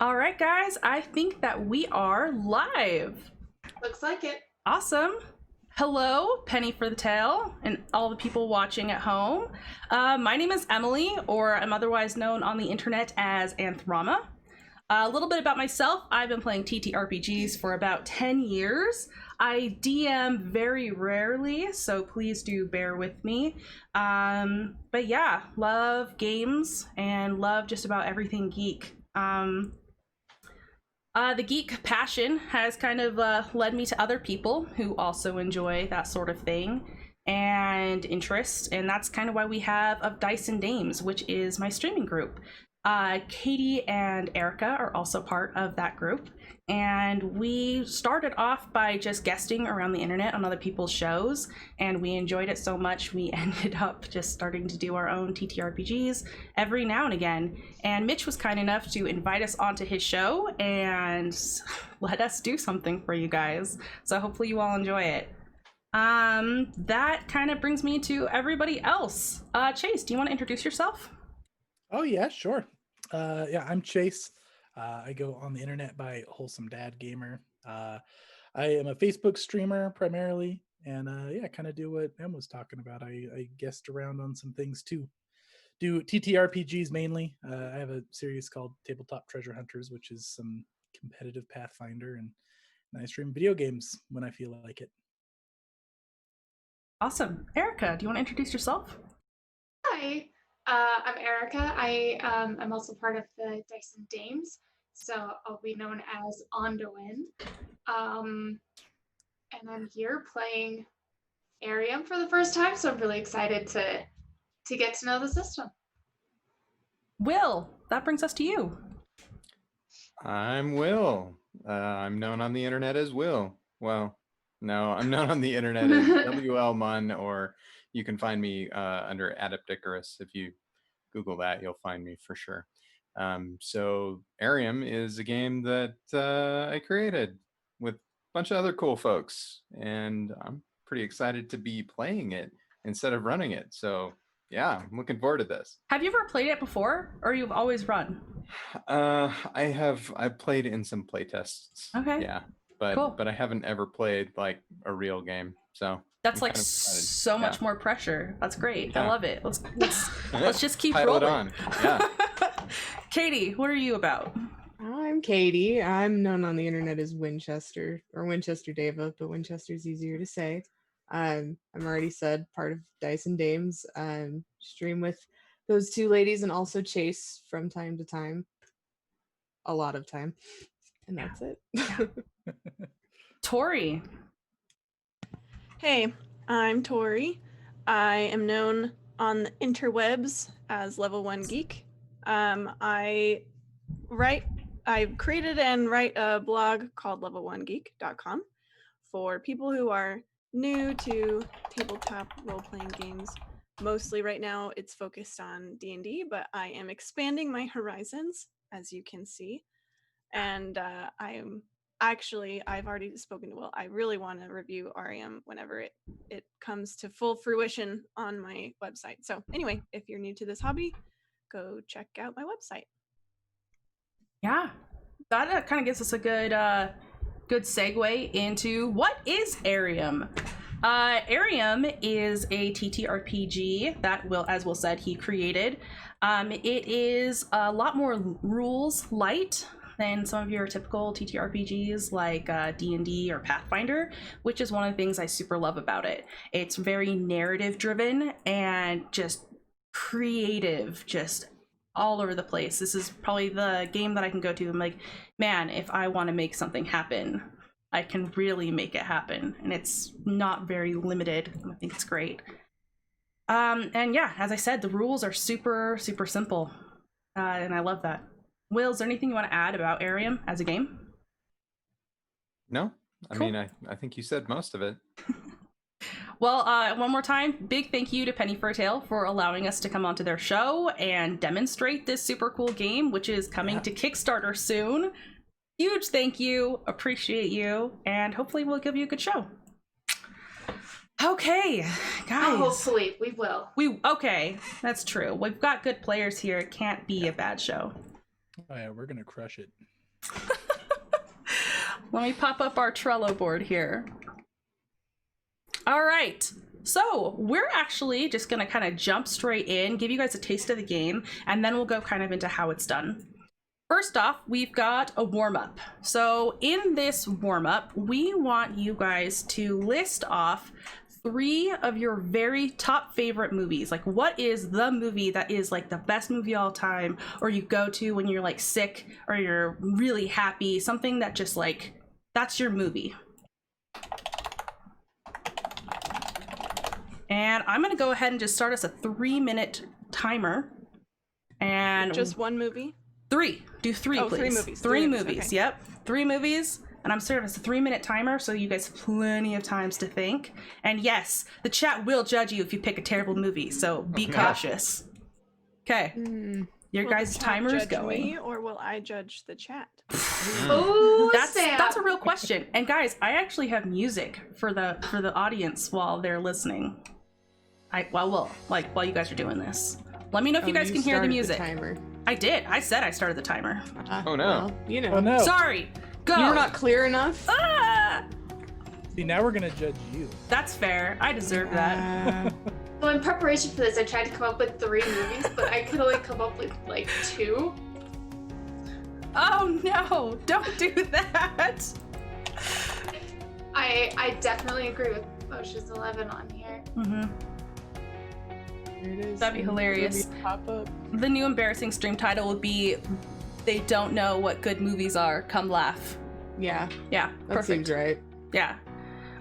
All right, guys, I think that we are live. Looks like it. Awesome. Hello, Penny for the Tail, and all the people watching at home. My name is Emily, or I'm otherwise known on the internet as Anthrama. A little bit about myself. I've been playing TTRPGs for about 10 years. I DM very rarely, so please do bear with me. But yeah, love games and love just about everything geek. The geek passion has kind of led me to other people who also enjoy that sort of thing and interest, and that's kind of why we have Of Dice and Dames, which is my streaming group. Katie and Erica are also part of that group, and we started off by just guesting around the internet on other people's shows, and we enjoyed it so much we ended up just starting to do our own TTRPGs every now and again. And Mitch was kind enough to invite us onto his show and let us do something for you guys, so hopefully you all enjoy it. That kind of brings me to everybody else. Chase, do you want to introduce yourself? Oh yeah, sure. Yeah, I'm Chase. I go on the internet by Wholesome Dad Gamer. I am a Facebook streamer primarily, and yeah, kind of do what Em was talking about. I guest around on some things too. Do TTRPGs mainly. I have a series called Tabletop Treasure Hunters, which is some competitive Pathfinder, and I stream video games when I feel like it. Awesome. Erica, do you want to introduce yourself? Hi, I'm Erica. I'm also part of the Dice and Dames, so I'll be known as Ondoin. And I'm here playing Arium for the first time, so I'm really excited to get to know the system. Will, that brings us to you. I'm Will. I'm known on the internet as Will. Well, no, I'm known on the internet as WL Munn, or you can find me under Adepticarus. If you Google that, you'll find me for sure. So Arium is a game that I created with a bunch of other cool folks, and I'm pretty excited to be playing it instead of running it. So yeah, I'm looking forward to this. Have you ever played it before, or you've always run? I've played in some playtests. Okay. Yeah, but Cool. I haven't ever played like a real game. So That's I'm like kind of excited. so much more pressure. That's great. I Yeah. love it. Let's just keep Pile it rolling. on. Yeah. Katie, what are you about? I'm Katie. I'm known on the internet as Winchester or Winchester Deva, but Winchester's easier to say. I'm already said part of Dice and Dames. Stream with those two ladies and also Chase from time to time. A lot of time. And that's it. Tori. Hey, I'm Tori. I am known on the interwebs as Level 1 Geek. I created and write a blog called level1geek.com for people who are new to tabletop role-playing games. Mostly right now it's focused on D&D, but I am expanding my horizons, as you can see. And I've already spoken to Will. I really want to review Arium whenever it comes to full fruition on my website. So anyway, if you're new to this hobby, go check out my website. Yeah, that kind of gives us a good segue into what is Arium. Arium is a TTRPG that as Will said, he created. It is a lot more rules light than some of your typical TTRPGs like D&D or Pathfinder, which is one of the things I super love about it. It's very narrative driven and just creative, just all over the place. This is probably the game that I can go to and like, man, if I want to make something happen, I can really make it happen. And it's not very limited. I think it's great. And yeah, as I said, the rules are super, super simple. And I love that. Will, is there anything you want to add about Arium as a game? No, I Cool. mean, I think you said most of it. Well, one more time, big thank you to Penny for a Tale for allowing us to come onto their show and demonstrate this super cool game, which is coming to Kickstarter soon. Huge thank you, appreciate you, and hopefully we'll give you a good show. Okay, guys. Oh, hopefully, we will. Okay, that's true. We've got good players here. It can't be a bad show. Oh yeah, we're gonna crush it. Let me pop up our Trello board here. All right. So we're actually just going to kind of jump straight in, give you guys a taste of the game, and then we'll go kind of into how it's done. First off, we've got a warm-up. So in this warm-up, we want you guys to list off 3 of your very top favorite movies. Like, what is the movie that is like the best movie of all time, or you go to when you're like sick or you're really happy, something that just like, that's your movie. And I'm gonna go ahead and just start us a 3-minute timer. And Just one movie? 3. Do 3, Oh, please. 3 movies. 3 movies. Okay. Yep. 3 movies. And I'm starting us a 3-minute timer, so you guys have plenty of times to think. And yes, the chat will judge you if you pick a terrible movie, so be cautious. Okay. Your Will guys' the chat timer is judge going. me, or will I judge the chat? Oh, That's a real question. And guys, I actually have music for the audience while they're listening. While you guys are doing this. Let me know if you guys can hear the music. Timer. I did. I said I started the timer. Oh, no. Well, you know. Oh no. Sorry. Go. You were not clear enough. Ah! See, now we're gonna judge you. That's fair. I deserve that. Well, in preparation for this, I tried to come up with 3 movies, but I could only come up with like 2. Oh no! Don't do that. I definitely agree with Ocean's 11 on here. Mm-hmm. Here it is. That'd be hilarious. Movie Pop up. The new embarrassing stream title would be "They Don't Know What Good Movies Are. Come Laugh." Yeah, Yeah, that perfect. seems right. Yeah.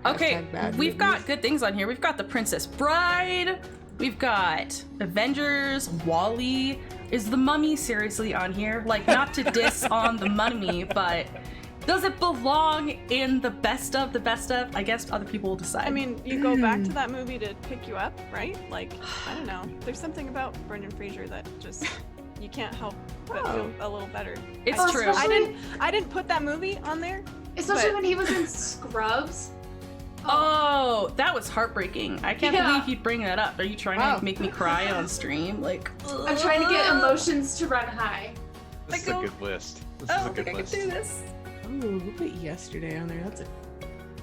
Okay, Hashtag bad we've got movies. good things on here. We've got The Princess Bride. We've got Avengers, Wall-E. Is The Mummy seriously on here? Like, not to diss on The Mummy, but does it belong in the best of the best of? I guess other people will decide. I mean, you go back to that movie to pick you up, right? Like, I don't know. There's something about Brendan Fraser that just you can't help but feel a little better. It's Oh, true. I didn't put that movie on there. Especially But- when he was in Scrubs. Oh, that was heartbreaking. I can't Yeah. believe you'd bring that up. Are you trying Wow. to make me cry on stream? Like, I'm trying to get emotions to run high. This is a good list. This I is a don't good think I can list. do this. Ooh, we'll put Yesterday on there. That's an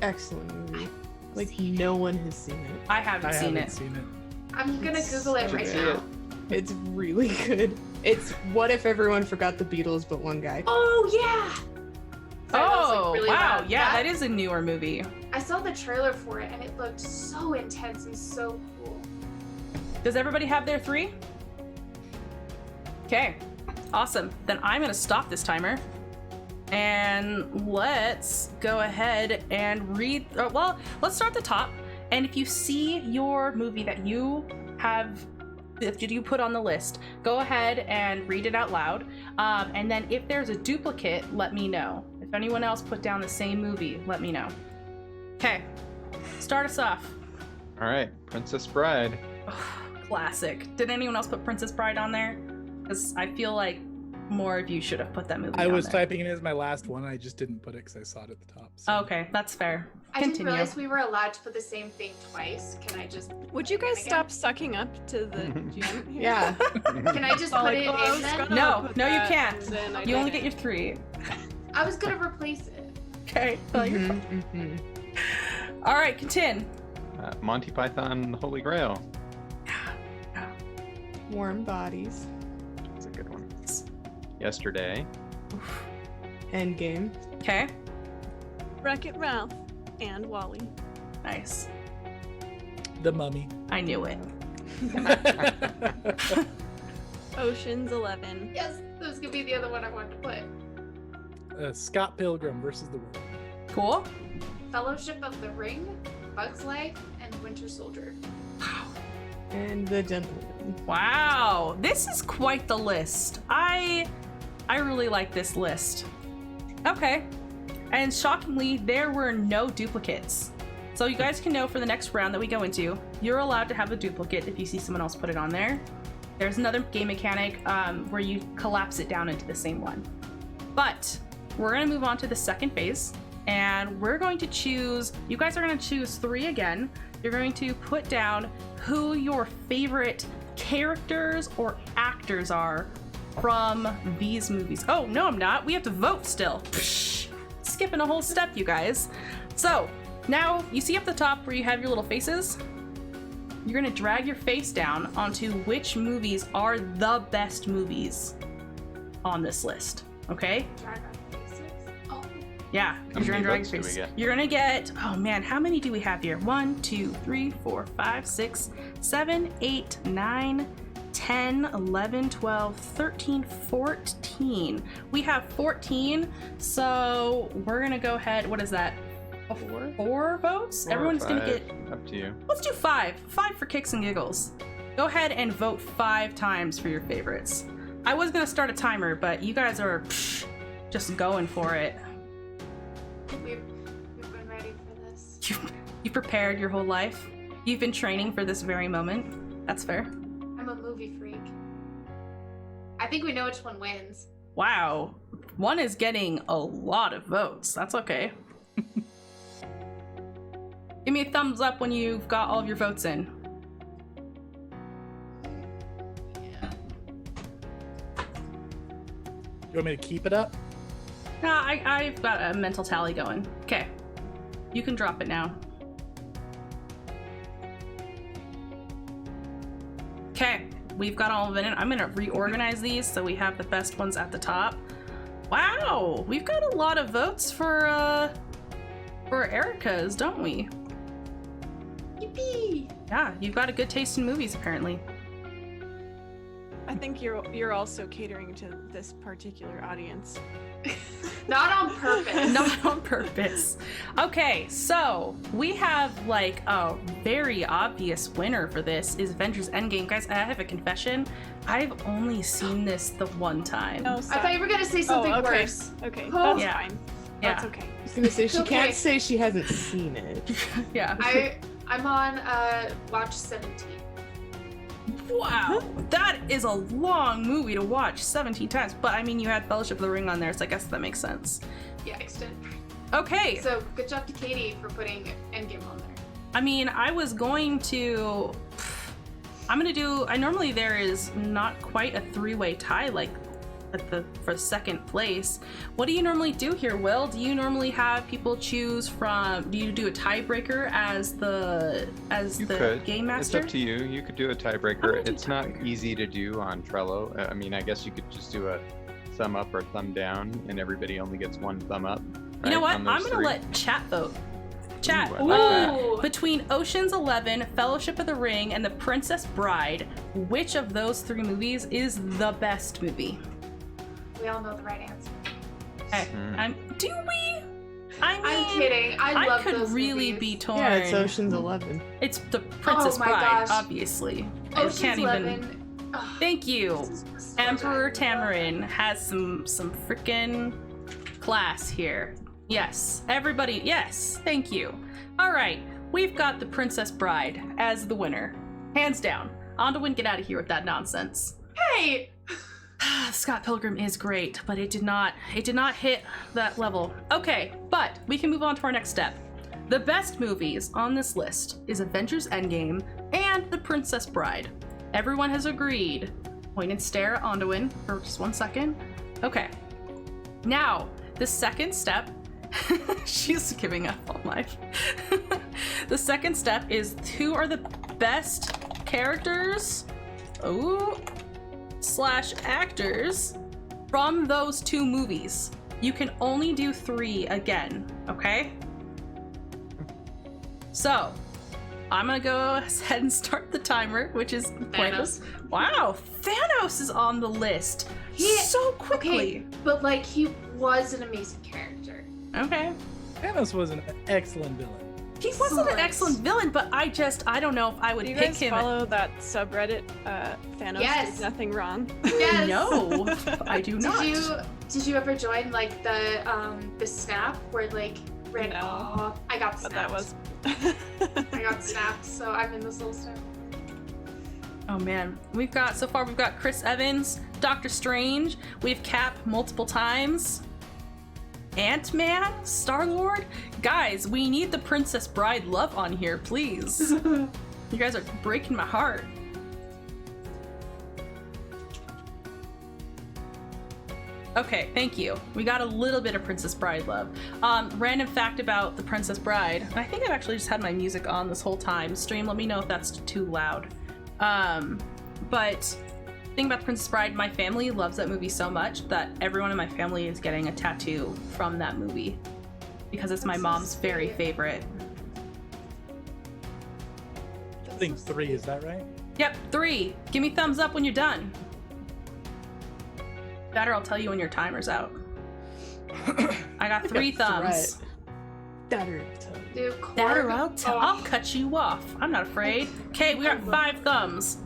excellent movie. Like no one has seen it. I haven't I seen haven't it. seen it. I'm gonna Google it Should right see now. it. It's really good. It's what if everyone forgot the Beatles but one guy. Oh yeah. Sorry, that was, like, Oh, really wow. bad. Yeah, that is a newer movie. I saw the trailer for it and it looked so intense and so cool. Does everybody have their 3? Okay, awesome. Then I'm gonna stop this timer. And let's go ahead and read, well, let's start at the top. And if you see your movie that you have, if you put on the list, go ahead and read it out loud. And then if there's a duplicate, let me know. If anyone else put down the same movie, let me know. Okay, start us off. All right, Princess Bride. Classic. Did anyone else put Princess Bride on there? Because I feel like more of you should have put that movie I on was there. typing it as my last one. I just didn't put it because I saw it at the top. So. Okay, that's fair. I didn't Continue. realize we were allowed to put the same thing twice. Can I just Would you guys Again? stop sucking up to the GM here? Yeah. can I just All put like, it "Oh, I in was then? gonna No, put no, you that," can't. and then I You only didn't. get your 3. I was gonna replace it. Okay. Well, you're fine. Mhm. All right, continue. Monty Python, The Holy Grail. Warm Bodies. That's a good one. Yesterday. Endgame. Okay. Wreck-It Ralph and Wally. Nice. The Mummy. I knew it. Ocean's 11. Yes, that was gonna be the other one I wanted to put. Scott Pilgrim versus the World. Cool. Fellowship of the Ring, Bug's Life, and Winter Soldier. And The Gentleman. Wow, this is quite the list. I really like this list. Okay. And shockingly, there were no duplicates. So you guys can know for the next round that we go into, you're allowed to have a duplicate if you see someone else put it on there. There's another game mechanic where you collapse it down into the same one. But we're gonna move on to the second phase, and we're going to choose, you guys are gonna choose 3 again. You're going to put down who your favorite characters or actors are from these movies. Oh, no, I'm not. We have to vote still. Psh, skipping a whole step, you guys. So now you see up the top where you have your little faces? You're gonna drag your face down onto which movies are the best movies on this list, okay? Drag our faces. Oh, Yeah, How because you're many gonna drag votes your do we face. get? You're gonna get, oh man, how many do we have here? 1, 2, 3, 4, 5, 6, 7, 8, 9, 10, 11, 12, 13, 14. We have 14, so we're gonna go ahead, what is that? Four votes? 4 or Everyone's gonna 5, get, up to you. let's do 5. 5 for kicks and giggles. Go ahead and vote 5 times for your favorites. I was gonna start a timer, but you guys are just going for it. we've been ready for this. You prepared your whole life. You've been training for this very moment. That's fair. I'm a movie freak. I think we know which one wins. Wow. One is getting a lot of votes. That's okay. Give me a thumbs up when you've got all of your votes in. You want me to keep it up? Nah, I've got a mental tally going. Okay. You can drop it now. Okay. We've got all of it in. I'm gonna reorganize these so we have the best ones at the top. Wow, we've got a lot of votes for Erica's, don't we? Yippee! Yeah, you've got a good taste in movies, apparently. I think you're also catering to this particular audience. Not on purpose. Not on purpose. Okay, so we have like a very obvious winner for this is Avengers Endgame. Guys, I have a confession. I've only seen this the one time. No, I stop. thought you were gonna say something okay. worse. Okay, Oh. that's Yeah. fine. Yeah. That's okay. I was gonna say she Okay. can't say she hasn't seen it. Yeah. I'm on watch 17. Wow, that is a long movie to watch 17 times. But I mean, you had Fellowship of the Ring on there, so I guess that makes sense. Yeah, extend. Okay. So good job to Katie for putting Endgame on there. I mean, I was going to. I normally there is not quite a 3-way tie like for second place. What do you normally do here, Will? Do you normally have people choose from? Do you do a tiebreaker as the You the could. game master? It's up to you. You could do a I'm gonna tiebreaker. do It's not tiebreaker. easy to do on Trello. I mean, I guess you could just do a thumb up or thumb down, and everybody only gets one thumb up. You know right, what? on I'm those gonna three. let chat vote. Chat. Ooh, I like that. Ooh. Between Ocean's 11, Fellowship of the Ring, and The Princess Bride, which of those 3 movies is the best movie? We all know the right answer. Okay. Do we? I mean, I'm kidding. I love could those really movies. be torn. Yeah, it's Ocean's 11. It's The Princess my Bride, gosh. obviously. I Ocean's can't 11. even. Ugh, Thank you. this is nostalgia. Emperor I love Tamarin has some freaking class here. Yes, everybody. Yes, thank you. All right, we've got The Princess Bride as the winner, hands down. Anduin, get out of here with that nonsense. Hey! Scott Pilgrim is great, but it did not hit that level. Okay, but we can move on to our next step. The best movies on this list is Avengers Endgame and The Princess Bride. Everyone has agreed. Point and stare at Anduin for just 1 second. Okay. Now, the second step, she's giving up on life. The second step is who are the best characters? / actors from those 2 movies. You can only do 3 again, okay? So, I'm gonna go ahead and start the timer, which is pointless. Wow, Thanos is on the list so quickly. Okay, but like he was an amazing character. Okay. Thanos was an excellent villain. He wasn't an Excellent. excellent villain, but I don't know if I would Do you pick guys him. follow that subreddit? Thanos Yes. did nothing wrong. Yes. No, I do not. Did you ever join like the snap where like read? No. Oh, I got But snapped. that was. I got snapped, so I'm in this little snap. Oh man, we've got Chris Evans, Doctor Strange, we've Cap multiple times, Ant-Man, Star-Lord. Guys, we need the Princess Bride love on here, please. You guys are breaking my heart. Okay, thank you. We got a little bit of Princess Bride love. Random fact about the Princess Bride. And I think I've actually just had my music on this whole time. Stream, let me know if that's too loud. But the thing about the Princess Bride, my family loves that movie so much that everyone in my family is getting a tattoo from that movie because it's my mom's very favorite. I think 3, is that right? Yep, 3. Give me thumbs up when you're done. That or I'll tell you when your timer's out. I got 3 thumbs. That or tell. Dude, That or Korg- I'll cut you off. I'm not afraid. Okay, we got 5 thumbs.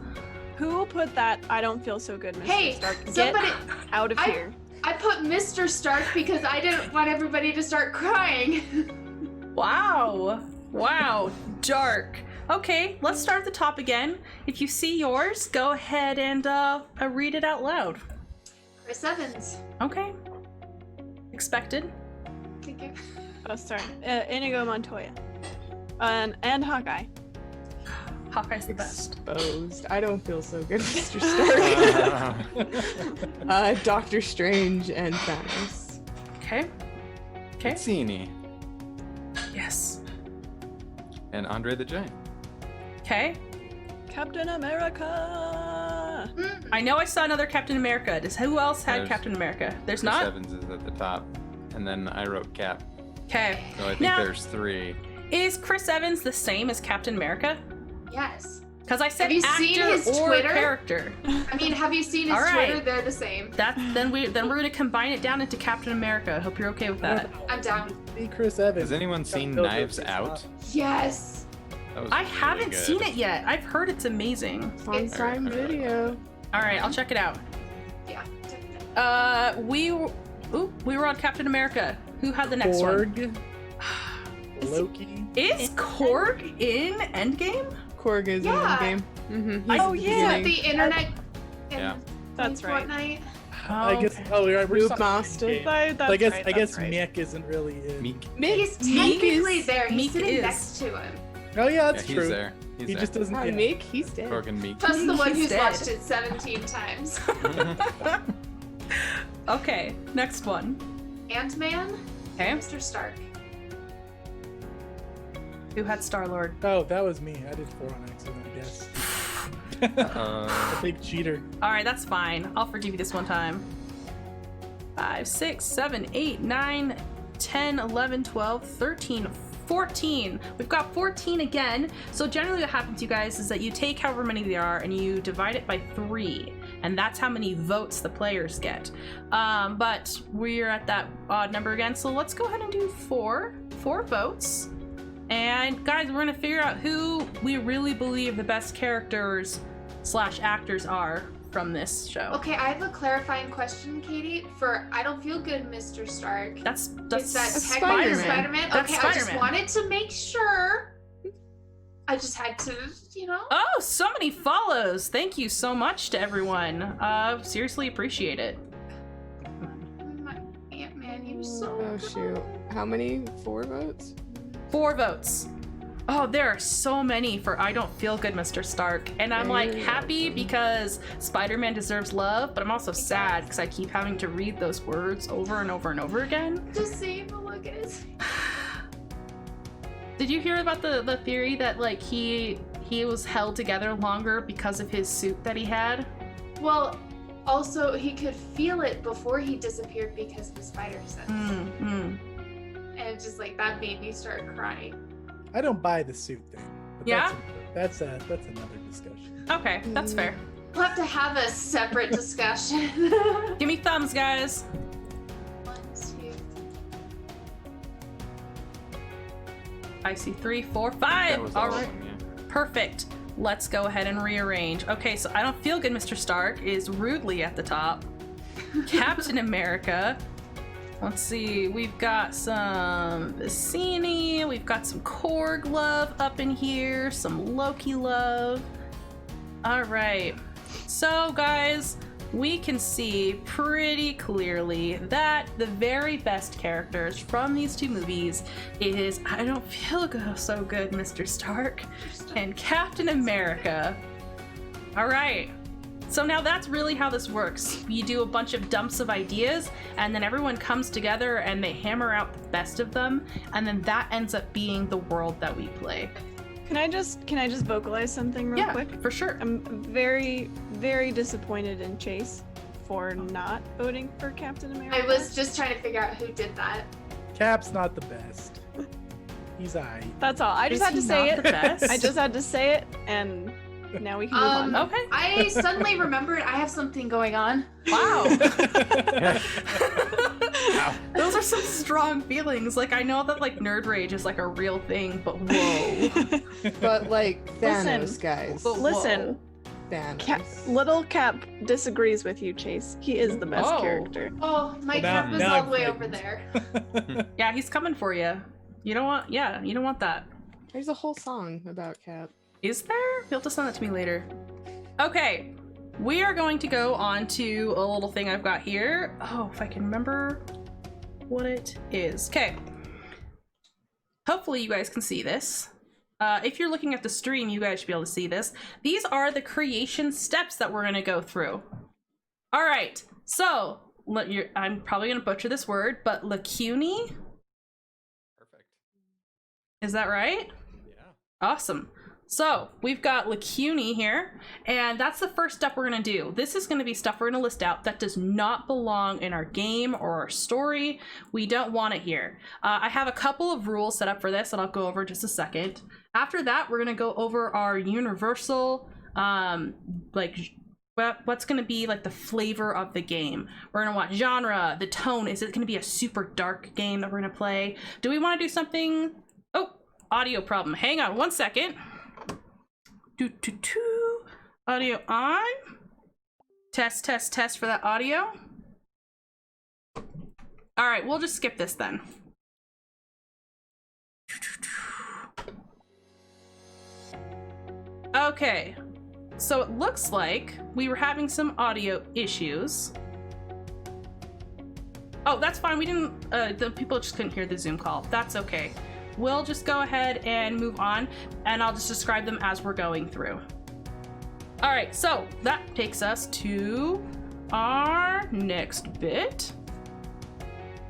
Who put that I don't feel so good, Mr. Hey, Stark? Get somebody- out of here. I put Mr. Stark because I didn't want everybody to start crying. Wow. Wow. Dark. Okay, let's start at the top again. If you see yours, go ahead and read it out loud. Chris Evans. Okay. Expected. Thank you. Oh, sorry. Inigo Montoya. And Hawkeye. Hawkeye's the best. Exposed. I don't feel so good, Mr. Stark. Doctor Strange and Thanos. Okay. Okay. Pizzini Yes. and Andre the Giant. Okay. Captain America. I know I saw another Captain America. Who else had There's- Captain America? There's Chris not? Evans is at the top, and then I wrote Cap. Okay. So I think Now- there's 3. Is Chris Evans the same as Captain America? Yes. Because I said Have you actor seen his or Twitter? character. I mean, have you seen his All right. Twitter? They're the same. Then we're gonna combine it down into Captain America. Hope you're okay with that. I'm down. See Chris Evans. Has anyone seen Knives Out? Yes. That was I really haven't good. seen it yet. I've heard it's amazing. It's on It's- Prime Video. All right, I'll check it out. Yeah. Definitely. We were on Captain America. Who had the next one? Korg. Loki. Is Korg in Endgame? Korg is Yeah. in the game. Mm-hmm. Oh, He's yeah. at the internet. Yeah. That's right. Fortnite. I guess. Okay. Oh, we're Noob talking Master. game. That's So I guess right, I guess that's right. Mick isn't really in. Meek. He's Meek technically is- there. He's Meek sitting is. next to him. Oh yeah, Yeah, that's he's true. there. He's He there. just doesn't. Ah, Yeah. Meek, he's dead. Korg and Meek. Plus the one He's who's dead. watched it 17 times. Okay, next one. Ant-Man. Okay, Mr. Stark. who had Star-Lord? Oh, that was me. I did 4 on accident, I guess. A big cheater. All right, that's fine. I'll forgive you this one time. 5, 6, 7, 8, 9, 10, 11, 12, 13, 14. We've got 14 again. So generally what happens, you guys, is that you take however many there are and you divide it by 3. And that's how many votes the players get. But we're at that odd number again. So let's go ahead and do 4 votes. And guys, we're gonna figure out who we really believe the best characters / actors are from this show. Okay, I have a clarifying question, Katie. For I don't feel good, Mr. Stark. That's Is that That's technically Spider-Man. Spider-Man? That's Okay, I just Spider-Man. wanted to make sure. I just had to, you know. Oh, so many follows. Thank you so much to everyone. Seriously appreciate it. My Ant-Man, you so Oh good. shoot. How many? 4 votes? 4 votes. Oh, there are so many for I don't feel good, Mr. Stark. And I'm like Very happy welcome. because Spider-Man deserves love, but I'm also sad because I keep having to read those words over and over and over again. Just see the look at his. Did you hear about the theory that like he was held together longer because of his suit that he had? Well, also he could feel it before he disappeared because of the spider sense, Mm. and it's just like that made me start crying. I don't buy the suit thing. But Yeah? That's another discussion. Okay, that's fair. We'll have to have a separate discussion. Give me thumbs, guys. 1, 2. I see 3, 4, That 5. was All all of right. them, yeah. Perfect. Let's go ahead and rearrange. Okay, so I don't feel good, Mr. Stark is rudely at the top. Captain America. Let's see. We've got some Vicini. We've got some Korg love up in here. Some Loki love. All right. So, guys, we can see pretty clearly that the very best characters from these two movies is I don't feel so good, Mr. Stark, and Captain America. All right. So now that's really how this works. You do a bunch of dumps of ideas, and then everyone comes together and they hammer out the best of them, and then that ends up being the world that we play. Can I just vocalize something real quick? For sure. I'm very, very disappointed in Chase for not voting for Captain America. I was just trying to figure out who did that. Cap's not the best. He's aight. That's all. I just Is had to he say not it. the best? I just had to say it, and now we can move on. Okay. I suddenly remembered I have something going on. Wow. Wow. Those are some strong feelings. Like, I know that like nerd rage is like a real thing, but whoa. But like Thanos, Listen. guys. But Listen, Thanos. Little Cap disagrees with you, Chase. He is the best Oh. character. Oh, my Well, now- cap was now all I'm the way over frightened. there. Yeah, he's coming for you. You don't want that. There's a whole song about Cap. Is there? You'll have to send that to me later. Okay, we are going to go on to a little thing I've got here. Oh, if I can remember what it is. Okay. Hopefully you guys can see this. If you're looking at the stream, you guys should be able to see this. These are the creation steps that we're going to go through. All right, so I'm probably going to butcher this word, but Lacuni, Perfect. is that right? Yeah. Awesome. So we've got Lacuni here, and that's the first step we're going to do. This is going to be stuff we're going to list out that does not belong in our game or our story. We don't want it here. I have a couple of rules set up for this that I'll go over in just a second. After that, we're going to go over our universal, what's going to be like the flavor of the game. We're going to want genre, the tone. Is it going to be a super dark game that we're going to play? Do we want to do something? Oh, audio problem. Hang on one second. Audio on. Test for that audio. All right, we'll just skip this then. Okay, so it looks like we were having some audio issues. Oh, that's fine. We didn't, the people just couldn't hear the Zoom call. That's okay. We'll just go ahead and move on, and I'll just describe them as we're going through. All right, so that takes us to our next bit.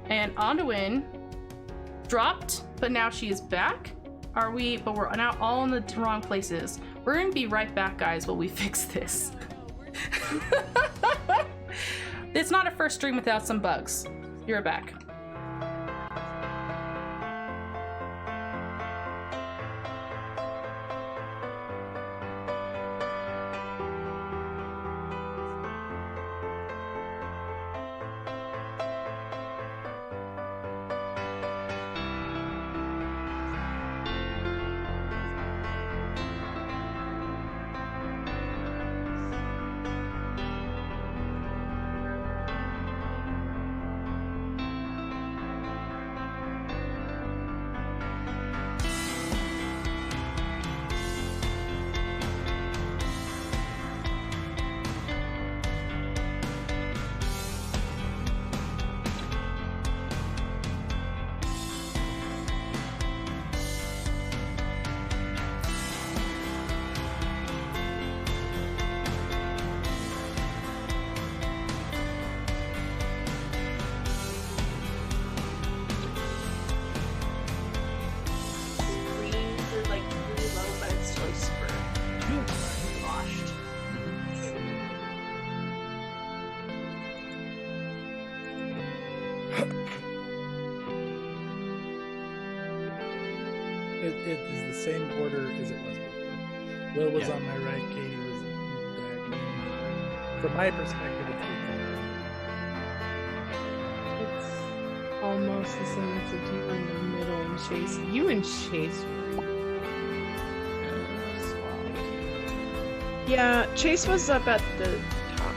And Onduin dropped, but now she is back. But we're now all in the wrong places. We're gonna be right back, guys, while we fix this. It's not a first stream without some bugs. You're back. It is the same order as it was before. Will was on my right, Katie was diagonally. From my perspective, It's almost the same except you were in the middle and Chase. You and Chase were Yeah, Chase was up at the top.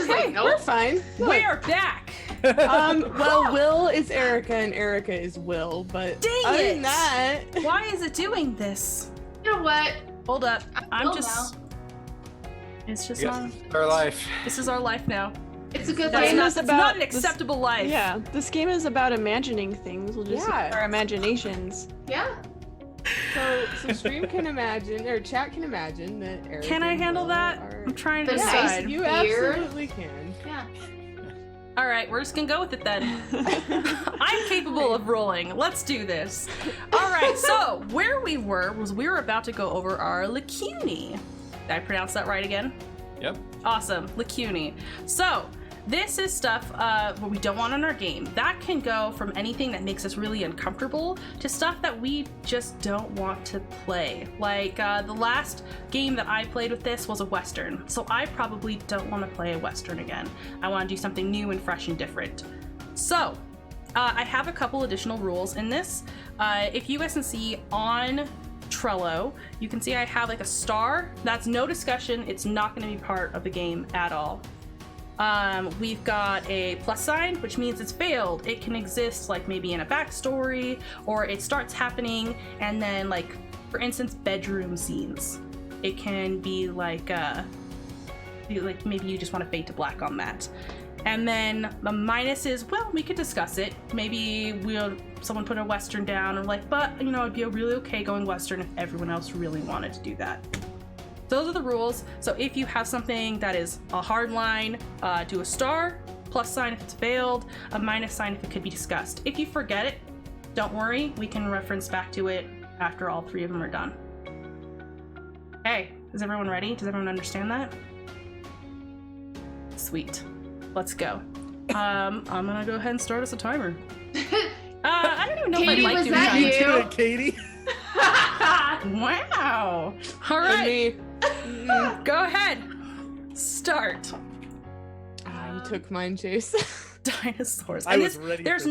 was like, Okay, we're nope. fine. Look, We're back. well, Will is Erica and Erica is Will, but Dang other it. than that, Why is it doing this? You know what? Hold up. I'm Will just. It's just Yes, not. it's our life. This is our life now. It's a good That's game thing. not, is that's about not an this- acceptable life. Yeah, this game is about imagining things. We'll just use Yeah. our imaginations. Yeah. so stream can imagine or chat can imagine that Erica. Can I and handle Will that? are- I'm trying to The decide. You Beer. absolutely can. Yeah. All right, we're just gonna go with it then. I'm capable of rolling. Let's do this. All right, so where we were about to go over our Lacuni. Did I pronounce that right again? Yep. Awesome, Lacuni. So this is stuff what we don't want in our game. That can go from anything that makes us really uncomfortable to stuff that we just don't want to play. Like the last game that I played with this was a Western, so I probably don't want to play a Western again. I want to do something new and fresh and different. So I have a couple additional rules in this. If you guys can see on Trello, you can see I have like a star. That's no discussion. It's not going to be part of the game at all. We've got a plus sign, which means it's failed. It can exist like maybe in a backstory, or it starts happening and then, like, for instance, bedroom scenes. It can be like maybe you just want to fade to black on that. And then the minus is, well, we could discuss it. Maybe someone put a Western down and like, but you know, it'd be really okay going Western if everyone else really wanted to do that. Those are the rules. So if you have something that is a hard line, do a star, plus sign if it's failed, a minus sign if it could be discussed. If you forget it, don't worry, we can reference back to it after all three of them are done. Okay, is everyone ready? Does everyone understand that? Sweet. Let's go. I'm gonna go ahead and start us a timer. I don't even know Katie, if I like was doing that timers. you? Do it, Katie. Wow. All And right, me. go ahead. Start. You took mine, Chase. Dinosaurs. I And was ready There's for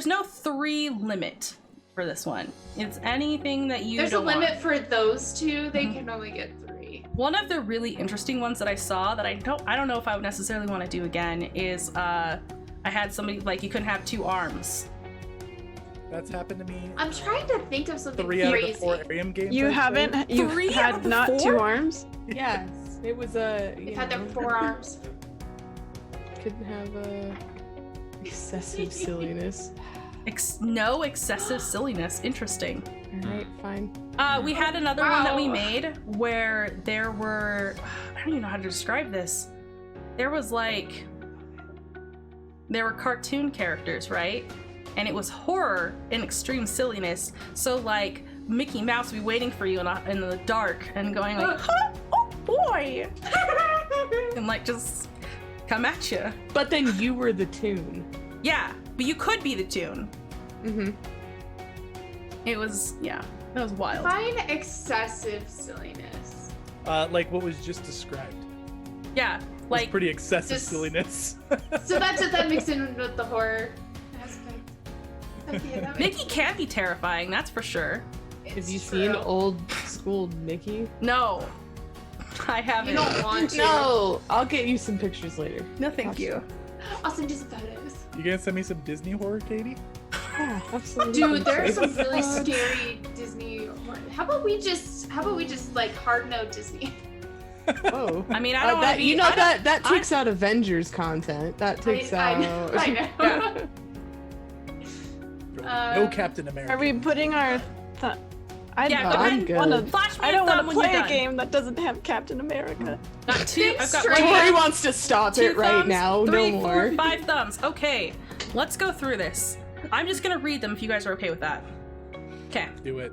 no 3 limit for this one. It's anything that you There's a don't want. limit for those two. They Mhm. can only get 3. One of the really interesting ones that I saw that I don't know if I would necessarily want to do again is I had somebody like you couldn't have 2 arms. That's happened to me. I'm trying to think of something 3 out of crazy. the 4 Arium games. You I've haven't. played. You 3 out of had the not 4? 2 arms. Yes, it was a. They've had their forearms. Couldn't have excessive silliness. No excessive silliness. Interesting. All right, fine. We had another one that we Wow. made where there were, I don't even know how to describe this. There were cartoon characters, right? And it was horror and extreme silliness. So like Mickey Mouse would be waiting for you in the dark and going like, oh boy, and like just come at you. But then you were the tune. Yeah, but you could be the tune. Mm-hmm. It was wild. Define excessive silliness. Like what was just described. Yeah, It was like pretty excessive just- silliness. So that mixed in with the horror aspect. Okay, that makes Mickey can be terrifying, that's for sure. Have it's you true. seen old school Mickey? No, I haven't. You don't want to. No, I'll get you some pictures later. No, thank you. I'll send you some photos. You gonna send me some Disney horror, Katie? Yeah, absolutely. Dude, there are some really God. scary Disney horror. How about we just like hard no Disney? Whoa. I mean, I don't want that, to be. you know I don't- that takes out Avengers content. That takes I out. know. I know. Yeah. No Um, Captain America. Are we putting our? I Yeah, No, go I'm ahead. good. Wanna flash me I don't want want to play a game that doesn't have Captain America. Got 2. Think I've got straight. one Tori thumb, wants to stop 2 it right thumbs, now. 3, No 4, more. 5 thumbs. Okay, let's go through this. I'm just gonna read them if you guys are okay with that. Okay. Do it.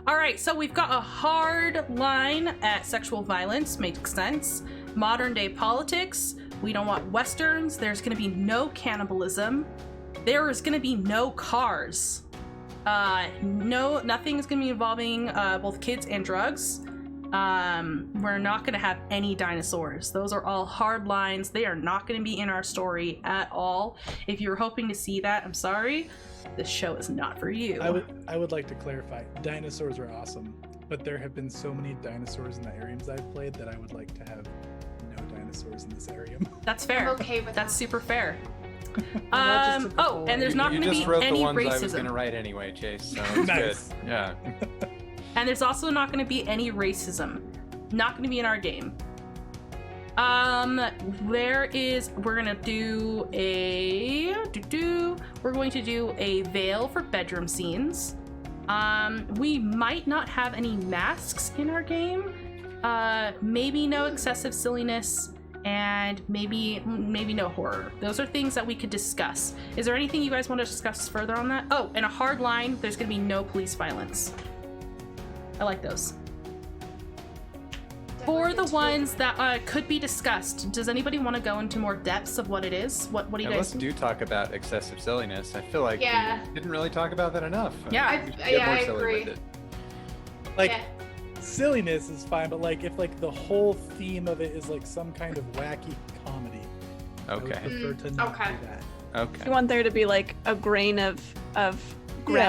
All right, so we've got a hard line at sexual violence, makes sense. Modern day politics, we don't want westerns. There's gonna be no cannibalism. There is gonna be no cars. Nothing is gonna be involving both kids and drugs. We're not gonna have any dinosaurs. Those are all hard lines. They are not gonna be in our story at all. If you're hoping to see that, I'm sorry. This show is not for you. I would like to clarify. Dinosaurs are awesome, but there have been so many dinosaurs in the Ariums I've played that I would like to have no dinosaurs. dinosaurs in this Arium. That's fair. I'm okay with That's that. super fair. that just took a Oh, and there's while. not You going to just be wrote the any ones I was racism. gonna write anyway, Chase. So it's Nice. good. Yeah. And there's also not going to be any racism. Not going to be in our game. We're gonna do a veil for bedroom scenes. We might not have any masks in our game. Maybe no excessive silliness, and maybe no horror. Those are things that we could discuss. Is there anything you guys want to discuss further on that? Oh, and a hard line, there's gonna be no police violence. I like those. For the ones that could be discussed, does anybody want to go into more depths of what it is? What do you Yeah, guys let's do talk about excessive silliness. I feel like Yeah. we didn't really talk about that enough. Yeah. We should I get more silly agree. with it. Like, Yeah. silliness is fine, but like if like the whole theme of it is like some kind of wacky comedy, I would Okay. prefer to not Okay. do that. Okay. You want there to be like a grain of Yeah,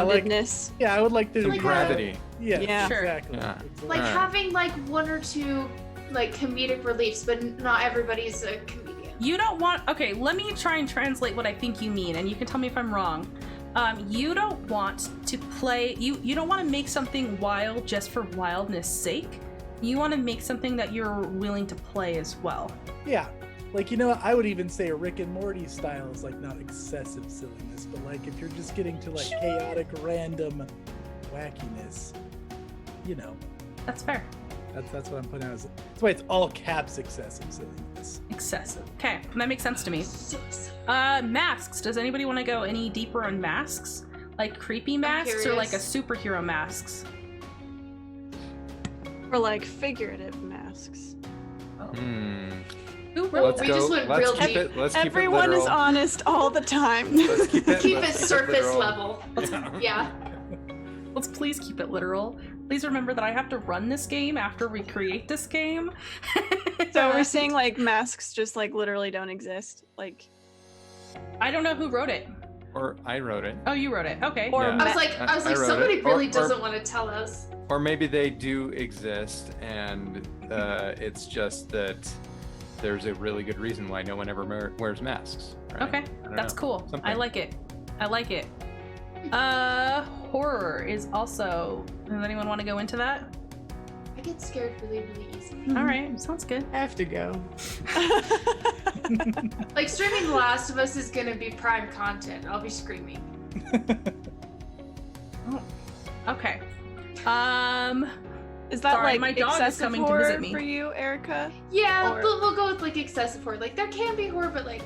like- groundedness. Yeah, I would like to Some Like, gravity. Yeah, Yeah. Sure. exactly. Yeah. Exactly. Like Alright. having like one or two like comedic reliefs, but not everybody's a comedian. You don't want. Okay, let me try and translate what I think you mean, and you can tell me if I'm wrong. You don't want to play. You don't want to make something wild just for wildness' sake. You want to make something that you're willing to play as well. Yeah. Like, you know, I would even say a Rick and Morty style is like not excessive silliness, but like if you're just getting to like chaotic, random wackiness, you know, That's fair. that's what I'm putting out. That's why it's all caps excessive silliness. Excessive. Okay, that makes sense to me. So Masks. Does anybody want to go any deeper on masks? Like creepy masks or like a curious. superhero masks? Or like figurative masks. Hmm. Ooh, Let's we go. just went let's real keep deep. it. Let's keep Everyone it is literal. honest all the time. Let's keep it. keep let's it surface literal. level. Yeah. Let's please keep it literal. Please remember that I have to run this game after we create this game. So we're saying like masks just like literally don't exist. Like I don't know who wrote it. Or I wrote it. Oh, you wrote it. Okay. Or Yeah. I was like, I wrote somebody it. really Or- doesn't want to tell us. Or maybe they do exist, and it's just that there's a really good reason why no one ever wears masks. Right? Okay, I don't that's know. cool. I Something. like it. I like it. Horror is also. Does anyone want to go into that? I get scared really, really easy. All right, sounds good. I have to go. Like streaming The Last of Us is gonna be prime content. I'll be screaming. Okay. Is that Sorry, like my dog is excessive coming to horror visit me. for you, Erica? Yeah, Or- we'll go with like excessive horror. Like there can be horror, but like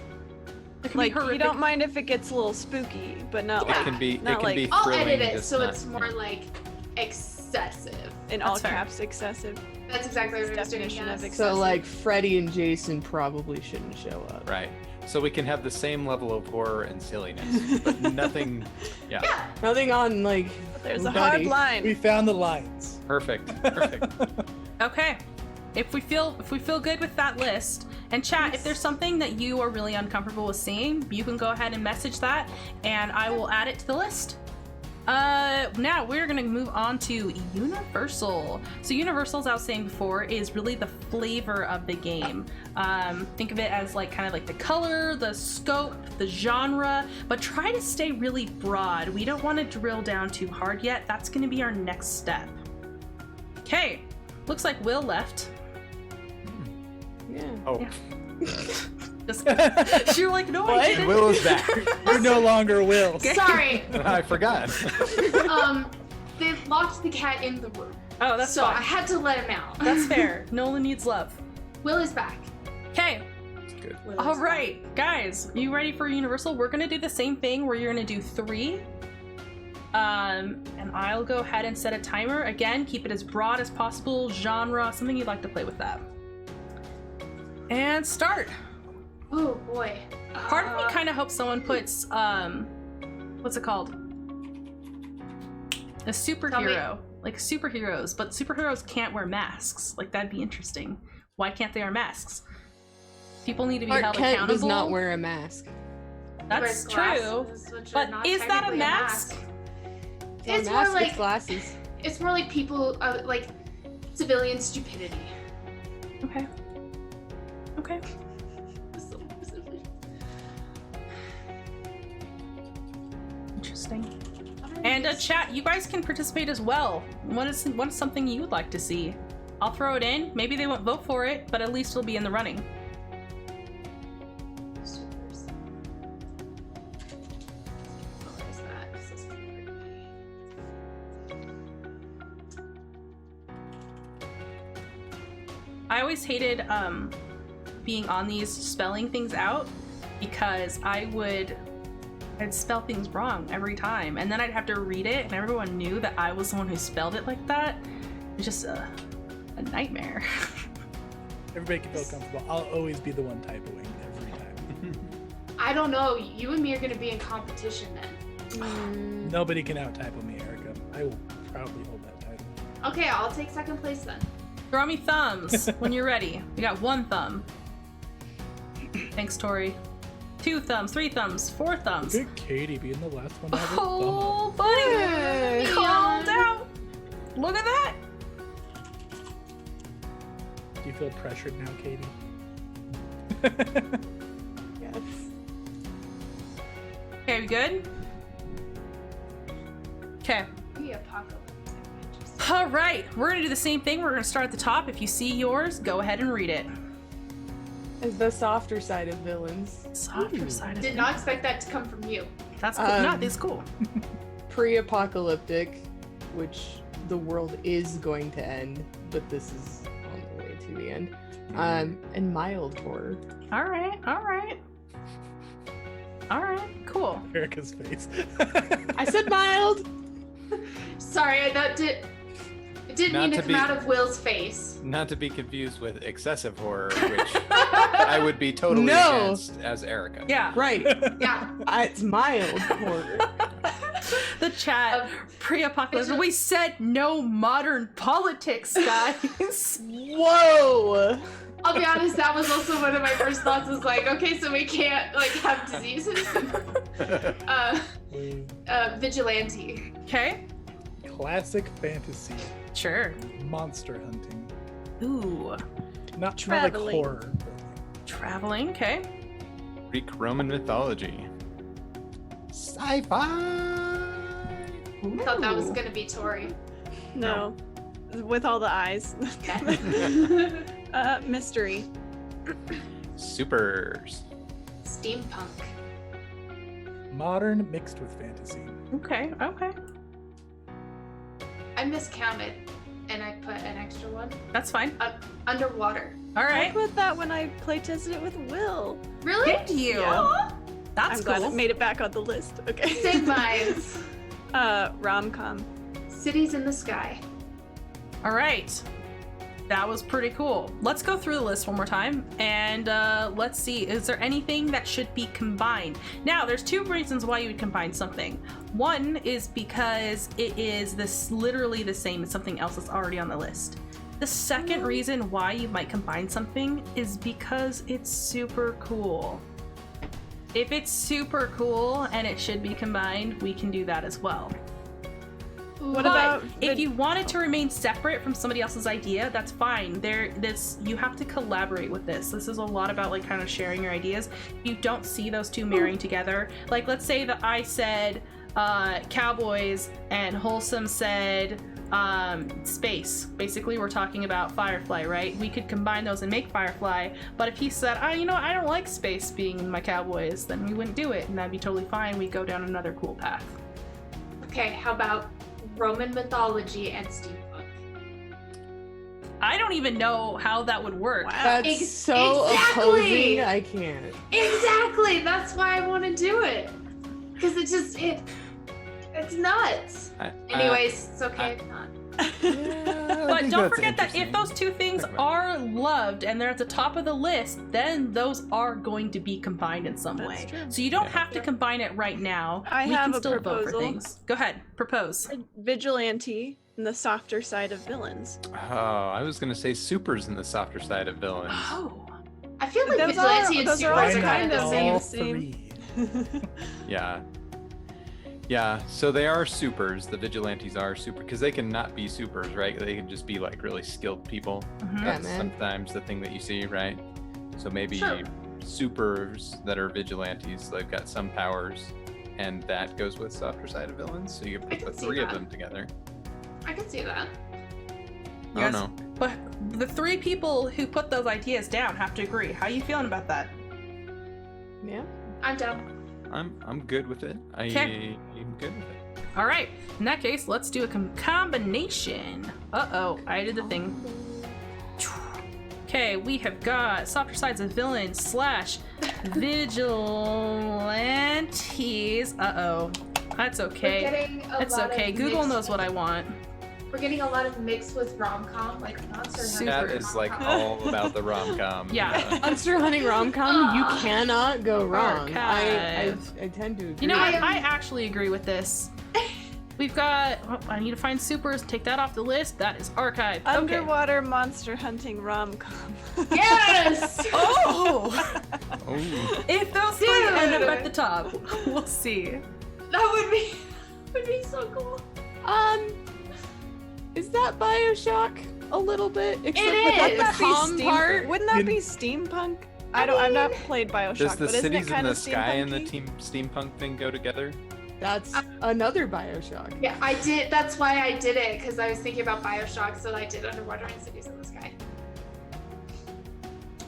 It can Like be you horrific. don't mind if it gets a little spooky, but not Yeah. It can be. It Not can like- be I'll thrilling. edit it just so not- it's more like excessive. in all That's fair. caps excessive. That's exactly what I was doing. Definition of Yes. excessive. So like Freddy and Jason probably shouldn't show up. Right. So we can have the same level of horror and silliness, but nothing. Yeah. Yeah. Nothing on like. There's a Buddy. hard line. We found the lines. Perfect. Perfect. Okay. If we feel good with that list, and chat, if there's something that you are really uncomfortable with seeing, you can go ahead and message that, and I will add it to the list. Now we're gonna move on to Universal. So Universal, as I was saying before, is really the flavor of the game. Think of it as like kind of like the color, the scope, the genre, but try to stay really broad. We don't want to drill down too hard yet. That's gonna be our next step. Okay, looks like Will left. Yeah. Oh, Yeah. Just, you're like, no, I What? didn't. Will is back. You're no longer Will. Sorry. I forgot. They locked the cat in the room. Oh, that's so I fine. had to let him out. That's fair. Nolan needs love. Will is back. Okay. That's good. All right, guys, you ready for Universal? We're gonna do the same thing where you're gonna do 3. And I'll go ahead and set a timer. Again, keep it as broad as possible. Genre, something you'd like to play with that. And start. Oh boy. Part of me kind of hopes someone puts what's it called? A superhero, like superheroes, but superheroes can't wear masks. Like that'd be interesting. Why can't they wear masks? People need to be Clark held Kent accountable. does not wear a mask. That's He wears true. glasses, which are But not is that a technically mask? It's, It's not a more mask, like- it's glasses. It's more like people, like civilian stupidity. Okay. Okay. So specific. Interesting. Alright. And chat, you guys can participate as well. What is something you would like to see? I'll throw it in. Maybe they won't vote for it, but at least it'll be in the running. Supers. What is that? This is I always hated being on these spelling things out because I'd spell things wrong every time, and then I'd have to read it, and everyone knew that I was the one who spelled it like that. It's just a nightmare. Everybody can feel comfortable. I'll always be the one typoing every time. I don't know. You and me are gonna be in competition then. Nobody can out typo me, Erica. I will proudly hold that title. Okay, I'll take second place then. Throw me thumbs when you're ready. We got 1 thumb. Thanks, Tori. 2 thumbs, 3 thumbs, 4 thumbs. Look at Katie being the last one to have her thumb Oh, up. buddy! Called out! Look at that! Do you feel pressured now, Katie? Yes. Okay, we good? Okay. The apocalypse. All right, we're gonna do the same thing. We're gonna start at the top. If you see yours, go ahead and read it. Is the softer side of villains. Softer side of Did it. not expect that to come from you. That's cool. No, this is cool. Pre-apocalyptic, which the world is going to end, but this is on the way to the end. And mild horror. All right, all right. All right, cool. Erica's face. I said mild. Sorry, that didn't Not mean to to come be- out of Will's face. Not to be confused with excessive horror, which I would be totally No. against as Erica. Yeah, Right. Yeah. It's mild horror. the chat Um, pre-apocalypse. it's- We said no modern politics, guys. Whoa. I'll be honest, that was also one of my first thoughts was like, okay, so we can't like have diseases. Vigilante. Okay, Classic fantasy. sure. Monster hunting. Ooh, Not like Traveling. horror. traveling. Okay. Greek Roman mythology. Sci-fi. I thought that was gonna be Tori. No, with all the eyes. Mystery. Supers. Steampunk. Modern mixed with fantasy. Okay, okay. I miscounted and I put an extra one. That's fine. Underwater. All I right. put that when I play tested it with Will. Really? Did you? Yeah. That's I'm glad cool. it made it back on the list. Okay. Same minds. Rom-com. Cities in the sky. All right. That was pretty cool. Let's go through the list one more time and let's see. Is there anything that should be combined? Now, there's 2 reasons why you would combine something. One is because it is literally the same as something else that's already on the list. The second reason why you might combine something is because it's super cool. If it's super cool and it should be combined, we can do that as well. What But about if you want it to remain separate from somebody else's idea, that's fine. You have to collaborate with this. This is a lot about like kind of sharing your ideas. You don't see those 2 marrying together. Like let's say that I said cowboys and Wholesome said space. Basically, we're talking about Firefly, right? We could combine those and make Firefly. But if he said, I don't like space being in my cowboys, then we wouldn't do it, and that'd be totally fine. We'd go down another cool path. Okay, how about Roman mythology and steampunk? I don't even know how that would work. That's Ex- so exactly. opposing. I can't. Exactly. That's why I want to do it. Because it's nuts. Anyways, it's okay if not. But don't forget that if those 2 things Think about are loved and they're at the top of the list, then those are going to be combined in some That's way. true. So you don't Yeah. have to combine it right now. I we have can a still vote for proposal. things. Go ahead, propose. Vigilante and the softer side of villains. Oh, I was gonna say supers in the softer side of villains. Oh, I feel like Those vigilante are- and those are supers all are kind kind of of the same. all same. 3. Yeah. Yeah, so they are supers. The vigilantes are super because they can not be supers, right? They can just be like really skilled people. mhm. Yeah, That's man. sometimes the thing that you see, right? So maybe Sure. supers that are vigilantes, they've got some powers, and that goes with softer side of villains. So you I put can the see 3 of that. them together. I can see that. Oh Yes. no. But the 3 people who put those ideas down have to agree. How you feeling about that? Yeah. I'm down. I'm good with it. I'm good with it. All right. In that case, let's do a combination. Uh-oh, I did the thing. Okay, we have got softer sides of villains / vigilantes. Uh-oh. That's We're okay. getting a It's lot okay. of Google mixed- knows what I want. We're getting a lot of mix with rom-com, like Monster Super. Hunter. That is like rom-com. all about the rom-com. Yeah. Monster hunting rom-com, you cannot go wrong. Archive. I tend to agree. You know what? am- I actually agree with this. We've got. Oh, I need to find supers. Take that off the list. That is archive. Okay. Underwater monster hunting rom-com. Yes! Oh! Oh, If those 3 end up Dude. at the top, we'll see. That would be so cool. Is that Bioshock a little bit? Except It without is. the That'd be calm part. Wouldn't that In- be steampunk? I I've not mean- played Bioshock, does the but isn't cities it in kind the of sky and the steampunky? steampunk thing go together? That's another Bioshock. Yeah, I did. That's why I did it, because I was thinking about Bioshock, so I did Underwater and Cities in the Sky.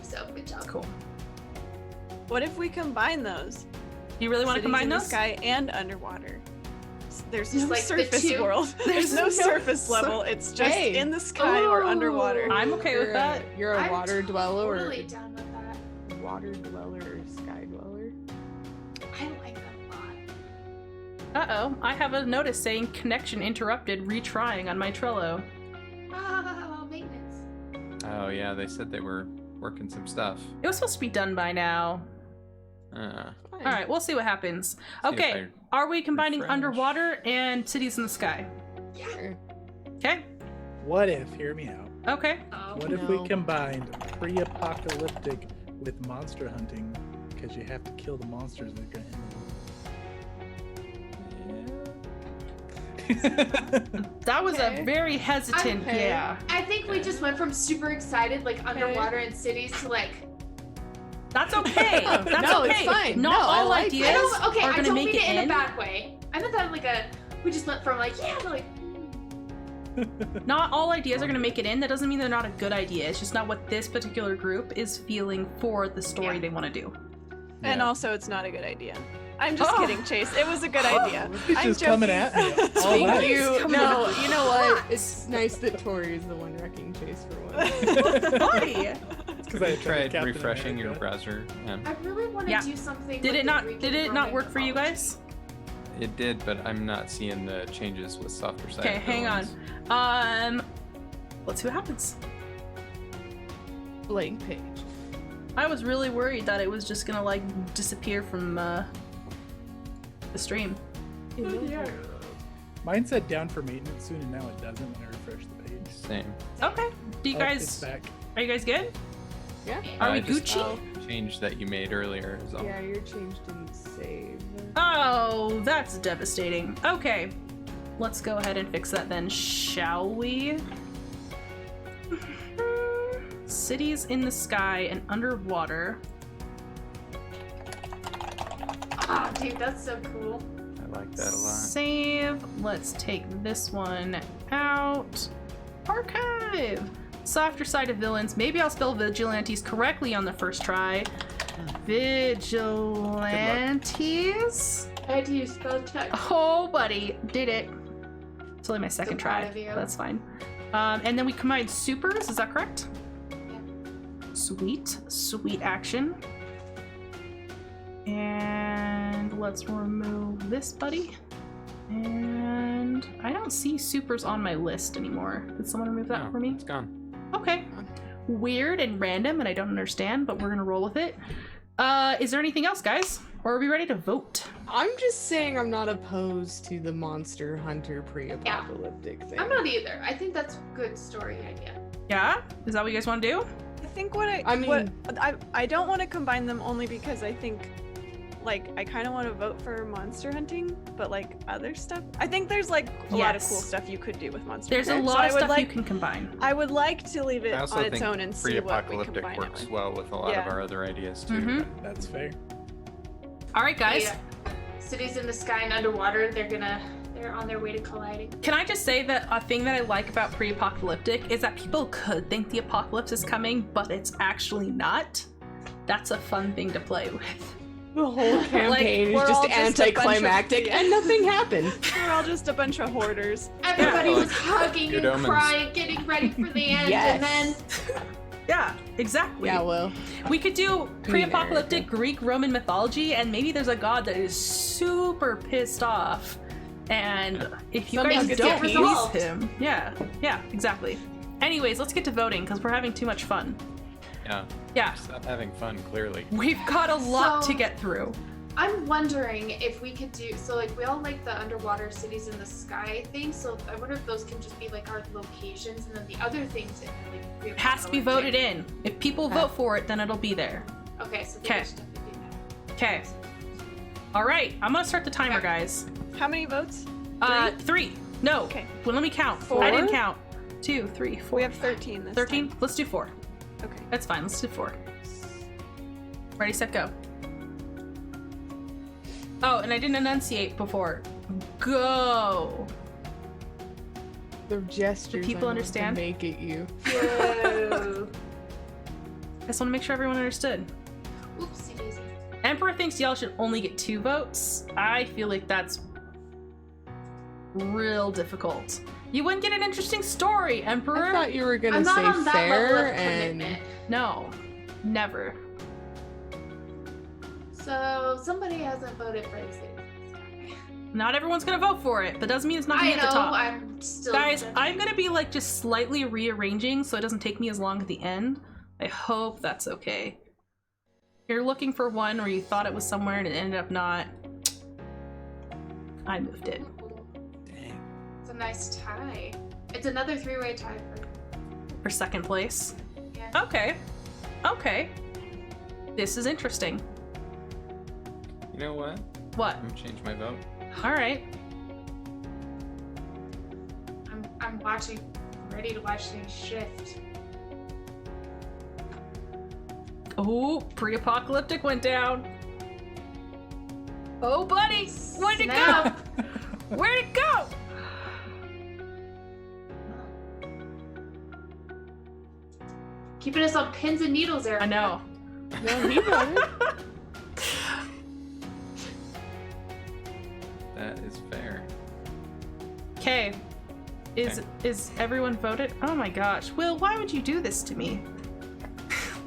So, good job. Cool. What if we combine those? You really want to Cities combine in those? the sky and underwater. There's Just no like the surface two- world. There's no surface level. It's just Hey. in the sky or Ooh. underwater. I'm okay with You're that. You're a I'm water dweller Totally down with that. or water dweller or sky dweller. I like that a lot. Uh-oh. I have a notice saying connection interrupted, retrying on my Trello. Ah, maintenance. Oh yeah, they said they were working some stuff. It was supposed to be done by now. Fine. All right, we'll see what happens. See if Okay, are we combining refresh. underwater and cities in the sky? Sure. Okay. What if, hear me out, Okay. Oh, what if No. we combined pre-apocalyptic with monster hunting? Because you have to kill the monsters that are going to That was Okay. a very hesitant, Okay. yeah. I think we just went from super excited, like underwater and cities, to like. That's okay. That's No, okay. it's fine. Not No, I all like it. ideas I don't. Okay, are I gonna don't make mean it it in in. a bad way. I meant that like a. We just went from like yeah to like. Not all ideas are gonna make it in. That doesn't mean they're not a good idea. It's just not what this particular group is feeling for the story Yeah. they want to do. And Yeah. also, it's not a good idea. I'm just Oh. kidding, Chase. It was a good idea. He's I'm just joking. coming at me. All Thank night. you. Come No, on. you know what? It's nice that Tori is the one wrecking Chase for once. Why? Because I You tried Captain refreshing your America. browser. I really want to Yeah. do something. Did with it the not? Greek Did and it not Roman work for you mythology. guys? It did, but I'm not seeing the changes with softer side. Okay, hang on. villains. Let's see what happens. Blank page. I was really worried that it was just gonna like disappear from the stream. Mine said down for maintenance soon, and now it doesn't when I refresh the page. Same. Okay. Do you Oh, it's guys? back. Are you guys good? Yeah. Are we just Gucci? Oh, Change that you made earlier is all. yeah, your change didn't save. Oh, that's devastating. Okay. Let's go ahead and fix that then, shall we? Cities in the sky and underwater. Ah, dude, that's so cool. I like that a lot. Save. Let's take this one out. Archive. Softer side of villains. Maybe I'll spell vigilantes correctly on the first try. Vigilantes. I had to use spell check. Oh, buddy, did it. It's only my second proud try. of you. That's fine. And then we combined supers. Is that correct? Sweet, sweet action. And let's remove this buddy. And I don't see supers on my list anymore. Did someone remove that No, for me? It's gone. Okay. Weird and random, and I don't understand, but we're gonna roll with it. Is there anything else, guys? Or are we ready to vote? I'm just saying I'm not opposed to the Monster Hunter pre-apocalyptic thing. I'm not either. I think that's a good story idea. Yeah? Is that what you guys want to do? I think what I mean- I don't want to combine them only because I think like I kind of want to vote for Monster Hunting, but like other stuff. I think there's like a lot of cool Yes. stuff you could do with Monster There's a Hunting. So lot I of would stuff you like, can combine. I would like to leave it I also on its think own and see what we pre-apocalyptic combine works it with. well with a lot of Yeah. our other ideas too. Mhm. That's fair. All right, guys. Yeah. Cities in the sky and underwater, they're on their way to colliding. Can I just say that a thing that I like about pre-apocalyptic is that people could think the apocalypse is coming, but it's actually not. That's a fun thing to play with. The whole campaign we're is all just just a bunch of- anticlimactic and nothing happened. We're all just a bunch of hoarders. Everybody Yeah. was hugging Good and omens. crying, getting ready for the end, and then Yeah, exactly. Yeah, well, We could do pre-apocalyptic America. Greek Roman mythology, and maybe there's a god that is super pissed off. And if you Somehow guys gets don't appeased. please him, yeah, exactly. Anyways, let's get to voting because we're having too much fun. Yeah. Yeah, Stop having fun, clearly. we've got a lot So- to get through. I'm wondering if we could do so. Like we all like the underwater cities in the sky thing. So I wonder if those can just be like our locations, and then the other things in like It has to be voted in. If people vote for it, then it'll be there. Okay, so Okay. we should definitely do that. Okay. All right, I'm gonna start the timer, Okay. guys. How many votes? 3. No. Okay. Well, let me count. 4? I didn't count. 2, 3, 4. We have 13 this 13. Let's do 4. time. Okay. That's fine. Let's do 4. Ready, set, go. Oh, and I didn't enunciate before. Go. the gestures people I want to understand? make at you. Whoa. I just want to make sure everyone understood. Oopsie daisy. Emperor thinks y'all should only get 2 votes. I feel like that's real difficult. You wouldn't get an interesting story, Emperor. I thought you were gonna I'm not say on that level fair of and commitment. No, never. So somebody hasn't voted for the cities in the sky. Not everyone's gonna vote for it. That doesn't mean it's not gonna I be at the know. top. I'm still. Guys, judging. I'm gonna be like just slightly rearranging so it doesn't take me as long at the end. I hope that's okay. You're looking for one where you thought it was somewhere and it ended up not. I moved it. Dang. It's a nice tie. It's another 3-way tie For second place. Yeah. Okay. Okay. This is interesting. You know what? What? I'm gonna change my vote. Alright. I'm watching. I'm ready to watch things shift. Oh, pre-apocalyptic went down. Oh, buddy! Where'd it go? Snap. Where'd it go? Keeping us on pins and needles, Eric. I know. no, he voted. That is fair. Okay. Is everyone voted? Oh my gosh. Will, why would you do this to me?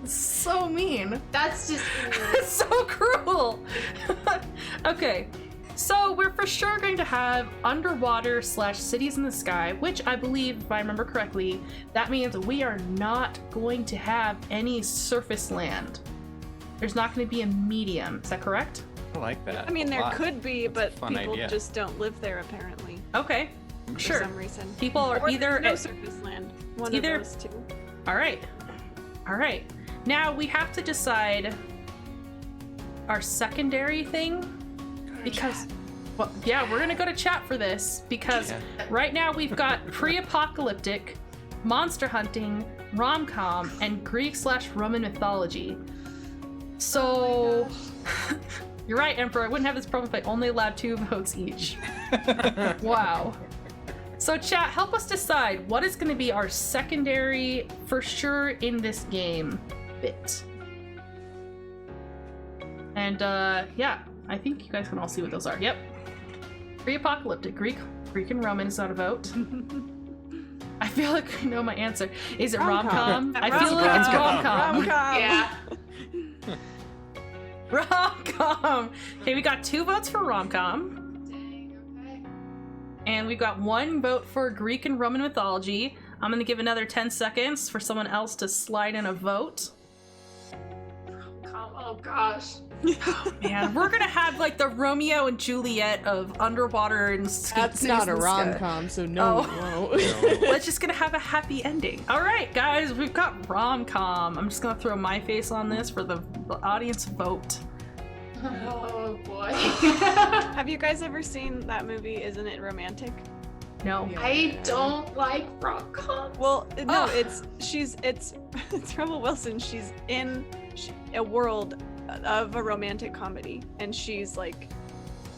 So mean. That's just. It's so cruel. Okay. So we're for sure going to have underwater / cities in the sky, which I believe, if I remember correctly, that means we are not going to have any surface land. There's not going to be a medium. Is that correct? I like that. I mean, a there lot. could be, That's a but fun people idea. just don't live there apparently Okay. for Sure. some reason. People are Or either no surface land. One either- of those two. All right. All right. Now we have to decide our secondary thing because, well, yeah, we're gonna go to chat for this because Yeah. right now we've got pre-apocalyptic, monster hunting, rom-com, and Greek / Roman mythology. So, you're right, Emperor. I wouldn't have this problem if I only allowed 2 votes each. Wow. So chat, help us decide what is going to be our secondary, for sure, in this game bit. And yeah, I think you guys can all see what those are. Yep. Pre-apocalyptic, Greek and Roman is not a vote. I feel like I know my answer. Is it rom-com? I feel like it's rom-com. Yeah. Rom-com. Okay, we got 2 votes for rom-com. Dang. Okay. And we've got 1 vote for Greek and Roman mythology. I'm gonna give another 10 seconds for someone else to slide in a vote. Oh gosh. Man, we're gonna have like the Romeo and Juliet of underwater and That's not a rom-com, so no, Oh. we won't. Let's just gonna have a happy ending. All right, guys, we've got rom-com. I'm just gonna throw my face on this for the audience vote. Oh boy. Have you guys ever seen that movie, Isn't It Romantic? No. Yeah. I don't like rom-coms. Well, no, Ugh. it's Rebel Wilson. She's in a world of a romantic comedy, and she's like,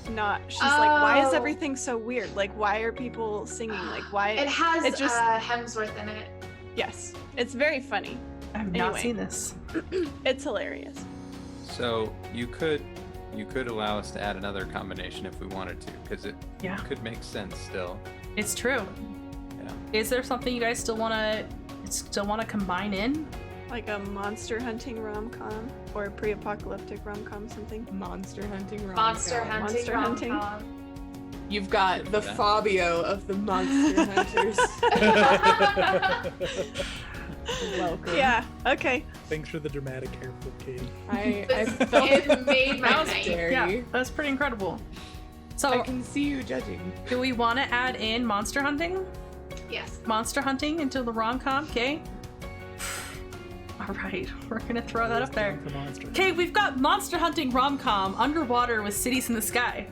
like, why is Oh. everything so weird? Like, why are people singing? Like, why? It has it just- Hemsworth in it. Yes, it's very funny. I've not Anyway. seen this. It's hilarious. So you could allow us to add another combination if we wanted to, because it Yeah. could make sense still. It's true. Yeah. Is there something you guys still wanna combine in? Like a monster hunting rom-com or a pre-apocalyptic rom-com, something. Monster hunting rom-com. Monster hunting. Monster hunting. rom-com. You've got Good the for that. Fabio of the monster hunters. Welcome. Yeah. Okay. Thanks for the dramatic hair flip, Katie. I This- felt it made my That was night. scary. Yeah, that's pretty incredible. So, I can see you judging. do we want to add in monster hunting? Yes. Monster hunting into the rom-com, okay? All right, we're gonna throw that up there. For monster. Okay, we've got monster hunting rom-com underwater with cities in the sky.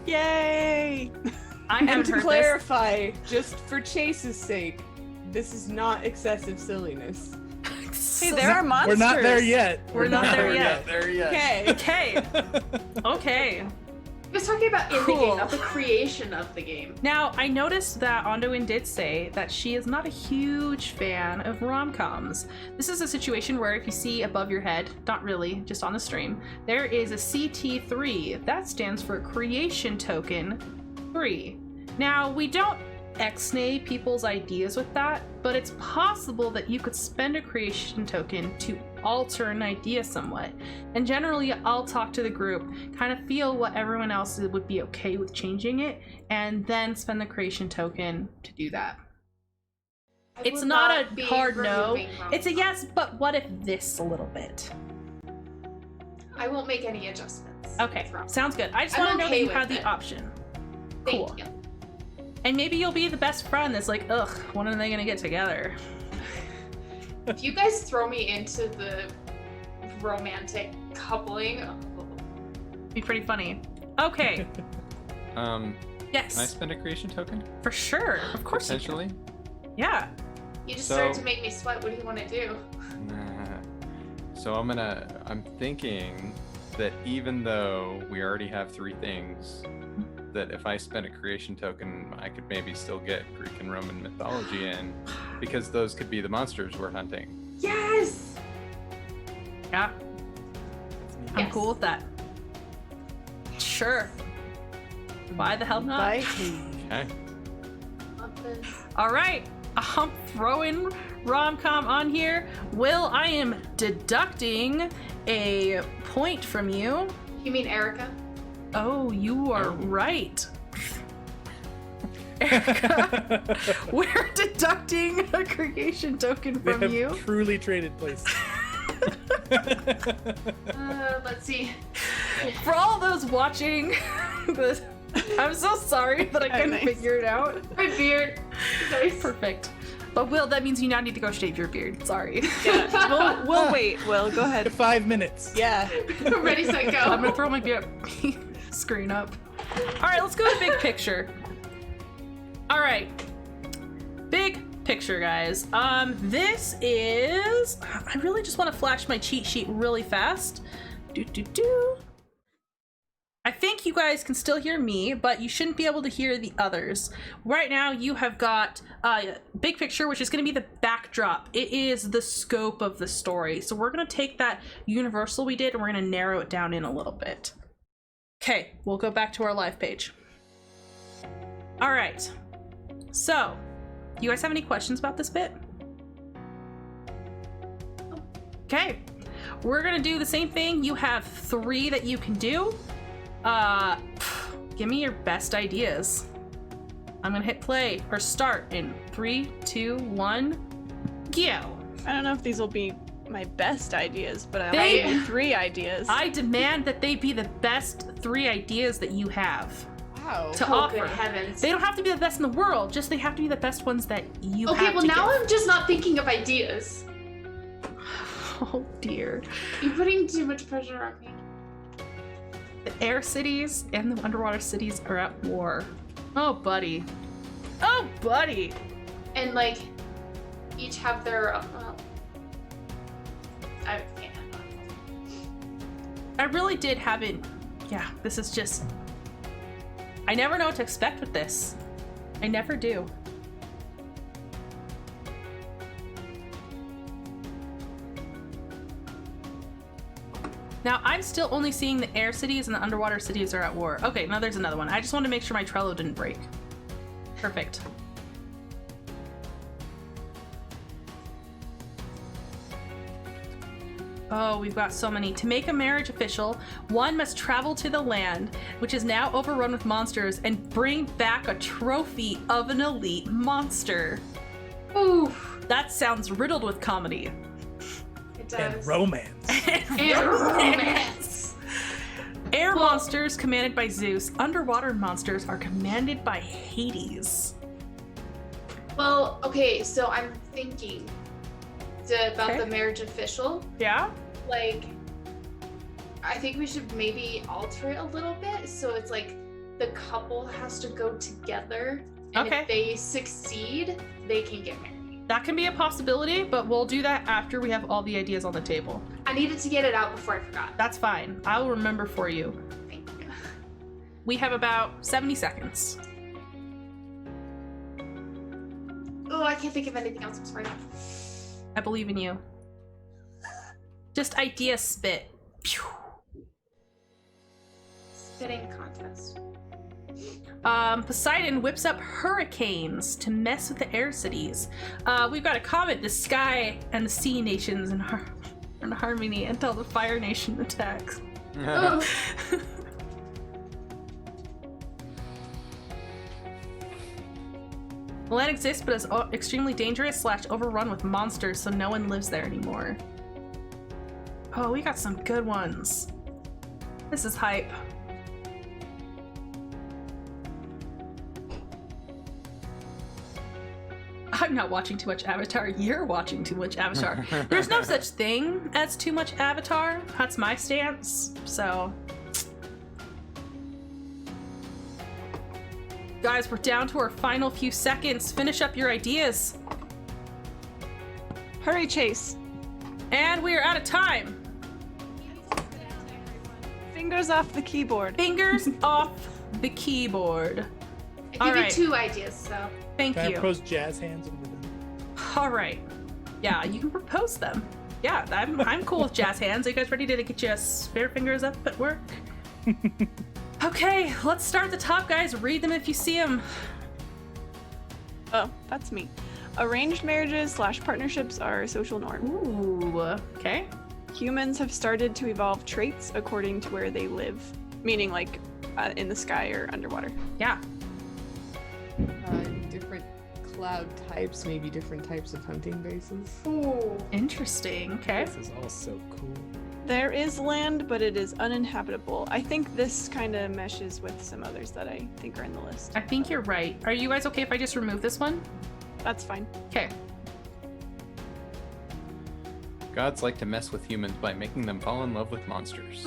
Yay! I And haven't to heard clarify, just for Chase's sake, this is not excessive silliness. this. Hey, there are monsters. We're not there yet. We're not there yet. There yet. Okay. Okay. Okay. He was talking about in the Cool. game, not the creation of the game. Now, I noticed that Ondoin did say that she is not a huge fan of rom-coms. This is a situation where if you see above your head, not really, just on the stream, there is a CT3. That stands for Creation Token 3. Now, we don't X-nay people's ideas with that, but it's possible that you could spend a creation token to alter an idea somewhat. And generally, I'll talk to the group, kind of feel what everyone else would be okay with changing it, and then spend the creation token to do that. I It's will not a be hard no. removing It's a rom-com. yes, but what if this a little bit? I won't make any adjustments. Okay, with rom-com. sounds good. I just I'm want to know okay that you with have the it. option. Thank Cool. you. And maybe you'll be the best friend that's like, ugh, when are they gonna get together? If you guys throw me into the romantic coupling, Be pretty funny. Okay. Can Yes. I spend a creation token? For sure. Of course you can. Potentially? Yeah. you just So- started to make me sweat. What do you want to do? Nah. So I'm thinking that even though we already have 3 things, that if I spent a creation token, I could maybe still get Greek and Roman mythology in, because those could be the monsters we're hunting. Yes. Yeah. I'm Yes. cool with that. Sure. Why the hell not? Bye. Okay. Love this. All right. I'm throwing rom-com on here. Will, I am deducting a point from you. You mean Erica? Oh, you are Oh. right. Erica, we're deducting a creation token They from have you. truly traded places. Let's see. For all those watching, I'm so sorry that I couldn't Nice. figure it out. My beard. Nice. Perfect. But Will, that means you now need to go shave your beard. Sorry. Yeah. We'll wait. Will, go ahead. 5 minutes. Yeah. Ready, set, go. I'm gonna throw my screen up. All right, let's go to big picture. All right, big picture, guys. This is. I really just want to flash my cheat sheet really fast. I think you guys can still hear me, but you shouldn't be able to hear the others. Right now, you have got big picture, which is going to be the backdrop. It is the scope of the story. So we're going to take that universal we did and we're going to narrow it down in a little bit. Okay, we'll go back to our live page. All right. So, do you guys have any questions about this bit? Okay. We're going to do the same thing. You have 3 that you can do. Give me your best ideas. I'm gonna hit play or start in 3, 2, 1, go. I don't know if these will be my best ideas, but I'll They- give you 3 ideas. I demand that they be the best 3 ideas that you have Wow. to Oh, offer. good heavens. They don't have to be the best in the world, just they have to be the best ones that you Okay, have well to now give. I'm just not thinking of ideas. Oh dear. You're putting too much pressure on me. air cities and the underwater cities are at war. Oh, buddy. Oh, buddy. And like, each have their. I can't. I really did haven't. Yeah, this is just. I never know what to expect with this. I never do. Now, I'm still only seeing the air cities and the underwater cities are at war. Okay, now there's another one. I just wanted to make sure my Trello didn't break. Perfect. Oh, we've got so many. To make a marriage official, one must travel to the land, which is now overrun with monsters, and bring back a trophy of an elite monster. Oof. That sounds riddled with comedy. It And does. romance. And romance. Air Well- monsters commanded by Zeus. Underwater monsters are commanded by Hades. Well, okay, so I'm thinking about Okay. the marriage official. Yeah? Like, I think we should maybe alter it a little bit so it's like the couple has to go together, and Okay. if they succeed, they can get married. That can be a possibility, but we'll do that after we have all the ideas on the table. I needed to get it out before I forgot. That's fine. I'll remember for you. Thank you. We have about 70 seconds. Oh, I can't think of anything else. I'm sorry. I believe in you. Just idea spit. Phew. Spitting contest. Poseidon whips up hurricanes to mess with the air cities. We've got a comet, the sky and the sea nations in harmony until the fire nation attacks. Oh, The land exists, but is extremely dangerous / overrun with monsters, so no one lives there anymore. Oh, we got some good ones. This is hype. I'm not watching too much Avatar. You're watching too much Avatar. There's no such thing as too much Avatar. That's my stance. So, guys, we're down to our final few seconds. Finish up your ideas. Hurry, Chase. And we are out of time. Fingers off the keyboard. Fingers off the keyboard. I All gave right. you 2 ideas, so. Thank Can I you. propose jazz hands when we're done? All right. Yeah, you can propose them. Yeah, I'm cool with jazz hands. Are you guys ready to get your spare fingers up at work? Okay, let's start at the top, guys. Read them if you see them. Oh, that's me. Arranged marriages / partnerships are a social norm. Ooh, okay. Humans have started to evolve traits according to where they live, meaning like in the sky or underwater. Yeah. Different cloud types, maybe different types of hunting bases. Ooh. Interesting. Okay. This is all so cool. There is land, but it is uninhabitable. I think this kind of meshes with some others that I think are in the list. I think you're right. Are you guys okay if I just remove this one? That's fine. Okay. Gods like to mess with humans by making them fall in love with monsters.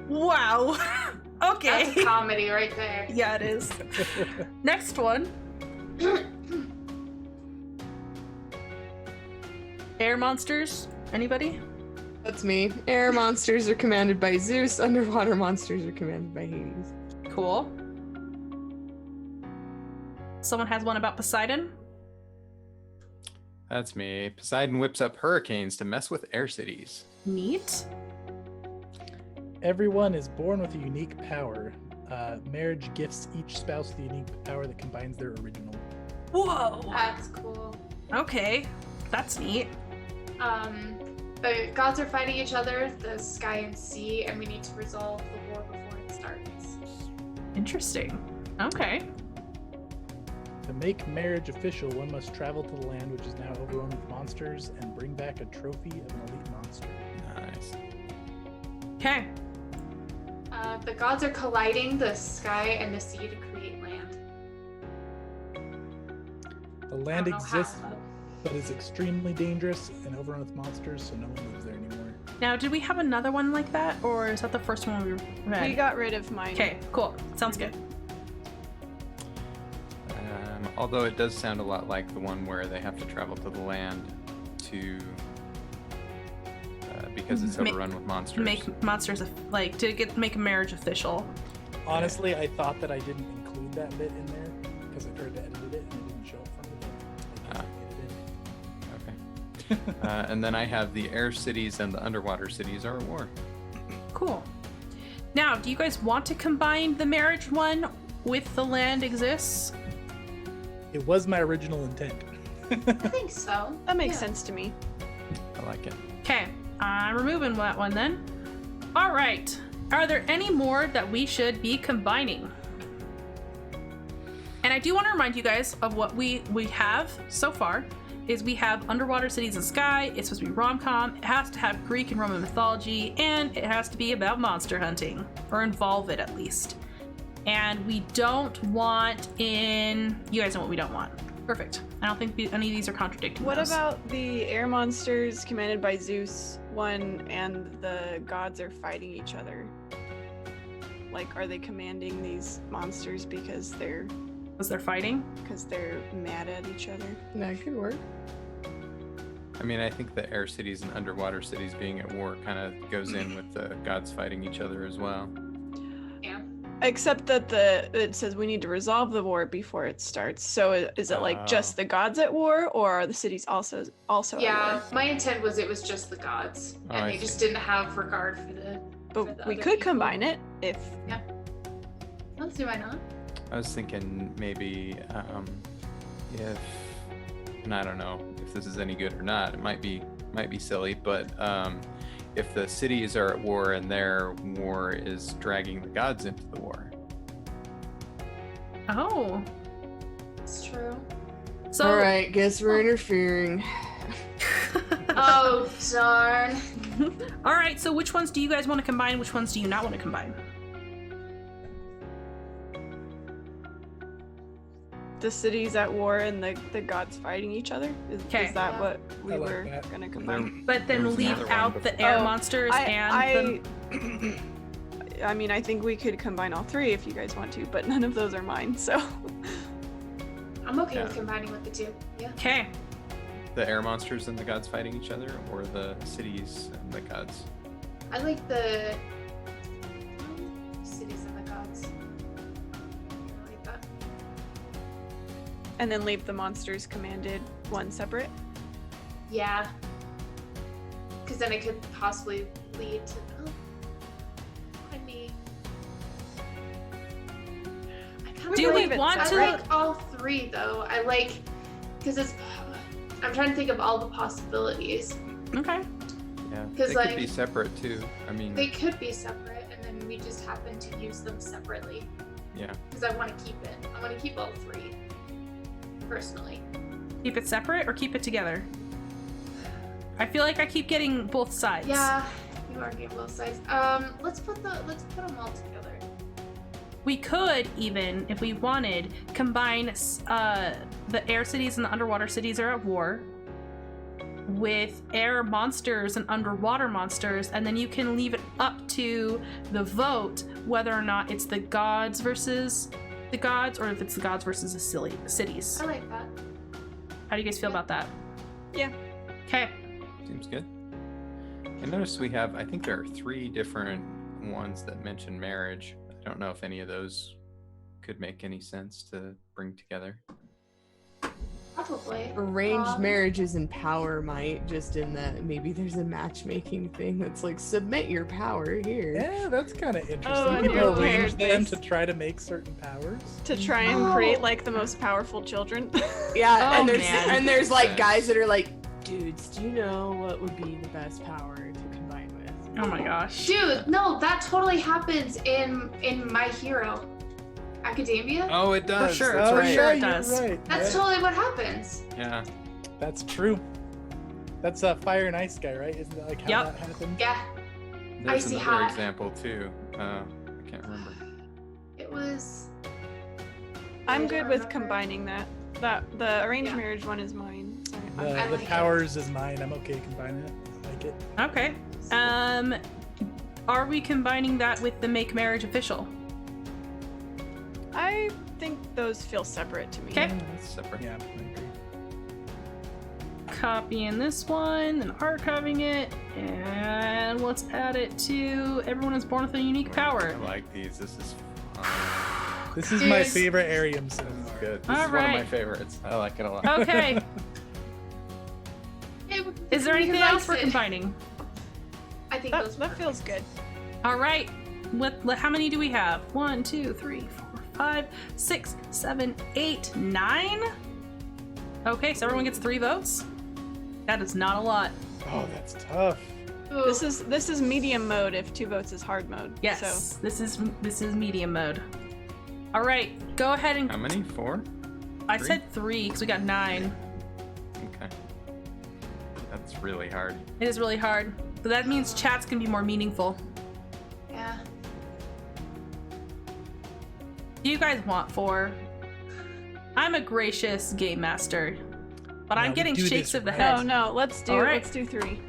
Wow. Okay. That's a comedy right there. Yeah, it is. Next one. Air monsters. Anybody? That's me. Air monsters are commanded by Zeus. Underwater monsters are commanded by Hades. Cool. Someone has one about Poseidon? That's me. Poseidon whips up hurricanes to mess with air cities. Neat. Everyone is born with a unique power. Marriage gifts each spouse with a unique power that combines their original. Whoa. That's cool. Okay. That's neat. The gods are fighting each other, the sky and sea, and we need to resolve the war before it starts. Interesting. Okay. To make marriage official, one must travel to the land which is now overrun with monsters and bring back a trophy of an elite monster. Nice. Okay. The gods are colliding the sky and the sea to create land. The I land don't know how, exists. but- but is extremely dangerous and overrun with monsters, so no one lives there anymore. Now, did we have another one like that, or is that the first one we read? We got rid of mine. Okay, cool. Sounds good. Although it does sound a lot like the one where they have to travel to the land to because it's overrun with monsters. Make monsters like to make a marriage official. Honestly, I thought that I didn't include that bit in there because I tried to edit it and it didn't show up for me. But I guess I edited it. Okay. And then I have the air cities and the underwater cities are at war. Cool. Now, do you guys want to combine the marriage one with the land exists? It was my original intent. I think so. That makes Yeah. sense to me. I like it. Okay, I'm removing that one then. All right. Are there any more that we should be combining? And I do want to remind you guys of what we have so far. Is we have underwater cities and sky. It's supposed to be rom-com. It has to have Greek and Roman mythology, and it has to be about monster hunting, or involve it at least. And we don't want in... You guys know what we don't want. Perfect. I don't think any of these are contradicting What those. about the air monsters commanded by Zeus one and the gods are fighting each other? Like, are they commanding these monsters because they're fighting? mad at each other? That could work. I mean, I think the air cities and underwater cities being at war kind of goes in with the gods fighting each other as well. Yeah. Except that it says we need to resolve the war before it starts. So is it like just the gods at war, or are the cities also at Yeah, war? my intent was it was just the gods, Oh, and I they just see. didn't have regard for the. for But the we other could people. combine it if Let's see why not. I was thinking maybe if, and I don't know if this is any good or not. It might be silly, but if the cities are at war and their war is dragging the gods into the war. Oh. It's true. So, All right, guess we're interfering. Oh darn. all right, so which ones do you guys want to combine? Which ones do you not want to combine? the cities at war and the gods fighting each other? Is Okay. that what we I like were that. gonna combine? But There then was leave another one out the before. air Oh, monsters and the... I mean, I think we could combine all three if you guys want to, but none of those are mine, so. I'm okay Yeah. with combining with the two. Yeah. Okay. The air monsters and the gods fighting each other, or the cities and the gods? I like the cities and the gods. I like that. And then leave the monsters commanded one separate. Yeah. Because then it could possibly lead to. Oh, could be. I kind Do of we like. want I to- like all three though. I like because it's. I'm trying to think of all the possibilities. Okay. Yeah, 'Cause, they like, could be separate too. I mean, They could be separate, and then we just happen to use them separately. yeah. Because I want to keep it. I want to keep all three. Personally. Keep it separate or keep it together? I feel like I keep getting both sides. Yeah, you are getting both sides. Let's put them all together. We could even, if we wanted, combine the air cities and the underwater cities are at war with air monsters and underwater monsters, and then you can leave it up to the vote whether or not it's the gods versus the gods, or if it's the gods versus the cities. I like that. How do you guys feel about that? Yeah. Okay. Seems good. I noticed we have, I think there are 3 different ones that mention marriage. I don't know if any of those could make any sense to bring together. Probably. Arranged marriages and power might, just in that maybe there's a matchmaking thing that's like, submit your power here. Yeah, that's kind of interesting. Oh, and People you're arrange paired them this. to try to make certain powers. To try and Oh. create like the most powerful children. Yeah, Oh, and there's man. like Yes. guys that are like, dudes, do you know what would be the best power to combine with? Oh my gosh. Dude, no, that totally happens in My Hero Academia. Oh, it does. sure. That's For right. sure it you're does. right. That's yeah, totally what happens. Yeah. that's true. That's a fire and ice guy, right? Isn't that like how Yep. that happened? Yeah, There's Icy another hot. example too. I can't remember. it was. I I'm don't good with remember. combining that. The arranged Yeah. marriage one is mine. So I The like it. powers is mine. I'm okay combining it. I like it. Okay. Are we combining that with the make marriage official? I think those feel separate to me. Okay. That's separate. Yeah, I agree. Copying this one and archiving it, and let's add it to everyone is born with a unique power. I like these. This is fun. This is my Dude. favorite Arium so This is far. good. This All is one of my right. favorites. I like it a lot. Okay. Hey, Is there who anything likes else we're it? combining? I think That, those that feels good. All right. How many do we have? 1, 2, 3, 4, 5, 6, 7, 8, 9. Okay, so everyone gets 3 votes. That is not a lot. Oh, that's tough. Ooh. This is medium mode if 2 votes is hard mode. Yes, So this is medium mode. All right, go ahead and How many? 4? I 3? said 3 because we got 9. Okay. That's really hard. It is really hard, but that means chats can be more meaningful. Yeah. Do you guys want 4? I'm a gracious game master, but Yeah, I'm we getting do shakes this of the right. head. no, let's do All right. let's do 3.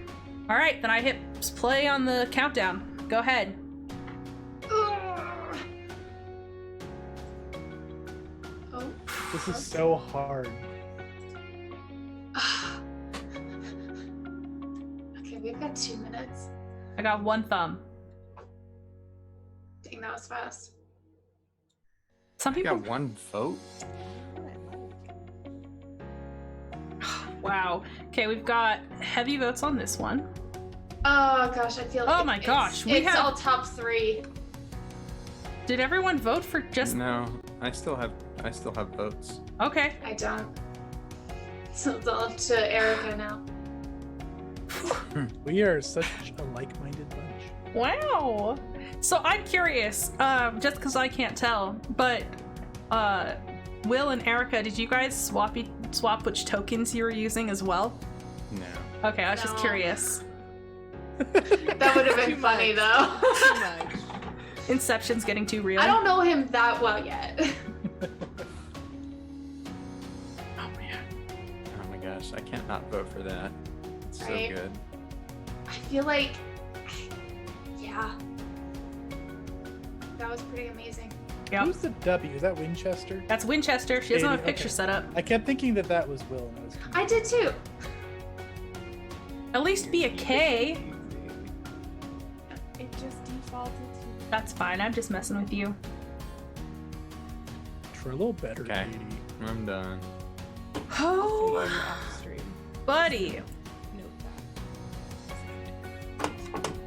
All right, then I hit play on the countdown. Go ahead. Ugh. Oh. This is so hard. Okay, we've got 2 minutes. I got 1 thumb. Dang, that was fast. Some You people. got 1 vote? Wow. Okay, we've got heavy votes on this one. Oh gosh, I feel like Oh my gosh, we it's have- all top 3. Did everyone vote for just? No, I still have votes. Okay. I don't. So it's all up to Erica now. We are such a like-minded bunch. Wow. So I'm curious, just because I can't tell, but Will and Erica, did you guys swap which tokens you were using as well? No. Okay, I was just No. curious. That would have been Too funny much. though. Too much. Inception's getting too real. I don't know him that well yet. Oh man. Oh my gosh, I can't not vote for that. It's Right. so good. I feel like, yeah, that was pretty amazing. Yep. Who's the W? Is that Winchester? That's Winchester. She doesn't have a Okay. picture set up. I kept thinking that that was Will. And I was I did too. At least be a K. It just defaulted to That's fine. I'm just messing with you. Trello better. Okay. lady. I'm done. Oh, off stream. buddy. Note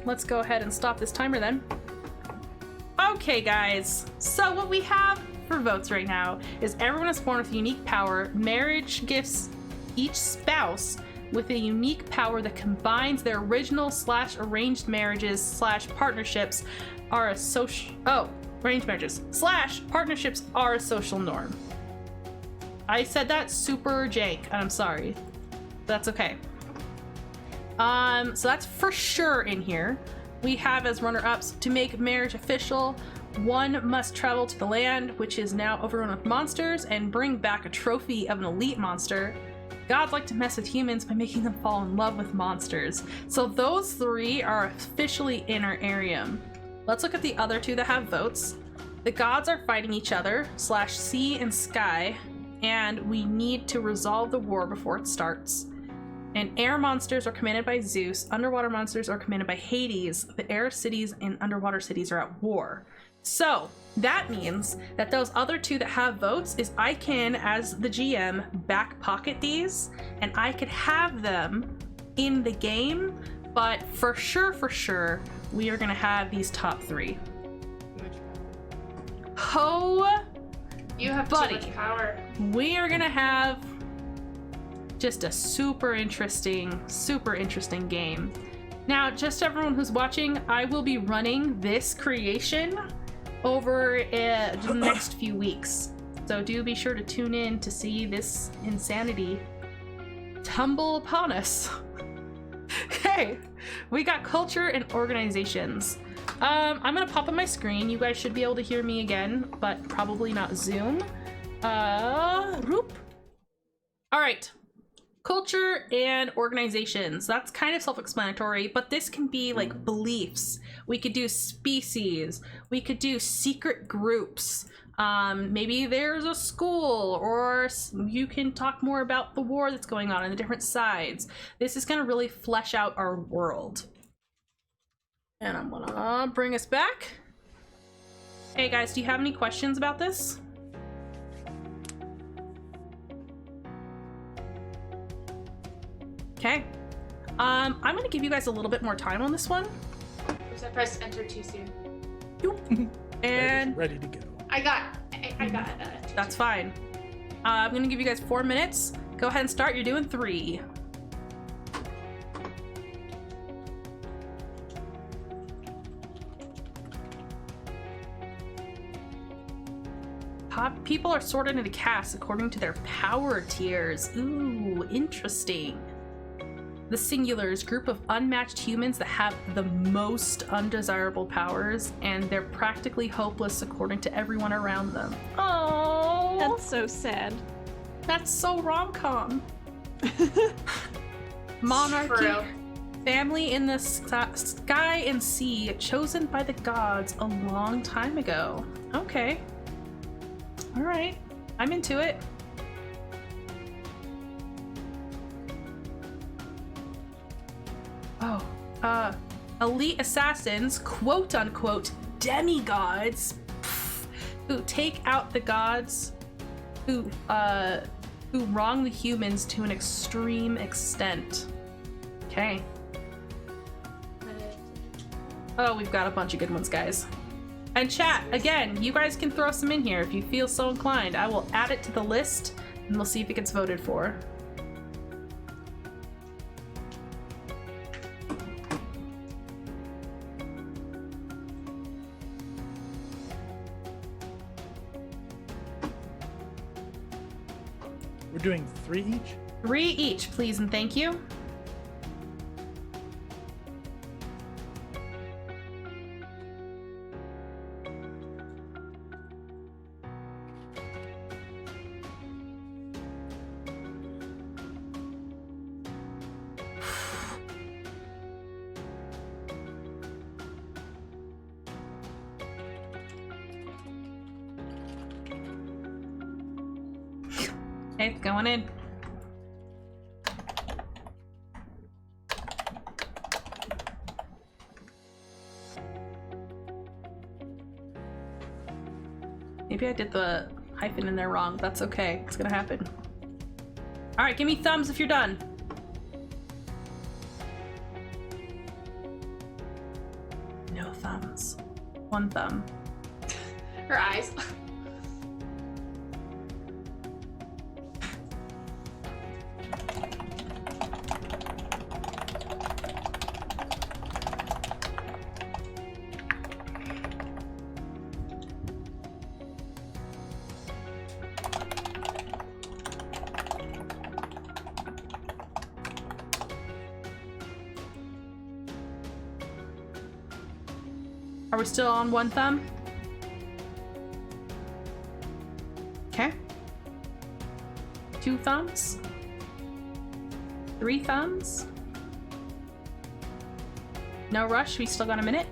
Let's go ahead and stop this timer then. Okay, guys. So what we have for votes right now is everyone is born with a unique power. Marriage gifts each spouse with a unique power that combines their original / arranged marriages / partnerships are a social. Oh, arranged marriages / partnerships are a social norm. I said that super jank, and I'm sorry. That's okay. So that's for sure in here. We have as runner-ups to make marriage official. One must travel to the land, which is now overrun with monsters, and bring back a trophy of an elite monster. Gods like to mess with humans by making them fall in love with monsters. So those 3 are officially in our Arium. Let's look at the other 2 that have votes. The gods are fighting each other / sea and sky, and we need to resolve the war before it starts. And air monsters are commanded by Zeus. Underwater monsters are commanded by Hades. The air cities and underwater cities are at war. So that means that those other 2 that have votes is I can, as the GM, back pocket these, and I could have them in the game. But for sure, we are gonna have these top 3. Ho! You have Buddy. too much power. We are gonna have just a super interesting game. Now, just everyone who's watching, I will be running this creation over the next few weeks. So do be sure to tune in to see this insanity tumble upon us. Okay, we got culture and organizations. I'm gonna pop up my screen. You guys should be able to hear me again, but probably not Zoom. Roop. All right. culture and organizations. That's kind of self-explanatory, but this can be like beliefs. We could do species. We could do secret groups. Maybe there's a school, or you can talk more about the war that's going on and the different sides. This is going to really flesh out our world. And I'm gonna bring us back. Hey guys, do you have any questions about this? Okay. I'm gonna give you guys a little bit more time on this one. Oops, I pressed enter too soon. And ready to go. I got that's fine. I'm gonna give you guys 4 minutes. Go ahead and start. You're doing 3. People are sorted into castes according to their power tiers. Ooh, interesting. The Singulars, group of unmatched humans that have the most undesirable powers, and they're practically hopeless according to everyone around them. Oh, That's so sad. that's so rom-com. For Monarchy, real. family in the sky and sea, chosen by the gods a long time ago. Okay. All right, I'm into it. Oh, elite assassins, quote unquote, demigods, who take out the gods, who wrong the humans to an extreme extent. Okay. Oh, we've got a bunch of good ones, guys. And chat, again, you guys can throw some in here if you feel so inclined. I will add it to the list, and we'll see if it gets voted for. We're doing 3 each? 3 each, please and thank you. Okay, it's going in. Maybe I did the hyphen in there wrong. That's okay. It's gonna happen. All right, give me thumbs if you're done. No thumbs. 1 thumb. Her eyes. Are we still on 1 thumb? Okay. 2 thumbs? 3 thumbs? No rush, we still got a minute.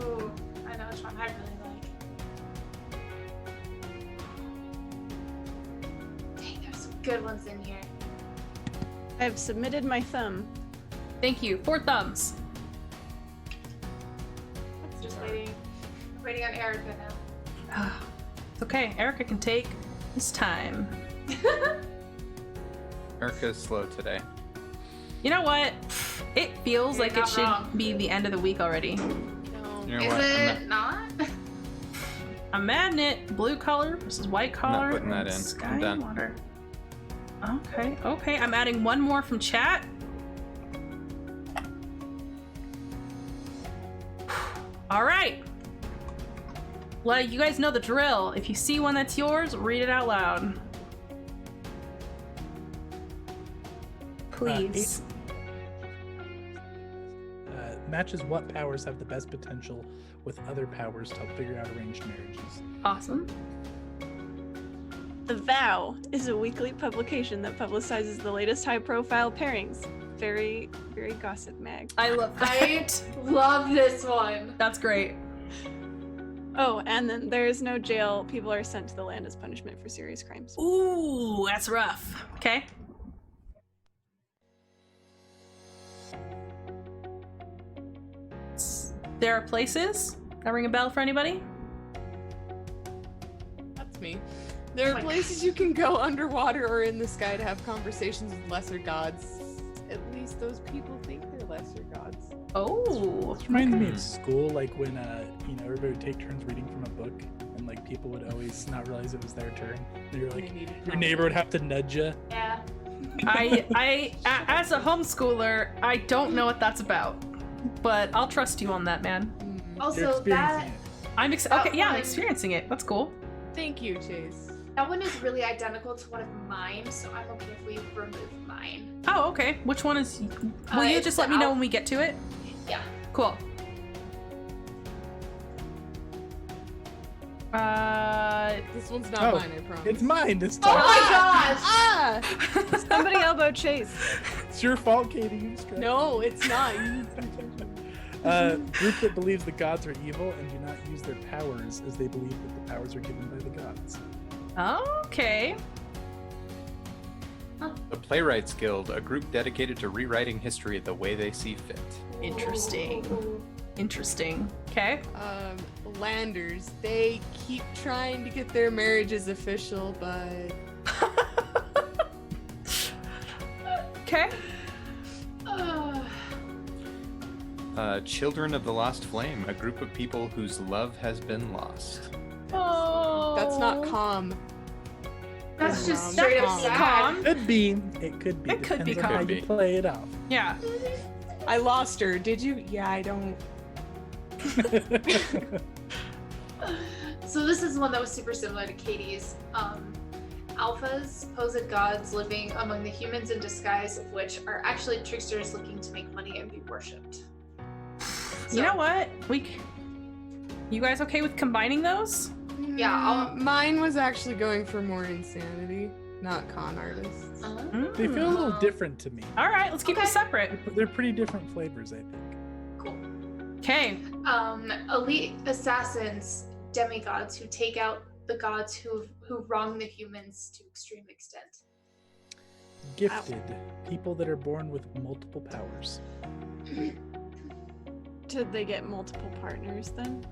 Ooh, I know which one I really like. Dang, there's some good ones in here. I've submitted my thumb. Thank you. 4 thumbs. Just waiting on Erica now. It's okay. Erica can take his time. Erica's slow today. You know what? It feels You're like it not should wrong. be the end of the week already. No. You know Is what? it not? A magnet, blue collar versus white collar. putting that and in. Sky I'm done. and water. Okay, okay. I'm adding 1 more from chat. All right. Let you guys know the drill. If you see one that's yours, read it out loud. Please. Matches what powers have the best potential with other powers to help figure out arranged marriages. Awesome. The Vow is a weekly publication that publicizes the latest high-profile pairings. Very, very gossip mag. I love I that. love this one. That's great. Oh, and then there is no jail. People are sent to the land as punishment for serious crimes. Ooh, that's rough. Okay. There are places that ring a bell for anybody? That's me. There are my places you can go underwater or in the sky to have conversations with lesser gods. At least those people think they're lesser gods. Oh. This reminds me of school, like when everybody would take turns reading from a book, and like people would always not realize it was their turn. And you're like, They needed your neighbor would have to nudge you. Yeah. As a homeschooler, I don't know what that's about, but I'll trust you on that, man. You're Also, experiencing that it. Okay, yeah, I'm one- experiencing it. That's cool. Thank you, Chase. that one is really identical to one of mine, so I'm okay if we remove mine. Oh, okay. Which one is? Will you It's just the let me know when we get to it? Yeah. Cool. This one's not Oh, mine, I promise. It's mine this Oh time. my gosh! Ah! Somebody elbow Chase. It's your fault, Katie. You distracted No, it's not. You- Group that believes the gods are evil and do not use their powers as they believe that the powers are given by the gods. Okay. The Playwrights Guild, a group dedicated to rewriting history the way they see fit. Interesting. Ooh. Interesting. Okay. Landers, they keep trying to get their marriages official, but Okay. Children of the Lost Flame, a group of people whose love has been lost. Oh. that's not calm. That's just Calm. straight up Calm. sad. Calm. Could be. It could be. It could be Depends on how calm. you play it off. Yeah. I lost her. Did you? Yeah, I don't. So this is one that was super similar to Katie's. Alphas, supposed gods living among the humans in disguise, of which are actually tricksters looking to make money and be worshipped. You know what? You guys okay with combining those? Yeah, Mine was actually going for more insanity, not con artists. They feel a little different to me. All right, let's keep them Okay. separate. They're pretty different flavors, I think. Cool. Okay. Elite assassins, demigods who take out the gods who wrong the humans to extreme extent. Gifted. People that are born with multiple powers. Did they get multiple partners then?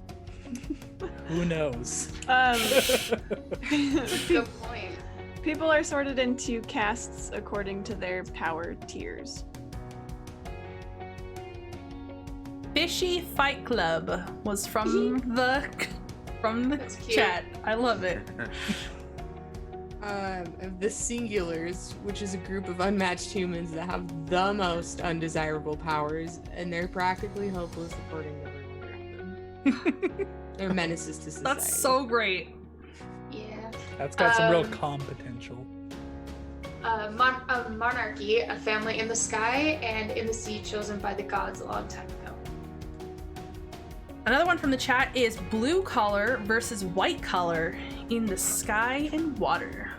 Who knows? Good point. People are sorted into castes according to their power tiers. Fishy Fight Club was from the That's cute. chat. I love it. Of the Singulars, which is a group of unmatched humans that have the most undesirable powers, and they're practically hopeless according to everyone around them. They're menaces to society. That's so great. Yeah. That's got some real Um, calm potential. Monarchy, a family in the sky and in the sea chosen by the gods a long time ago. Another one from the chat is blue collar versus white collar in the sky and water.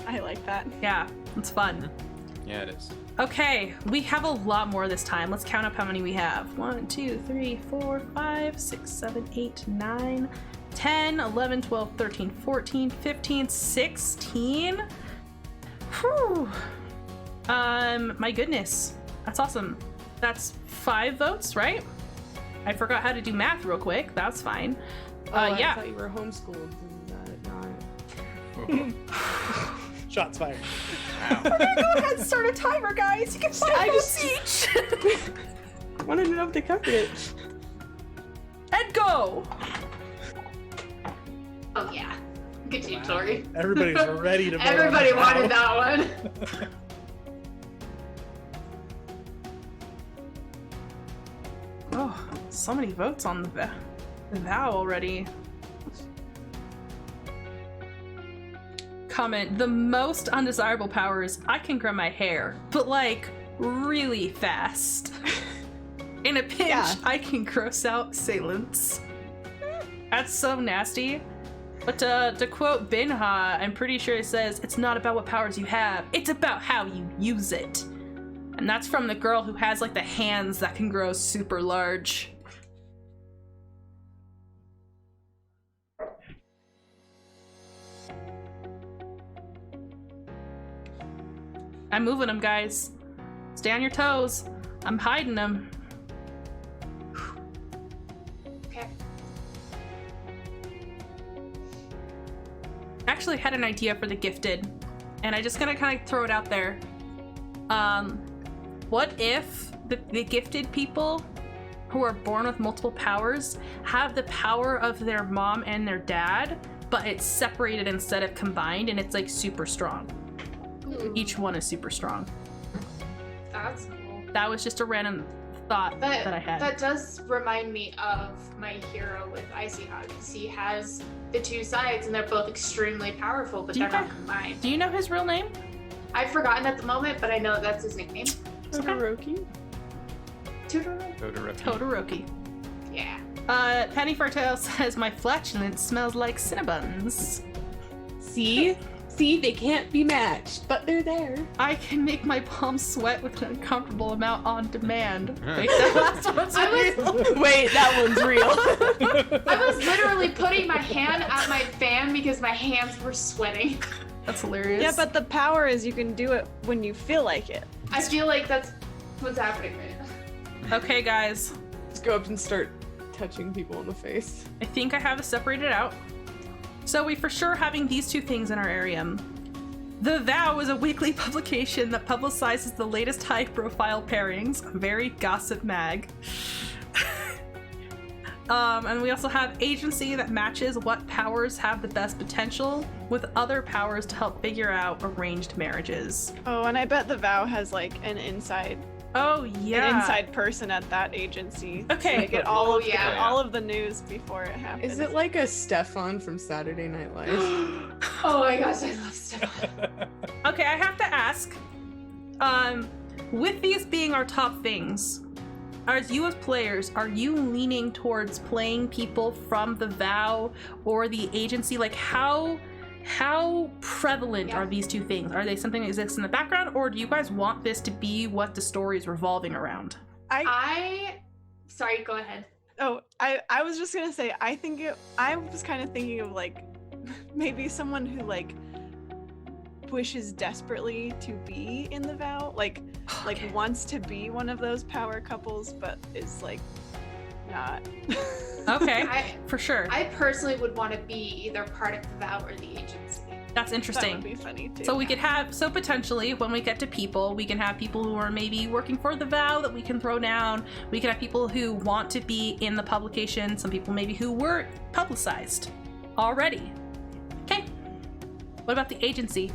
I like that. Yeah, it's fun. Yeah, it is. Okay, we have a lot more this time. Let's count up how many we have. 1, 2, 3, 4, 5, 6, 7, 8, 9, 10, 11, 12, 13, 14, 15, 16. Whew. My goodness. That's awesome. That's 5 votes, right? I forgot how to do math real quick. That's fine. I Yeah. thought you were homeschooled. Is that not? Shots fired. Go ahead and start a timer, guys. You get 5 I votes each. I wanted to know if they covered it. And go. Oh yeah. Good job, Tori. Everybody's ready to vote on Everybody this wanted now. that one. Oh, so many votes on the vow already. Comment, the most undesirable power is I can grow my hair, but like really fast. In a pinch, Yeah. I can gross out assailants. That's so nasty. But to quote Binha, I'm pretty sure it says, it's not about what powers you have, it's about how you use it. And that's from the girl who has like the hands that can grow super large. I'm moving them, guys. Stay on your toes. I'm hiding them. Okay. Actually had an idea for the gifted, and I just gonna kind of throw it out there. What if the gifted people who are born with multiple powers have the power of their mom and their dad, but it's separated instead of combined, and it's like super strong. Ooh, Each one is super strong. that's cool. That was just a random thought that I had. That does remind me of my hero with Icy Hog, because he has the two sides and they're both extremely powerful, but Do you they're not guys- combined. Do you know his real name? I've forgotten at the moment, but I know that's his nickname. Todoroki? Totoro? Todoroki. Yeah. Penny Fartail says, my flatulence smells like Cinnabons. See? See, they can't be matched, but they're there. I can make my palms sweat with an uncomfortable amount on demand. Huh. Wait, that last one's I real. Wait, that one's real. I was literally putting my hand at my fan because my hands were sweating. That's hilarious. Yeah, but the power is you can do it when you feel like it. I feel like that's what's happening right now. Okay, guys. Just go up and start touching people in the face. I think I have it separated out. So we for sure having these two things in our Arium. The Vow is a weekly publication that publicizes the latest high-profile pairings. Very gossip mag. And we also have Agency that matches what powers have the best potential with other powers to help figure out arranged marriages. Oh, and I bet the Vow has like an inside Oh yeah. an inside person at that agency. Okay. To get all of yeah. all of the news before it happens. Is it like a Stefan from Saturday Night Live? Oh my gosh, I love stuff. Okay, I have to ask. With these being our top things, as you as players, are you leaning towards playing people from the Vow or the Agency? Like how prevalent are these two things? Are they something that exists in the background, or do you guys want this to be what the story is revolving around? Sorry, go ahead. I was just gonna say I was kind of thinking of like maybe someone who like wishes desperately to be in the Vow, like wants to be one of those power couples, but is like not. Okay, for sure. I personally would want to be either part of the Vow or the Agency. That's That interesting. would be funny too. So we could have, so potentially when we get to people, we can have people who are maybe working for the Vow that we can throw down. We can have people who want to be in the publication. Some people maybe who were publicized already. Okay. What about the Agency?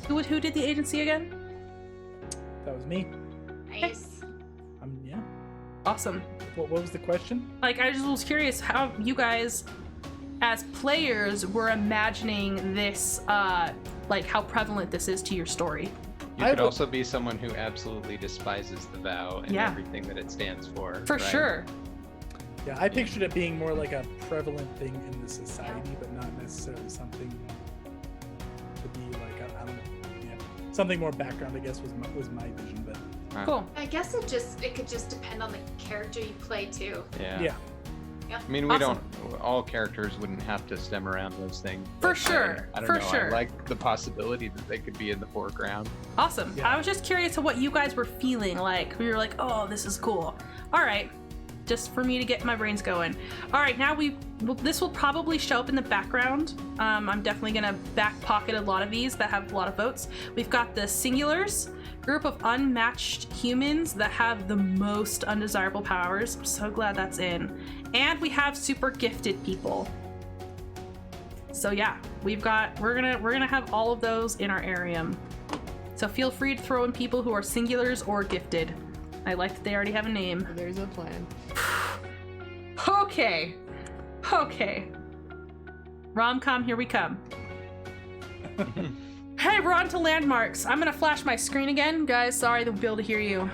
Who did the Agency again? That was me. Nice. Yeah. Awesome. What was the question? Like, I just was curious how you guys, as players, were imagining this, like how prevalent this is to your story. You I could would- also be someone who absolutely despises the Vow and Yeah. everything that it stands for. For right? sure. Yeah, I pictured it being more like a prevalent thing in the society, but not necessarily something to be like I don't know. Yeah, something more background. I guess was my vision, but Cool. I guess it could just depend on the character you play too. Yeah. yeah. I mean, we Awesome. don't. All characters wouldn't have to stem around those things. For but sure, I don't for know. sure. I like the possibility that they could be in the foreground. Awesome. Yeah. I was just curious to what you guys were feeling like. We were like, oh, this is cool. All right. Just for me to get my brains going. All right, now this will probably show up in the background. I'm definitely gonna back pocket a lot of these that have a lot of votes. We've got the Singulars, group of unmatched humans that have the most undesirable powers. I'm so glad that's in. And we have super gifted people. So yeah, we're gonna have all of those in our Arium. So feel free to throw in people who are singulars or gifted. I like that they already have a name. There's a plan. Okay. Rom-com, here we come. Hey, we're on to landmarks. I'm gonna flash my screen again. Guys, sorry, they'll be able to hear you.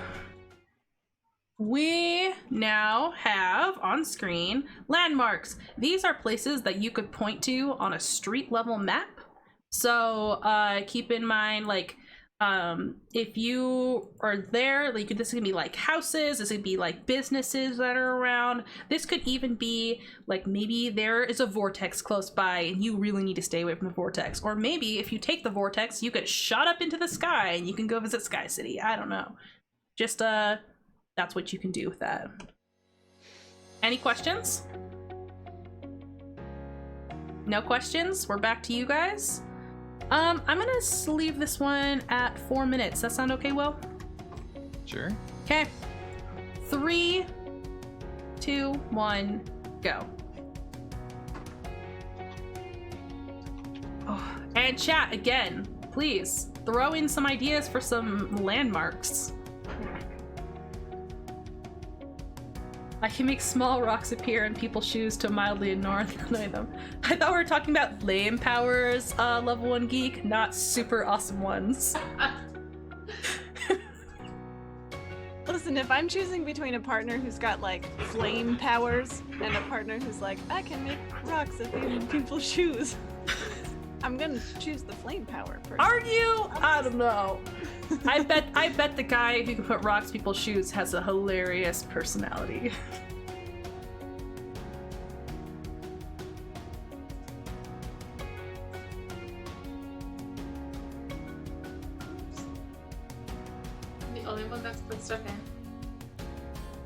we now have on screen landmarks. These are places that you could point to on a street level map. So keep in mind, like, if you are there, like, this could be like houses, this could be like businesses that are around. This could even be like, maybe there is a vortex close by and you really need to stay away from the vortex. Or maybe if you take the vortex, you get shot up into the sky and you can go visit Sky City. I don't know. Just that's what you can do with that. Any questions? No questions? We're back to you guys. I'm gonna leave this one at 4 minutes. That sound okay, Will? Sure. Okay. 3, 2, 1, go. Oh, and chat again, please throw in some ideas for some landmarks. I can make small rocks appear in people's shoes to mildly annoy them. I thought we were talking about flame powers, level 1 geek, not super awesome ones. Listen, if I'm choosing between a partner who's got like flame powers and a partner who's like, I can make rocks appear in people's shoes, I'm gonna choose the flame power person. Are you? I don't know. I bet the guy who can put rocks in people's shoes has a hilarious personality. The only one that's put stuff in.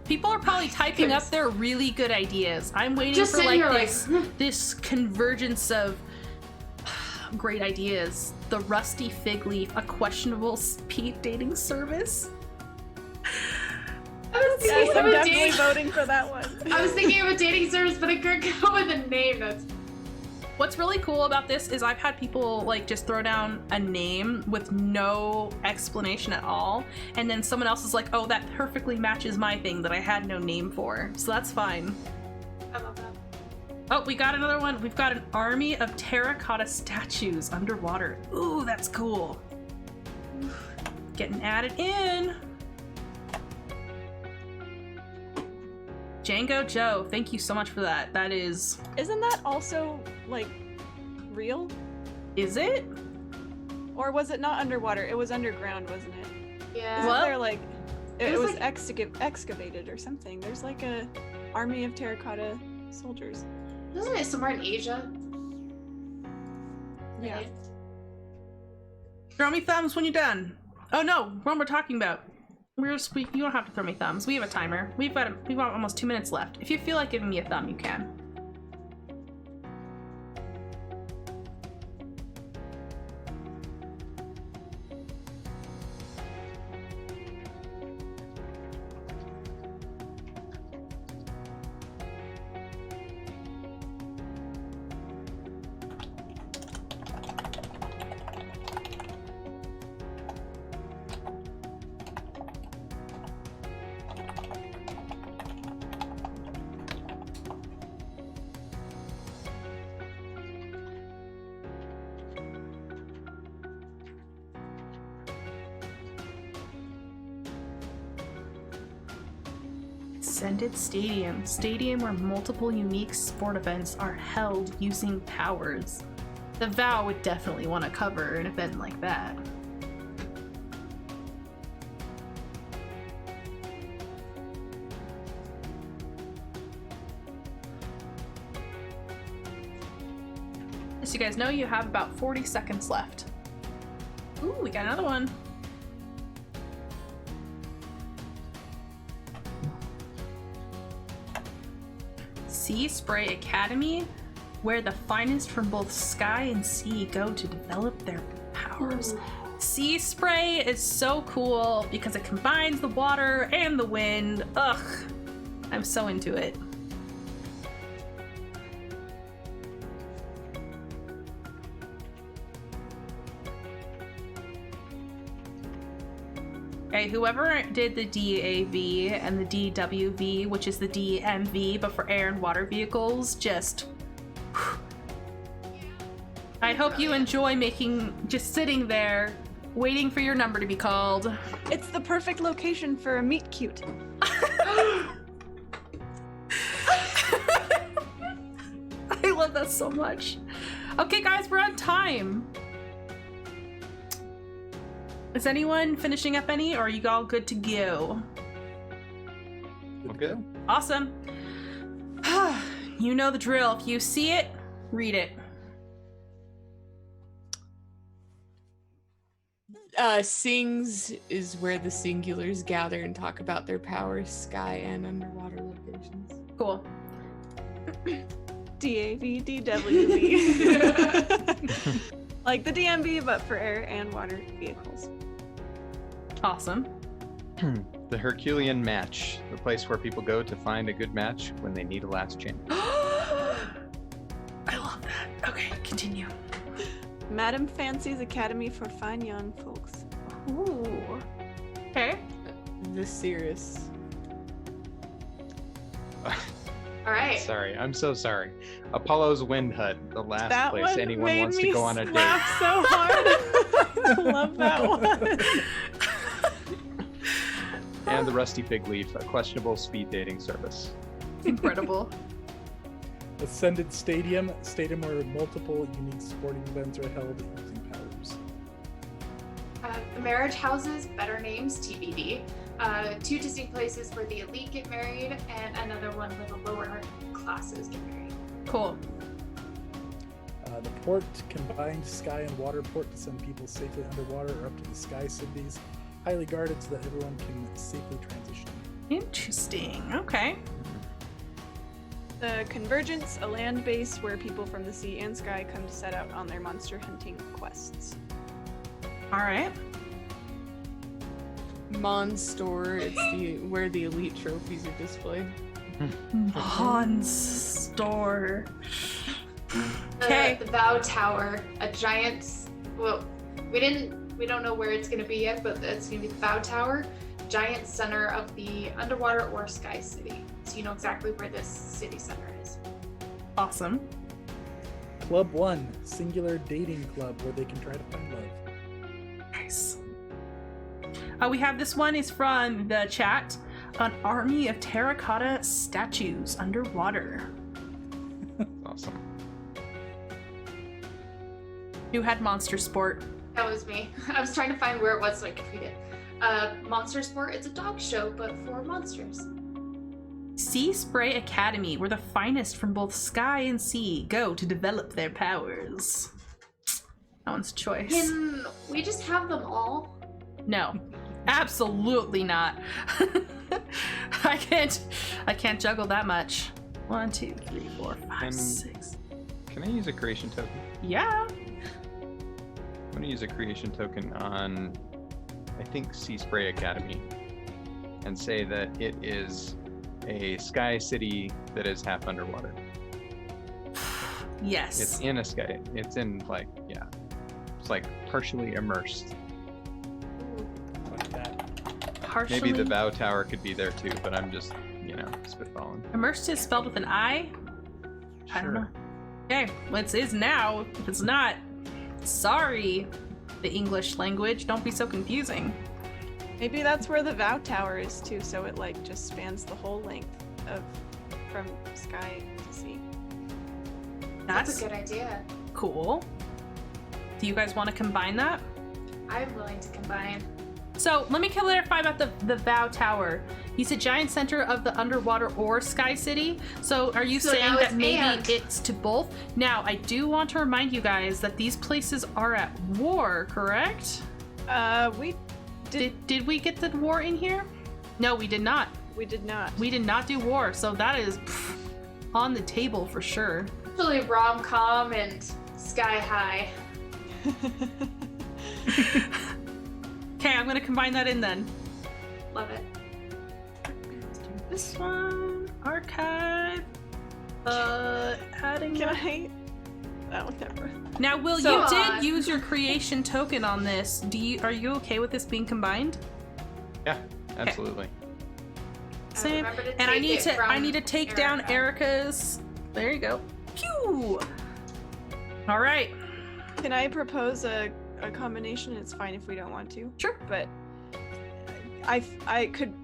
People are probably typing up their really good ideas. I'm waiting Just for sit like here this convergence of great ideas. The Rusty Fig Leaf, a questionable speed dating service. I was thinking Yes, of I'm a definitely dating. voting for that one. I was thinking of a dating service, but I couldn't come up with a name. That's What's really cool about this is I've had people like just throw down a name with no explanation at all, and then someone else is like, oh, that perfectly matches my thing that I had no name for. So that's fine. I love that. Oh, we got another one. We've got an army of terracotta statues underwater. Ooh, that's cool. Getting added in. Django Joe, thank you so much for that. That is... Isn't that also like real? Is it? Or was it not underwater? It was underground, wasn't it? Yeah. Isn't What? there like it It was was like- excavated or something? There's like a army of terracotta soldiers. Isn't it somewhere in Asia? Yeah. Right? Throw me thumbs when you're done. Oh no, what we're talking about. You don't have to throw me thumbs. We have a timer. We've got almost 2 minutes left. If you feel like giving me a thumb, you can. Ascended Stadium. Stadium where multiple unique sport events are held using powers. The Vow would definitely want to cover an event like that. As you guys know, you have about 40 seconds left. Ooh, we got another one. Sea Spray Academy, where the finest from both sky and sea go to develop their powers. Ooh. Sea Spray is so cool because it combines the water and the wind. Ugh, I'm so into it. Okay, whoever did the DAV and the DWV, which is the DMV, but for air and water vehicles, just... I hope you enjoy just sitting there, waiting for your number to be called. It's the perfect location for a meet cute. us so much. Okay, guys, we're on time. Is anyone finishing up any, or are you all good to go? Okay. Awesome. You know the drill. If you see it, read it. Sings is where the singulars gather and talk about their powers, sky and underwater locations. Cool. DAVDWB. Like the DMV, but for air and water vehicles. Awesome. The Herculean match, the place where people go to find a good match when they need a last chance. I love that. Okay, continue. Madam Fancy's Academy for Fine Young Folks. Ooh. Okay. The Cirrus. All right. Sorry, I'm so sorry. Apollo's Wind Hut, the last That place one anyone made wants to me go on a date. laugh so hard. I love that one. And the Rusty Fig Leaf, a questionable speed dating service. Incredible. Ascended Stadium, stadium where multiple unique sporting events are held using powers. The marriage houses, better names, TBD. Two distinct places where the elite get married, and another one where the lower classes get married. Cool. The port, combined sky and water port to send people safely underwater or up to the sky cities, highly guarded so that everyone can safely transition. Interesting. Okay. The Convergence, a land base where people from the sea and sky come to set out on their monster hunting quests. All right. Monstore, it's where the elite trophies are displayed. Han's store. Okay. The Bow Tower, a giant. Well, we don't know where it's gonna be yet, but it's gonna be the Bow Tower, giant center of the underwater or sky city. So you know exactly where this city center is. Awesome. Club 1, singular dating club where they can try to find love. Nice. We have this one is from the chat. An army of terracotta statues underwater. Awesome. Who had Monster Sport? That was me. I was trying to find where it was so I could read it. Monster Sport, it's a dog show, but for monsters. Sea Spray Academy, where the finest from both sky and sea go to develop their powers. That one's choice. Can we just have them all? No, absolutely not. I can't juggle that much. 1, 2, 3, 4, 5, 6. Can I use a creation token? Yeah. I'm going to use a creation token on, I think, Sea Spray Academy, and say that it is a sky city that is half underwater. Yes. It's in a sky. It's in, like, yeah. It's like partially immersed. Like that. Partially. Maybe the Bow Tower could be there too, but I'm just, spitballing. Immersed is spelled with an I? I don't know. Okay, well, it is now. If it's not, sorry, the English language. Don't be so confusing. Maybe that's where the Vow Tower is too, so it like just spans the whole length of from sky to sea. That's a good idea. Cool. Do you guys want to combine that? I'm willing to combine. So let me clarify about the Vow Tower. You said giant center of the underwater or sky city. So are you saying now that it's maybe and. it's to both? Now I do want to remind you guys that these places are at war, correct? We Did we get the war in here? No, we did not. we did not. We did not do war, so that is on the table for sure. Actually, rom-com and sky high. Okay, I'm gonna combine that in then. Love it. This one, archive. Adding. Can I? Oh, never. Now, Will, So- you did use your creation token on this. Are you okay with this being combined? Yeah, absolutely. Same. Remember to And I take need it to from take down Erica. Erica's. There you go. Pew. All right. Can I propose a combination? It's fine if we don't want to. Sure. But I could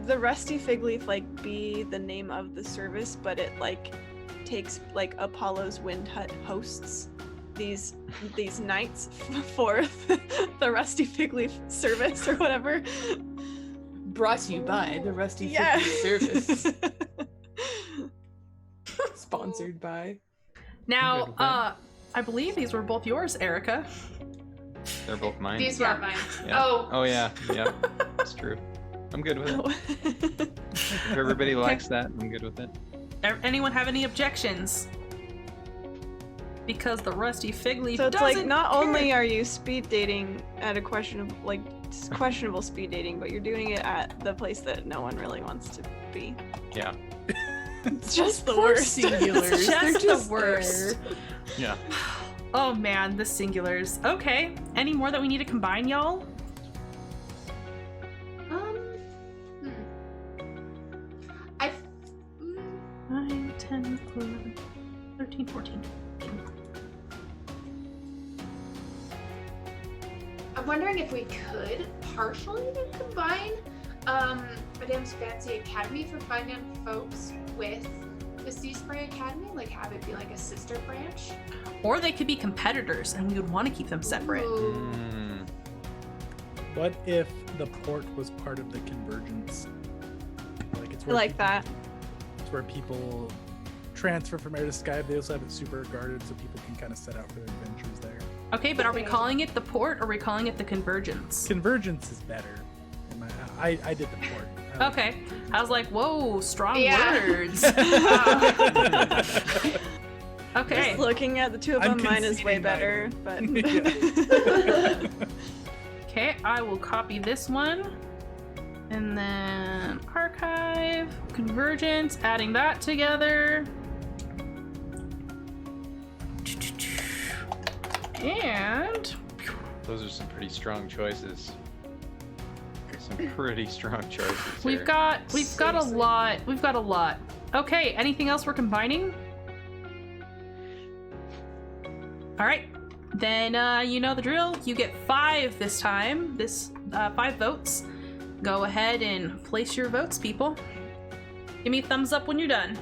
the Rusty Fig Leaf like be the name of the service, but it like takes like Apollo's Wind Hut hosts these nights for the Rusty Fig Leaf service or whatever. Brought to you by the Rusty Yeah. Fig Leaf Service. Sponsored by. Now, good with that. I believe these were both yours, Erica. They're both mine. These Yeah. weren't mine. Yeah. Oh, Oh yeah. Yeah. That's true. I'm good with it. If everybody likes that, I'm good with it. Anyone have any objections? Because the Rusty Fig Leaf So it's doesn't like not care. only are you speed dating at a questionable speed dating, but you're doing it at the place that no one really wants to be. Yeah. It's just the Poor worst. singulars. It's just They're the just worst. there. Yeah. Oh man, the singulars. Okay, any more that we need to combine, y'all? hmm. I. 9, 10, 11, 13, 14. I'm wondering if we could partially combine Madame's Fancy Academy for finding folks with the Sea Spray Academy, like have it be like a sister branch. Or they could be competitors, and we would want to keep them separate. Ooh. Mm, What if the port was part of the convergence? Like it's I where like people, that. It's where people transfer from air to sky. They also have it super guarded, so people can kind of set out for their adventures there. Okay, but are we Okay. calling it the port or are we calling it the convergence? Convergence is better. I did the port. I like Okay, I was like, whoa, strong Yeah. words. Okay, Just looking at the two of I'm them, mine is way conceding better. But okay, I will copy this one. And then archive, convergence, adding that together. And those are some pretty strong choices. Some pretty strong choices. we've here. got a Seriously. lot. We've got a lot. Okay, anything else we're combining? All right, then you know the drill. You get 5 this time. 5 votes. Go ahead and place your votes, people. Give me a thumbs up when you're done.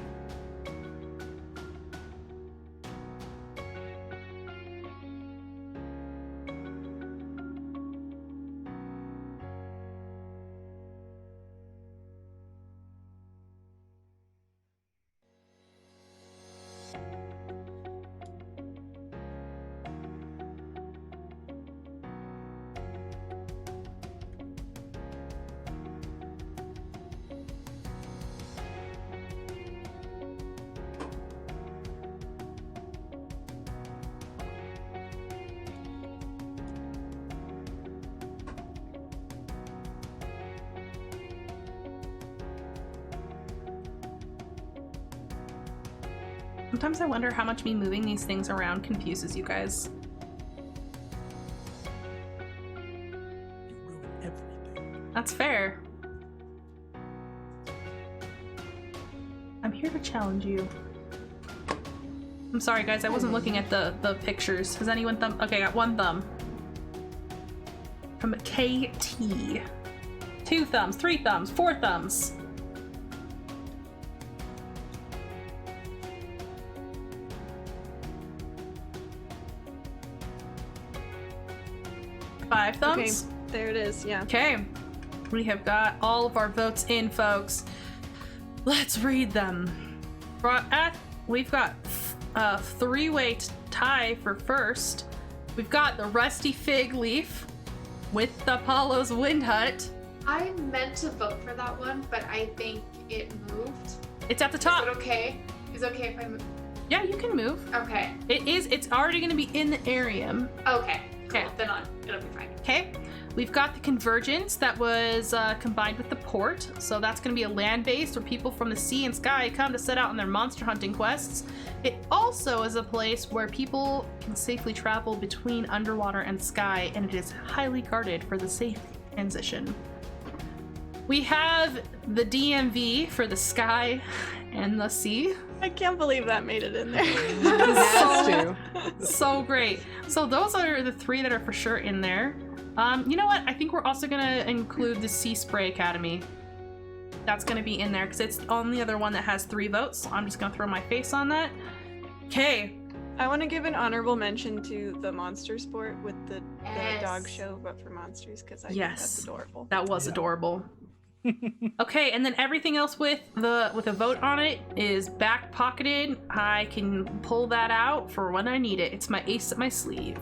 Sometimes I wonder how much me moving these things around confuses you guys. You ruin everything. That's fair. I'm here to challenge you. I'm sorry, guys. I wasn't looking at the pictures. Has anyone thumb? Okay, I got 1 thumb. From KT. 2 thumbs, 3 thumbs, 4 thumbs. 5 okay, thumbs. there it is. Yeah. Okay, we have got all of our votes in, folks. Let's read them. We've got a 3-way tie for first. We've got the Rusty Fig Leaf with Apollo's Wind Hut. I meant to vote for that one, but I think it moved. It's at the Is top. it okay? Is it okay if I move? Yeah, you can move. Okay. It's already going to be in the Arium. Okay. Cool. Okay. Then it'll be fine. Okay, we've got the Convergence that was combined with the Port, so that's going to be a land base where people from the sea and sky come to set out on their monster hunting quests. It also is a place where people can safely travel between underwater and sky, and it is highly guarded for the safe transition. We have the DMV for the sky and the sea. I can't believe that made it in there. Has to. So great. So those are the 3 that are for sure in there. You know what? I think we're also gonna include the Sea Spray Academy. That's going to be in there because it's the only other one that has 3 votes. So I'm just going to throw my face on that. Okay. I want to give an honorable mention to the monster sport with the dog Yes. show, but for monsters, because I think Yes. that's adorable. That was Yeah. adorable. Okay, and then everything else with a vote on it is back pocketed. I can pull that out for when I need it. It's my ace up my sleeve.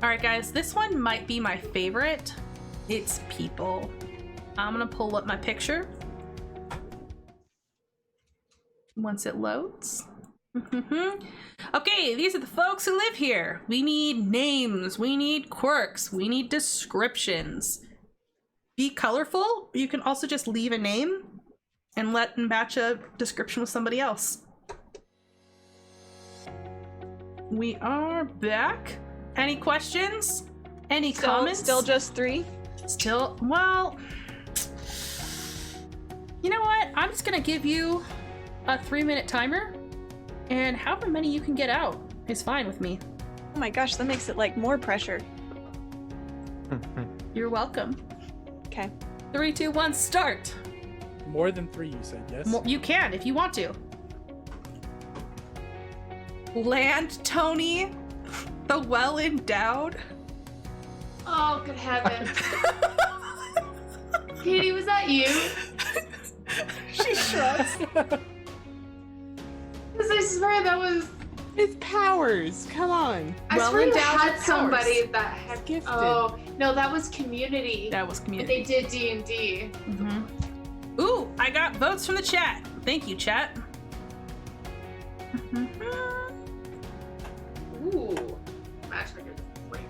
All right, guys, this one might be my favorite. It's people. I'm gonna pull up my picture once it loads. Okay, these are the folks who live here. We need names, we need quirks, we need descriptions. Be colorful. You can also just leave a name and let them match a description with somebody else. We are back. Any questions? Any comments? Still just 3? Still, well, you know what? I'm just gonna give you a 3-minute timer, and however many you can get out is fine with me. Oh my gosh, that makes it like more pressure. You're welcome. Okay. 3, 2, 1, start. More than 3, you said, yes? You can if you want to. Land Tony, the well endowed. Oh, good heavens. Katie, was that you? She shrugs. Because I swear that was. His powers. Come on. I Well swear you endowed had with somebody powers. that had. Gifted. Oh, no, that was Community. That was But community. they did D&D. Mm-hmm. Ooh, I got votes from the chat. Thank you, chat. Ooh. Matchmaker. Wait.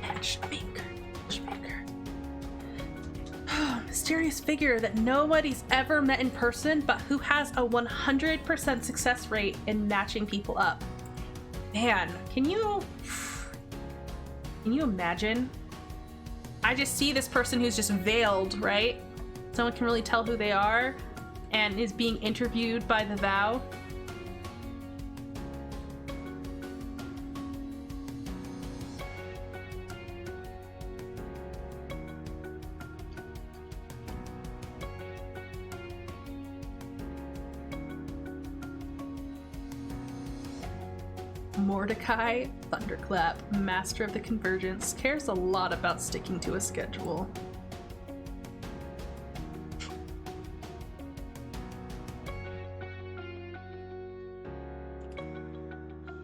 Matchmaker. Mysterious figure that nobody's ever met in person, but who has a 100% success rate in matching people up. Man, can you imagine? I just see this person who's just veiled, right? Someone can really tell who they are and is being interviewed by the vow. Mordecai Thunderclap, Master of the Convergence, cares a lot about sticking to a schedule.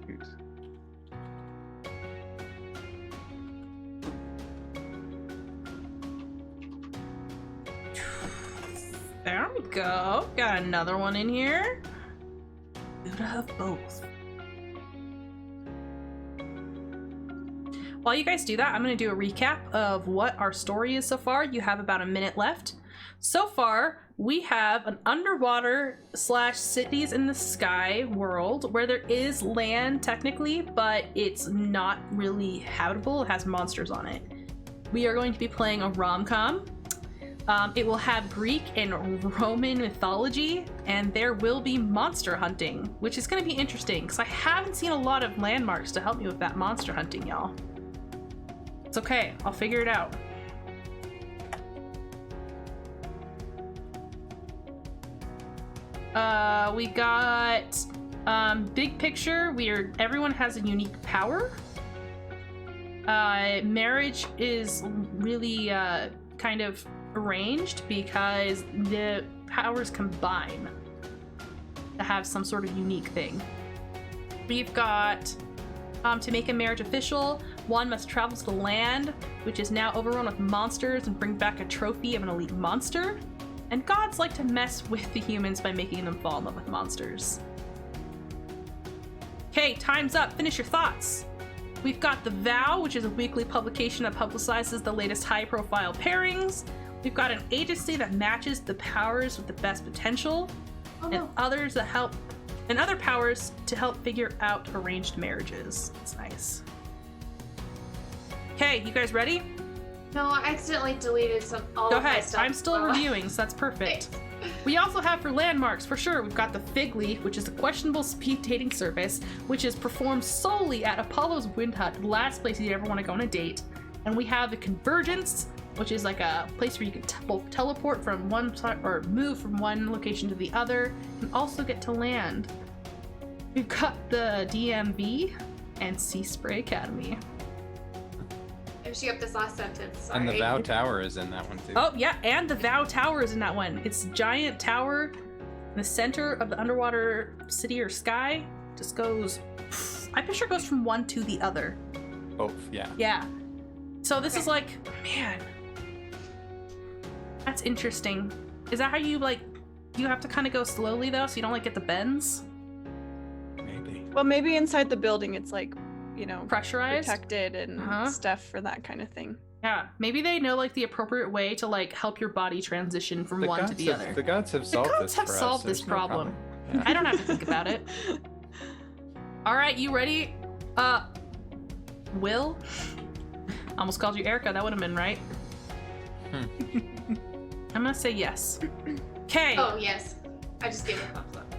Shoot. There we go. Got another one in here. Buddha of both. While you guys do that, I'm going to do a recap of what our story is so far. You have about a minute left. So far, we have an underwater / cities in the sky world where there is land technically, but it's not really habitable. It has monsters on it. We are going to be playing a rom-com. It will have Greek and Roman mythology, and there will be monster hunting, which is going to be interesting because I haven't seen a lot of landmarks to help me with that monster hunting, y'all. It's okay, I'll figure it out. We got big picture. Everyone has a unique power. Marriage is really kind of arranged because the powers combine to have some sort of unique thing. We've got to make a marriage official, one must travel to the land, which is now overrun with monsters, and bring back a trophy of an elite monster. And gods like to mess with the humans by making them fall in love with monsters. Okay, time's up. Finish your thoughts. We've got The Vow, which is a weekly publication that publicizes the latest high-profile pairings. We've got an agency that matches the powers with the best potential, and others that help, and other powers to help figure out arranged marriages. It's nice. Okay, you guys ready? No, I accidentally deleted all Go of my ahead. stuff. I'm still Oh. reviewing, so that's perfect. We also have for landmarks, for sure, we've got the Fig Leaf, which is a questionable speed dating service, which is performed solely at Apollo's Wind Hut, the last place you'd ever want to go on a date. And we have the Convergence, which is like a place where you can both teleport from one side or move from one location to the other, and also get to land. We've got the DMV and Sea Spray Academy. Finishing up this last sentence. Sorry. And the Vow Tower is in that one too. Oh yeah, and the Vow Tower is in that one. It's a giant tower in the center of the underwater city or sky. Just goes, I picture it goes from one to the other. Both, yeah. Yeah. So this is like, man, that's interesting. Is that how you like? You have to kind of go slowly though, so you don't like get the bends. Maybe. Well, maybe inside the building it's like, you know, Pressurized. protected and stuff for that kind of thing. Yeah, maybe they know like the appropriate way to like help your body transition from one to the other. The gods have solved this have for us. solved this There's no problem. Yeah. I don't have to think about it. All right, you ready? Will? Almost called you Erica. That would have been right. I'm gonna say yes. Okay. Oh yes, I just gave a thumbs up.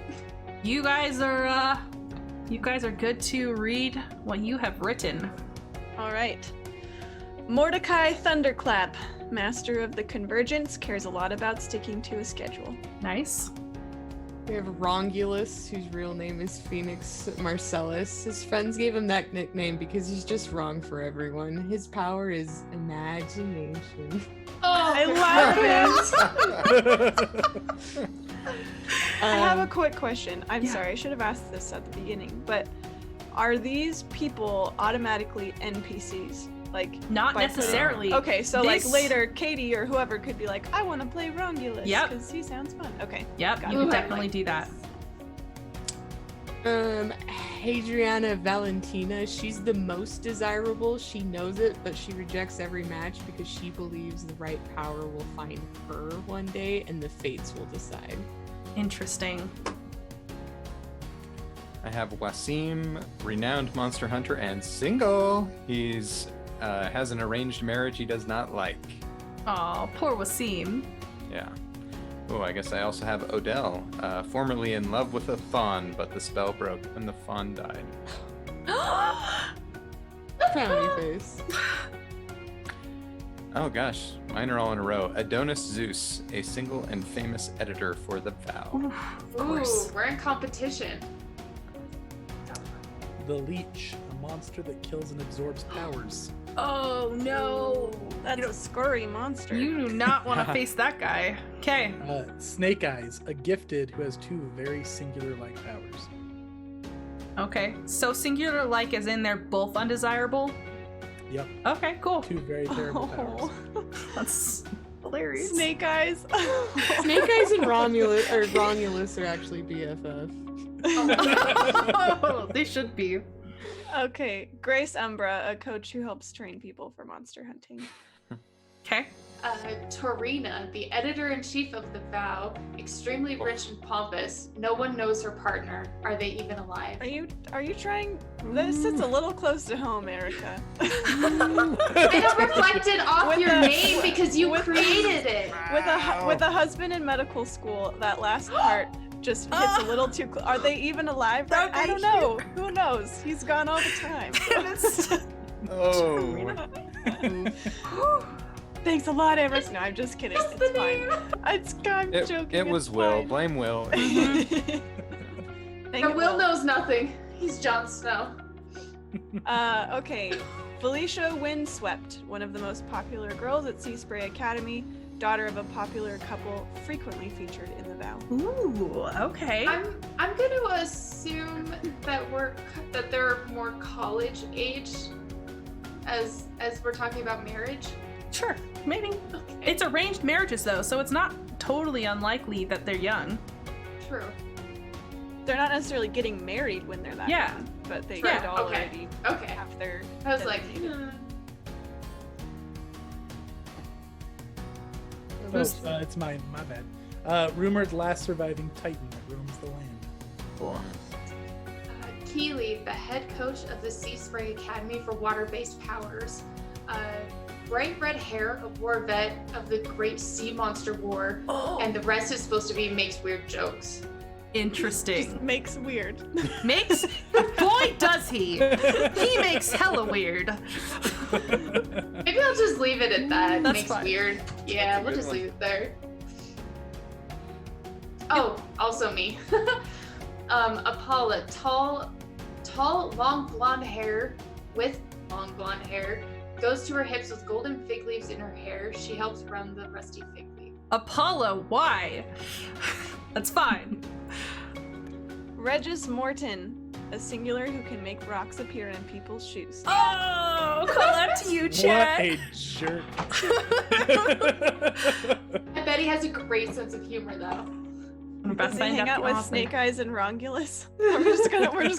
You guys are good to read what you have written. All right. Mordecai Thunderclap, master of the Convergence, cares a lot about sticking to a schedule. Nice. We have Rongulus, whose real name is Phoenix Marcellus. His friends gave him that nickname because he's just wrong for everyone. His power is imagination. Oh, I love it. I have a quick question. I'm sorry, I should have asked this at the beginning, but are these people automatically NPCs? Like, Not by necessarily. Okay, so This- like later, Katie or whoever could be like, I want to play Rongulus Yep. because he sounds fun. Okay. Yep, Got you it. can Ooh, I definitely like do that. Hadriana Valentina, she's the most desirable. She knows it, but she rejects every match because she believes the right power will find her one day and the fates will decide. Interesting. I have Wasim, renowned monster hunter and single. He's has an arranged marriage he does not like. Oh, poor Wasim. Yeah. Oh, I guess I also have Odell, formerly in love with a fawn, but the spell broke and the fawn died. Frowny face. Oh gosh, mine are all in a row. Adonis Zeus, a single and famous editor for The Vow. Of course. Ooh, we're in competition. The Leech, a monster that kills and absorbs powers. Oh no. That's a scurry monster. You do not want to face that guy. Okay. Snake Eyes, a gifted who has two very singular-like powers. Okay. So singular like as in they're both undesirable? Yep, Okay, cool. two very terrible powers. That's hilarious. Snake eyes. Snake Eyes and Romulus are actually BFF. Oh, they should be. Okay, Grace Umbra, a coach who helps train people for monster hunting. Okay. Torina, the editor-in-chief of The Vow, extremely rich and pompous. No one knows her partner. Are they even alive? Are you trying? This sits a little close to home, Erica. I got reflected off With your the- name because you with- created it. With a husband in medical school, that last part just hits a little too close. Are they even alive? No, I don't thank know. Who knows? He's gone all the time. Oh. Thanks a lot, Everest. No, I'm just kidding. That's the It's fine. I'm It, joking. it was it's Will. fine. Blame Will. Thank And you, Will knows nothing. He's Jon Snow. Okay. Felicia Windswept, one of the most popular girls at Sea Spray Academy, daughter of a popular couple, frequently featured in The Vow. Ooh, okay. I'm gonna assume that they're more college age as we're talking about marriage. Sure, maybe. Okay. It's arranged marriages though, so it's not totally unlikely that they're young. True. They're not necessarily getting married when they're that Yeah. young, but they True, could all okay. already Okay. have their. I was like, designated. Oh, it's mine. My bad. Rumored last surviving Titan that roams the land. Cool. Keeley, the head coach of the Sea Spray Academy for Water-Based Powers. Bright red hair, a war vet of the Great Sea Monster War, Oh, and the rest is supposed to be makes weird jokes. interesting. Just makes weird. Makes boy does he. He makes hella weird. Maybe I'll just leave it at that. That's Makes fine. weird. Yeah, That's a we'll good just one. leave it there. Oh, also me. Apollo, tall, long blonde hair with long blonde hair, goes to her hips with golden fig leaves in her hair. She helps run the rusty fig leaf. Apollo, why? That's fine. Regis Morton, a singular who can make rocks appear in people's shoes. Oh, call out to you, chat. What a jerk. I bet he has a great sense of humor, though. I'm about Does to he find hang out out the with author. Snake Eyes and Rongulus? We're just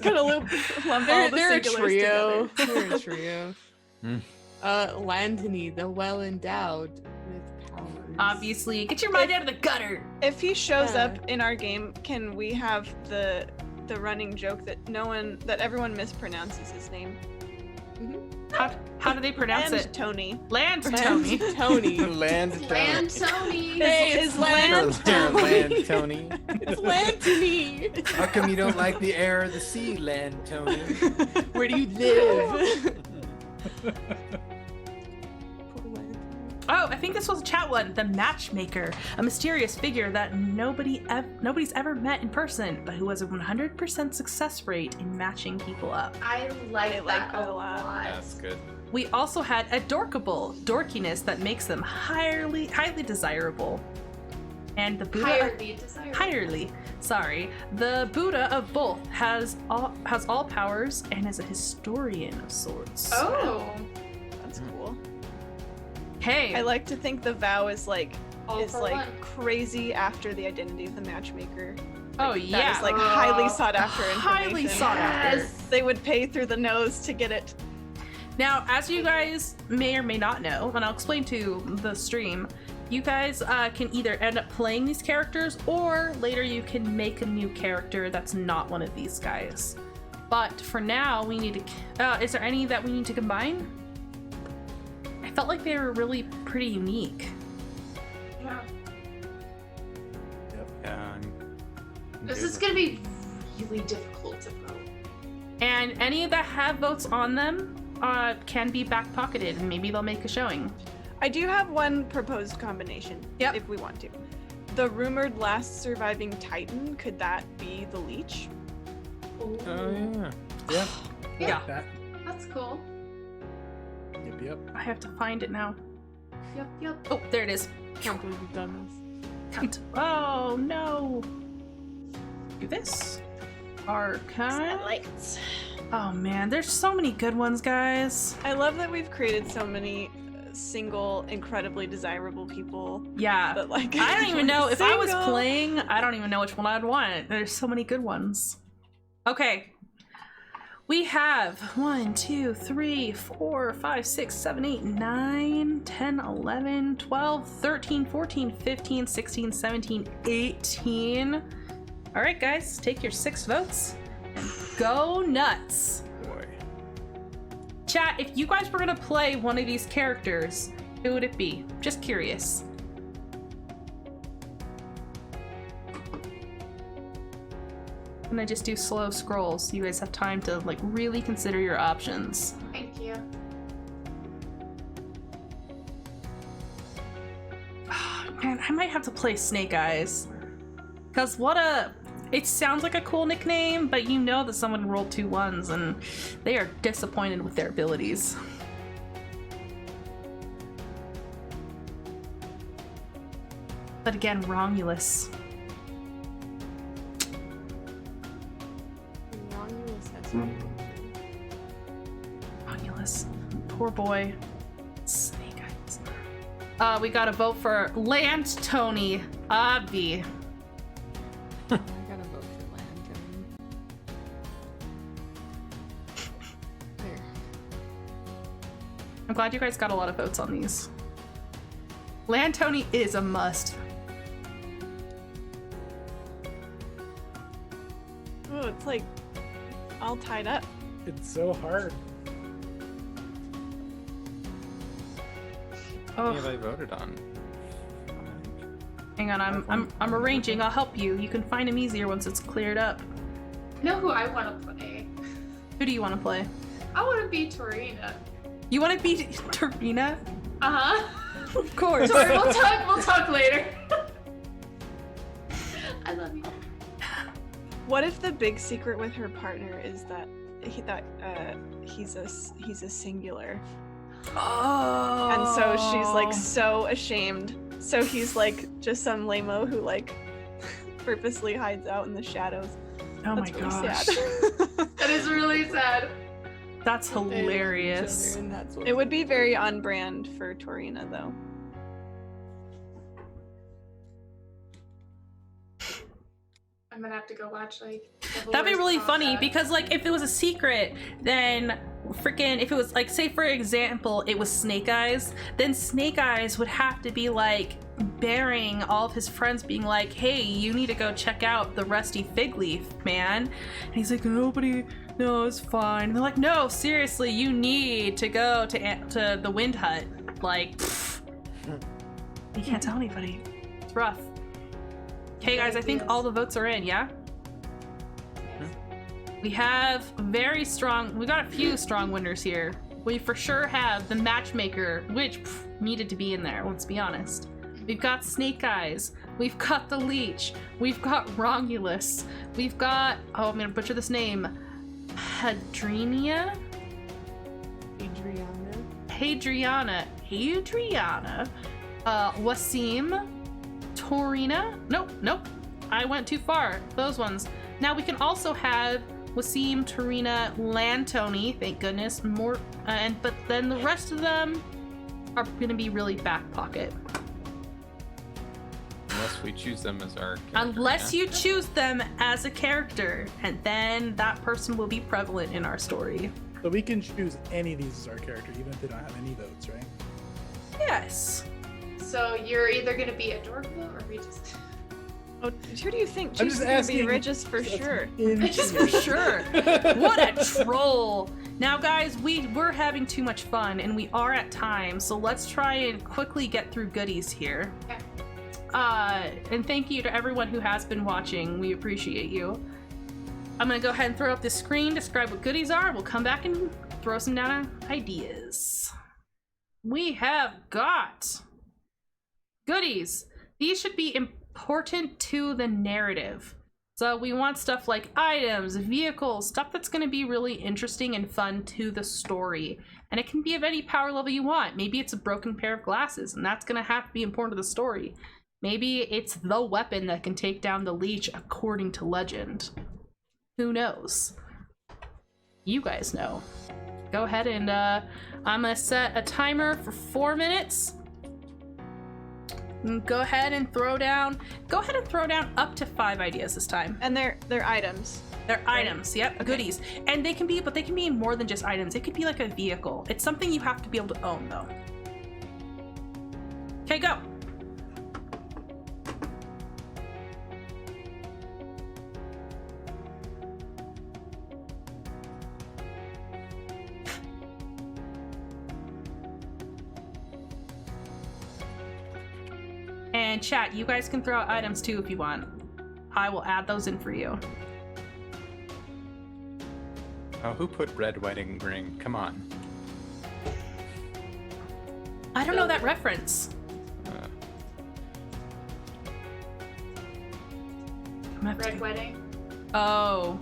gonna lump all the They're a singulars trio. together. They're a trio. Hmm. Lantony, the well endowed with powers. Obviously, get your mind out of the gutter. If he shows Yeah. up in our game, can we have the running joke that everyone mispronounces his name? How do they pronounce And it? Tony. Land Tony. Tony. Land Land Tony. Tony! Hey, Is it's Land Land Tony. It's Lantony. How come you don't like the air or the sea, Land Tony? Where do you live? Oh, I think this was a chat one. The Matchmaker, a mysterious figure that nobody's ever met in person, but who has a 100% success rate in matching people up. I like that that a a lot. lot. That's good. We also had a Dorkable, dorkiness that makes them highly desirable. And the Buddha Highly desirable. Hirely. Sorry. The Buddha of both has all powers and is a historian of sorts. Oh, That's cool. Hey. I like to think the vow is all for one. crazy after the identity of the matchmaker. Oh That yeah. is highly sought after information. Highly sought after. Yes. They would pay through the nose to get it. Now, as you guys may or may not know, and I'll explain to the stream, you guys can either end up playing these characters, or later you can make a new character that's not one of these guys. But for now, we need to. Is there any that we need to combine? I felt like they were really pretty unique. Yeah. Yeah, I'm This good is with gonna be really difficult to vote. And any that have votes on them can be back pocketed, and maybe they'll make a showing. I do have one proposed combination. Yep. If we want to. The rumored last surviving Titan, could that be the Leech? Ooh, Oh yeah. Yeah. Yeah. That. That's cool. Yep. I have to find it now. Yep. Oh, there it is. Can't believe we've done Cunt. Oh no. Do this. Archive. Lights. Oh man, there's so many good ones, guys. I love that we've created so many single, incredibly desirable people. Yeah. But I don't even know if I was playing. I don't even know which one I'd want. There's so many good ones. Okay. We have 1, 2, 3, 4, 5, 6, 7, 8, 9, 10, 11, 12, 13, 14, 15, 16, 17, 18. All right, guys, take your 6 votes and go nuts. Boy. Chat, if you guys were gonna play one of these characters, who would it be? Just curious. And I just do slow scrolls so you guys have time to really consider your options. Thank you. Man, I might have to play Snake Eyes. Cause it sounds like a cool nickname, but you know that someone rolled 2 1s and they are disappointed with their abilities. But again, Romulus. Romulus has Hmm. reputation. Romulus. Poor boy. Snake Eyes. We got a vote for Land Tony. Obvi. I gotta vote for Lantern. There. I'm glad you guys got a lot of votes on these. Land Tony is a must. Oh, it's all tied up. It's so hard. How many Oh, have I voted on? hang on, I'm arranging. I'll help you. You can find him easier once it's cleared up. I know who I want to play. Who do you want to play? I want to be Torina. You want to be Tarina? Uh-huh. Of course. Sorry, we'll talk later. I love you. What if the big secret with her partner is that he's a singular, Oh. and so she's like so ashamed. So he's like just some lame-o who like purposely hides out in the shadows. Oh my That's really gosh. sad. That is really sad. That's They love each hilarious. other, and that's what It would be very on brand for Torina, though. I'm gonna have to go watch like. That'd be really funny because, like, if it was a secret, then freaking, if it was like, say for example, it was Snake Eyes, then Snake Eyes would have to be like bearing all of his friends, being like, "Hey, you need to go check out the Rusty Fig Leaf, man." And he's like, "Nobody, no, it's fine." And they're like, "No, seriously, you need to go to the Wind Hut." Like, pfft. You can't tell anybody. It's rough. Okay, guys, I think all the votes are in, yeah? We have we got a few strong winners here. We for sure have the Matchmaker, which needed to be in there, let's be honest. We've got Snake Eyes. We've got the Leech. We've got Romulus. We've got, oh, I'm gonna butcher this name, Hadrinia? Hadriana. Wasim. Torina. Nope. I went too far. Those ones. Now we can also have Wasim, Torina, Lantoni. Thank goodness. More, but then the rest of them are going to be really back pocket. Unless we choose them as our character. Unless you choose them as a character, and then that person will be prevalent in our story. So we can choose any of these as our character, even if they don't have any votes, right? Yes. So you're either gonna be a Dorkville or Regis. Oh, who do you think? I'm She's just gonna asking. be Regis for sure. Just for sure. What a troll. Now, guys, we're having too much fun, and we are at time, so let's try and quickly get through goodies here. Okay. And thank you to everyone who has been watching. We appreciate you. I'm gonna go ahead and throw up the screen, describe what goodies are. We'll come back and throw some down ideas. We have got goodies. These should be important to the narrative. So we want stuff like items, vehicles, stuff that's going to be really interesting and fun to the story. And it can be of any power level you want. Maybe it's a broken pair of glasses, and that's going to have to be important to the story. Maybe it's the weapon that can take down the Leech according to legend. Who knows? You guys know. Go ahead and I'm going to set a timer for 4 minutes. Go ahead and throw down up to 5 ideas this time. And they're items. They're items, yep, Okay. goodies. And they can be more than just items. It could be like a vehicle. It's something you have to be able to own though. Okay, go. And chat, you guys can throw out items too if you want. I will add those in for you. Oh, who put red wedding ring? Come on. I don't know that reference. Uh, I'm gonna have to- Red Wedding. Oh.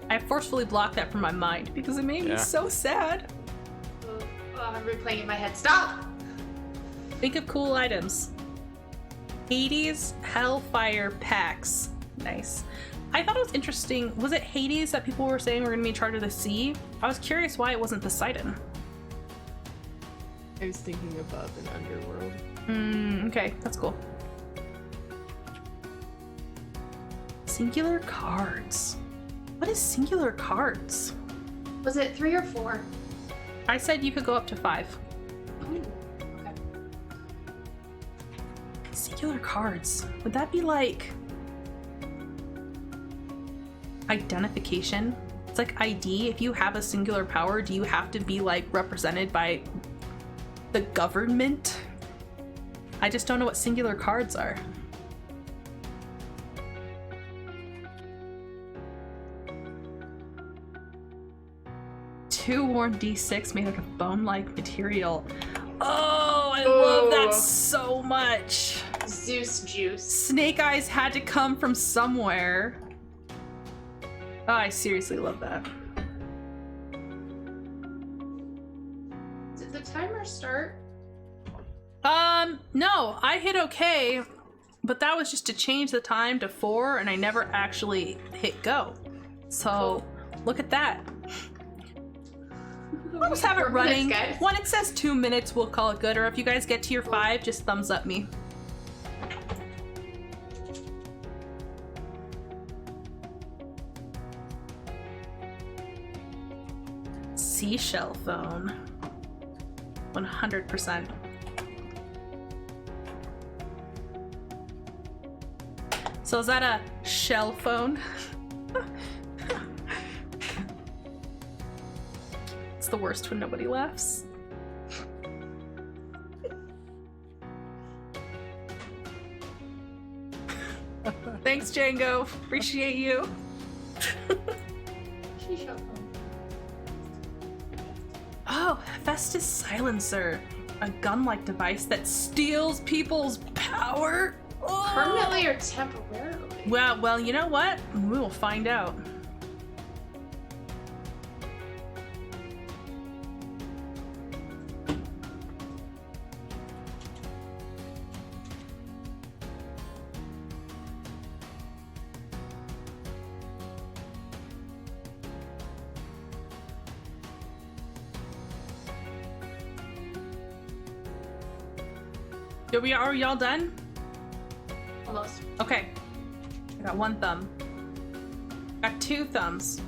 I forcefully blocked that from my mind because it made me Yeah. so sad. Oh, I'm replaying in my head. Stop! Think of cool items. Hades Hellfire Packs. Nice. I thought it was interesting. Was it Hades that people were saying were going to be in charge of the sea? I was curious why it wasn't Poseidon. I was thinking above and underworld. Okay, that's cool. Singular cards. What is singular cards? Was it 3 or 4? I said you could go up to 5. Ooh, okay. Singular cards. Would that be like identification? It's like ID. If you have a singular power, do you have to be like represented by the government? I just don't know what singular cards are. 2 worn D6 made out of bone-like material. Oh, I love that Ooh. so much. Zeus juice. Snake eyes had to come from somewhere. Oh, I seriously love that. Did the timer start? No, I hit okay, but that was just to change the time to 4, and I never actually hit go. So, look at that. We'll just have it 4 minutes, running. guys. When it says 2 minutes, we'll call it good, or if you guys get to your 5, just thumbs up me. Seashell phone. 100%. So is that a shell phone? It's the worst when nobody laughs. Thanks, Django. Appreciate you. Oh, Festus Silencer. A gun-like device that steals people's power? Oh. Permanently or temporarily? Well, you know what? We will find out. Are y'all done? Almost. Okay. I got 1 thumb. Got 2 thumbs.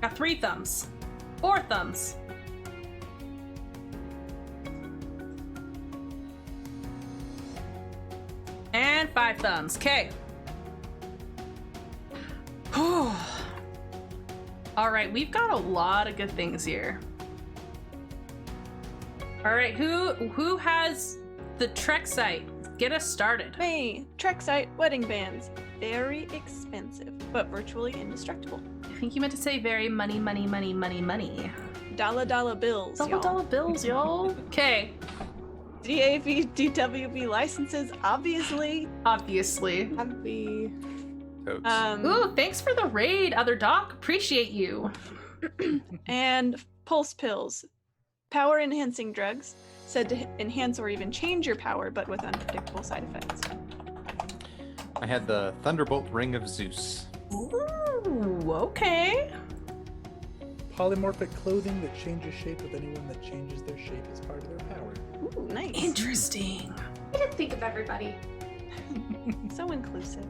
Got 3 thumbs. 4 thumbs. And 5 thumbs. Okay. All right, we've got a lot of good things here. All right, who has the Trek site? Get us started. Me, Trek site wedding bands. Very expensive, but virtually indestructible. I think you meant to say very money. Dollar bills, y'all. Dollar bills, y'all. Okay. DAV, DWB licenses, obviously. Obviously. Happy. Totes. Ooh, thanks for the raid, Other Doc. Appreciate you. And pulse pills. Power enhancing drugs, said to enhance or even change your power, but with unpredictable side effects. I had the Thunderbolt Ring of Zeus. Ooh, okay. Polymorphic clothing that changes shape with anyone that changes their shape as part of their power. Ooh, nice. Interesting. I didn't think of everybody. So inclusive.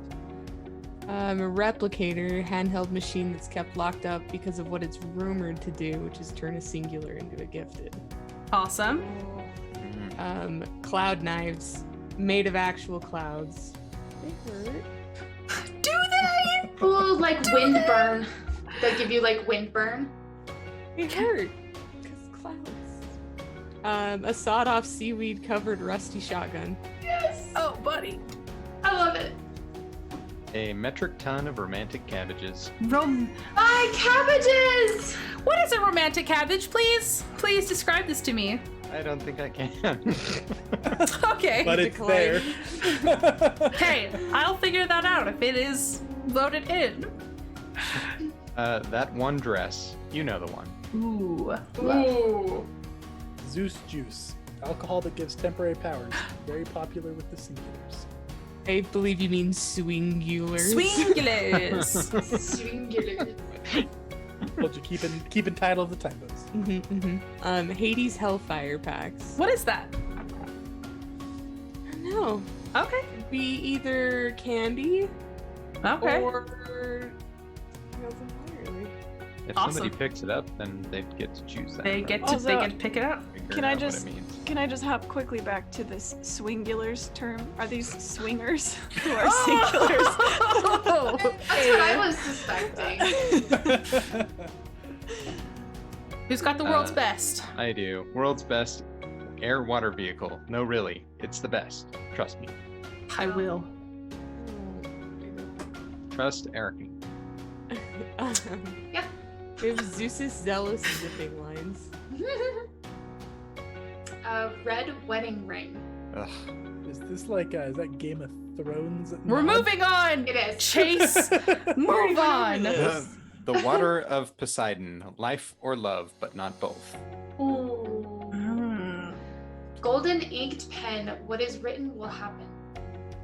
A replicator handheld machine that's kept locked up because of what it's rumored to do, which is turn a singular into a gifted. Awesome. Cloud knives made of actual clouds. They hurt. Do they? Oh, like wind burn. They give you like wind burn. It hurt. Because clouds. A sawed-off seaweed-covered rusty shotgun. Yes. Oh, buddy. I love it. A metric ton of romantic cabbages. Buy cabbages. What is a romantic cabbage, please? Please describe this to me. I don't think I can. Okay. But it's there. Okay, I'll figure that out if it is voted in. That one dress. You know the one. Ooh. Ooh. Zeus juice. Alcohol that gives temporary powers. Very popular with the singulars. I believe you mean swingulars. Swingulars. Singular. Told you keeping title of the typos. Hades Hellfire packs. What is that? I don't know. Okay. Be either candy Okay. or fails entirely. If Awesome. somebody picks it up, then they get to choose that. They get to Also- pick it up. Figure Can I out what just- it means. Can I just hop quickly back to this swingulars term? Are these swingers who are Oh! That's what I was suspecting. Who's got the world's Uh, best? I do. World's best air water vehicle. No, really. It's the best. Trust me. I will. Trust Eric. Yep. We have Zeus's zealous zipping lines. A red wedding ring. Ugh. Is this like is that Game of Thrones? We're nod? moving on. It is. Chase, move on. The water of Poseidon, life or love, but not both. Ooh. Mm, Golden inked pen. What is written will happen.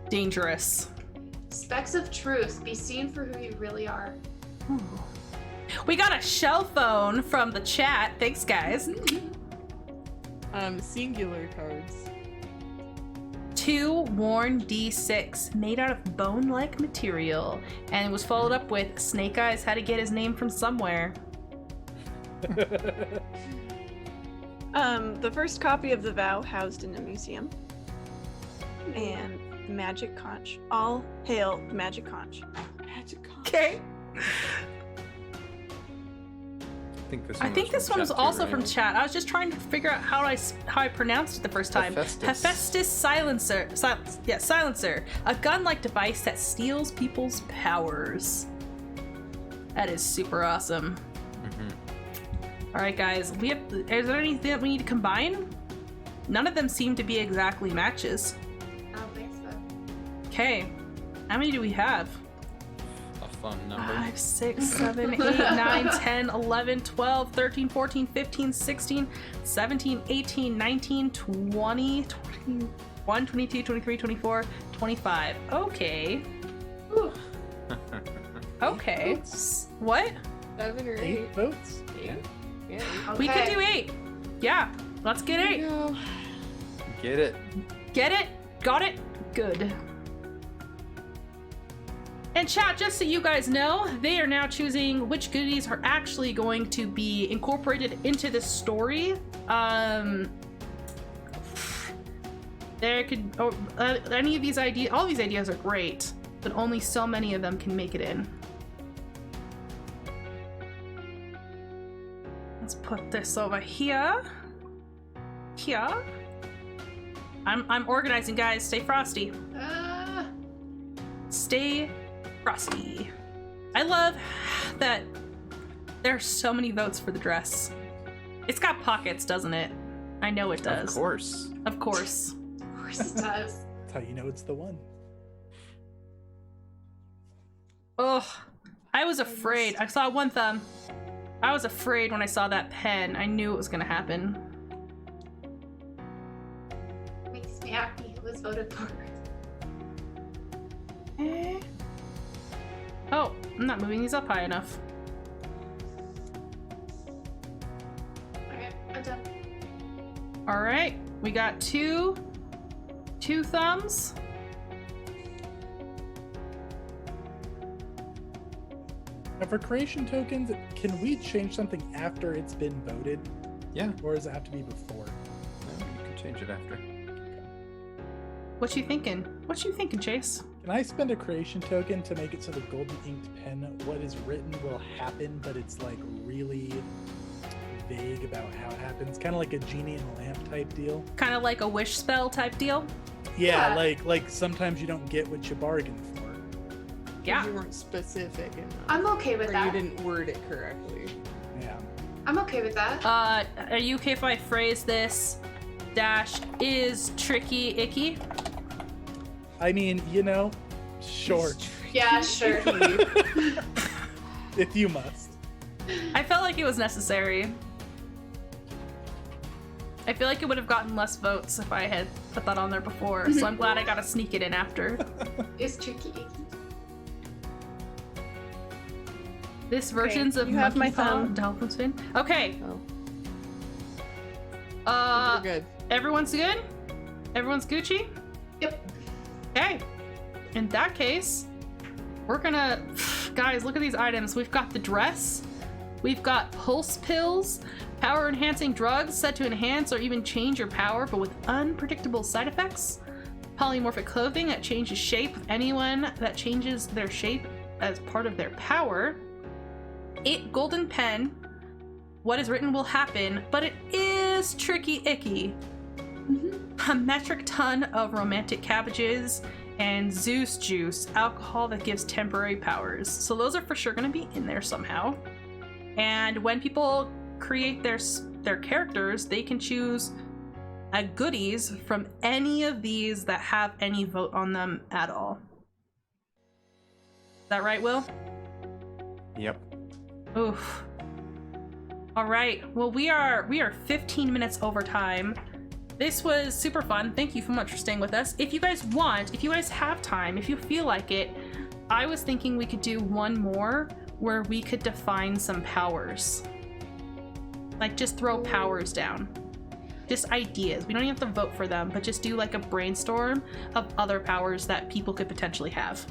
dangerous. Specks of truth. Be seen for who you really are. Ooh. We got a shell phone from the chat. Thanks, guys. Singular cards. 2 worn D6 made out of bone-like material, and it was followed up with Snake Eyes had to get his name from somewhere. The first copy of the vow housed in a museum. And the magic conch. All hail the magic conch. Magic conch. Okay. I think this one was from chat also too, from right? chat. I was just trying to figure out how I pronounced it the first time. Hephaestus silencer. Silencer. A gun-like device that steals people's powers. That is super awesome. Mhm. All right, guys. Is there anything that we need to combine? None of them seem to be exactly matches. I don't think so. Okay. How many do we have? A fun number. 5, 6, 7, 8, 9, 10, 11, 12, 13, 14, 15, 16, 17, 18, 19, 20, 21, 22, 23, 24, 25. Okay. Ooh. Okay. What? 7 or 8. 8 votes? Yeah. Yeah. We could Okay. do 8. Yeah. Let's get 8. No. Get it? Get it? Got it? Good. And chat, just so you guys know, they are now choosing which goodies are actually going to be incorporated into this story. There could, any of these ideas, all these ideas are great, but only so many of them can make it in. Let's put this over here. Here. I'm organizing, guys. Stay frosty. Stay frosty. I love that there's so many votes for the dress. It's got pockets, doesn't it? I know it does. Of course. Of course. Of course it does. That's how you know it's the one. Ugh. I was afraid. I saw one thumb. I was afraid when I saw that pen. I knew it was gonna happen. Makes me happy it was voted for. Eh. Oh, I'm not moving these up high enough. Okay, I'm done. All right, we got two thumbs. Now for creation tokens, can we change something after it's been voted? Yeah. Or does it have to be before? No, you can change it after. What you thinking? What you thinking, Chase? Can I spend a creation token to make it so the golden inked pen, what is written will happen, but it's like really vague about how it happens? Kind of like a genie in a lamp type deal. Kind of like a wish spell type deal. Yeah, Yeah. like sometimes you don't get what you bargain for. Yeah. You weren't specific enough. I'm okay with or that. you didn't word it correctly. Yeah. I'm okay with that. Are you okay if I phrase this? Dash is tricky icky. I mean, you know, sure. Yeah, sure. If you must. I felt like it was necessary. I feel like it would have gotten less votes if I had put that on there before, so I'm glad I got to sneak it in after. It's tricky. This version's of you have Monkey my Paw, thumb. Dolphin Spin. Okay. Oh. We're good. Everyone's good? Everyone's Gucci? Yep. Okay. In that case, we're gonna... Guys, look at these items. We've got the dress. We've got pulse pills, power-enhancing drugs said to enhance or even change your power, but with unpredictable side effects. Polymorphic clothing that changes shape with anyone that changes their shape as part of their power. 8 golden pen. What is written will happen, but it is tricky icky. A metric ton of romantic cabbages and Zeus juice, alcohol that gives temporary powers. So those are for sure going to be in there somehow. And when people create their characters, they can choose goodies from any of these that have any vote on them at all. Is that right, Will? Yep. Oof. All right. Well, we are 15 minutes over time. This was super fun. Thank you so much for staying with us. If you guys want, if you guys have time, if you feel like it, I was thinking we could do one more where we could define some powers. Like just throw powers down. Just ideas. We don't even have to vote for them, but just do like a brainstorm of other powers that people could potentially have.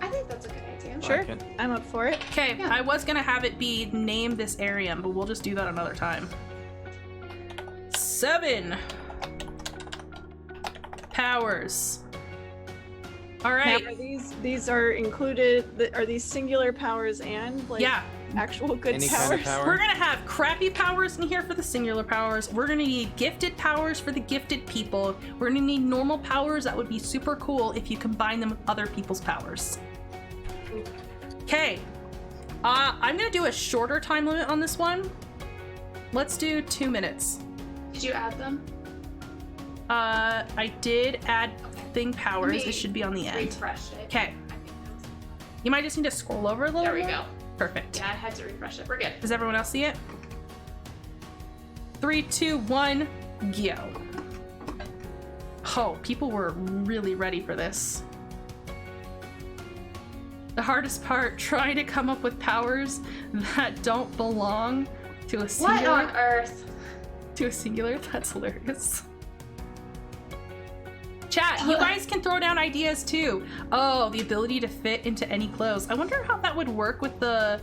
I think that's a good idea. Sure, Like it. I'm up for it. Okay, Yeah. I was gonna have it be name this Arium, but we'll just do that another time. 7 powers. All right. Now, are these are included? Are these singular powers and like Yeah, actual good Any powers? kind of power? we're gonna have crappy powers in here for the singular powers. We're gonna need gifted powers for the gifted people. We're gonna need normal powers that would be super cool if you combine them with other people's powers. Okay, I'm gonna do a shorter time limit on this one. Let's do 2 minutes. Did you add them? I did add thing powers. Me It should be on the end. Refresh it. Okay, you might just need to scroll over a little. There we bit. go. Perfect. Yeah, I had to refresh it. We're good. Does everyone else see it? 3, 2, 1, go. Oh, people were really ready for this. The hardest part, trying to come up with powers that don't belong to a What singular. on earth? To a singular? That's hilarious. Chat, you guys can throw down ideas too. Oh, the ability to fit into any clothes. I wonder how that would work with the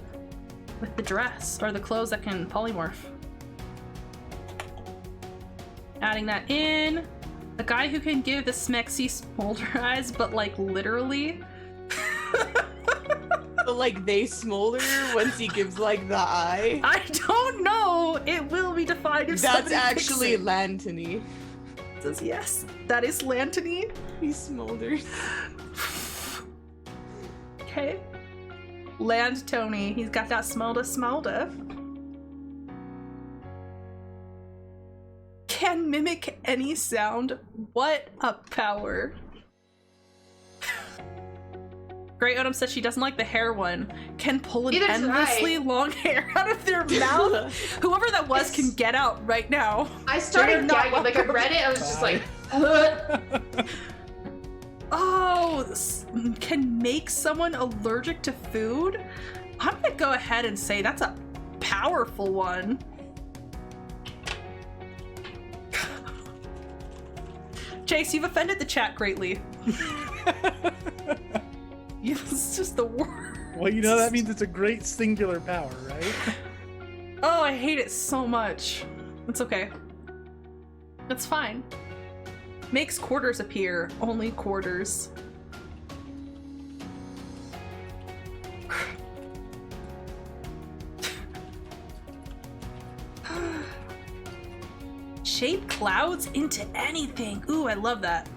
dress or the clothes that can polymorph. Adding that in. A guy who can give the smexy smolder eyes, but like literally. But like they smolder once he gives like the eye. I don't know. It will be defined if That's somebody picks actually it. Lantony. Says yes. That is Lantony. He smolders. Okay. Land Tony. He's got that smolder. Can mimic any sound. What a power. Great Autumn says she doesn't like the hair one. Can pull an Neither do endlessly I. long hair out of their mouth. Whoever that was can get out right now. I They're started not gagging. Like I welcome. read it, I was just like, Oh, can make someone allergic to food? I'm gonna go ahead and say that's a powerful one. Chase, you've offended the chat greatly. It's just the worst. Well, you know that means it's a great singular power, right? Oh, I hate it so much. It's okay. That's fine. Makes quarters appear. Only quarters. Shape clouds into anything. Ooh, I love that.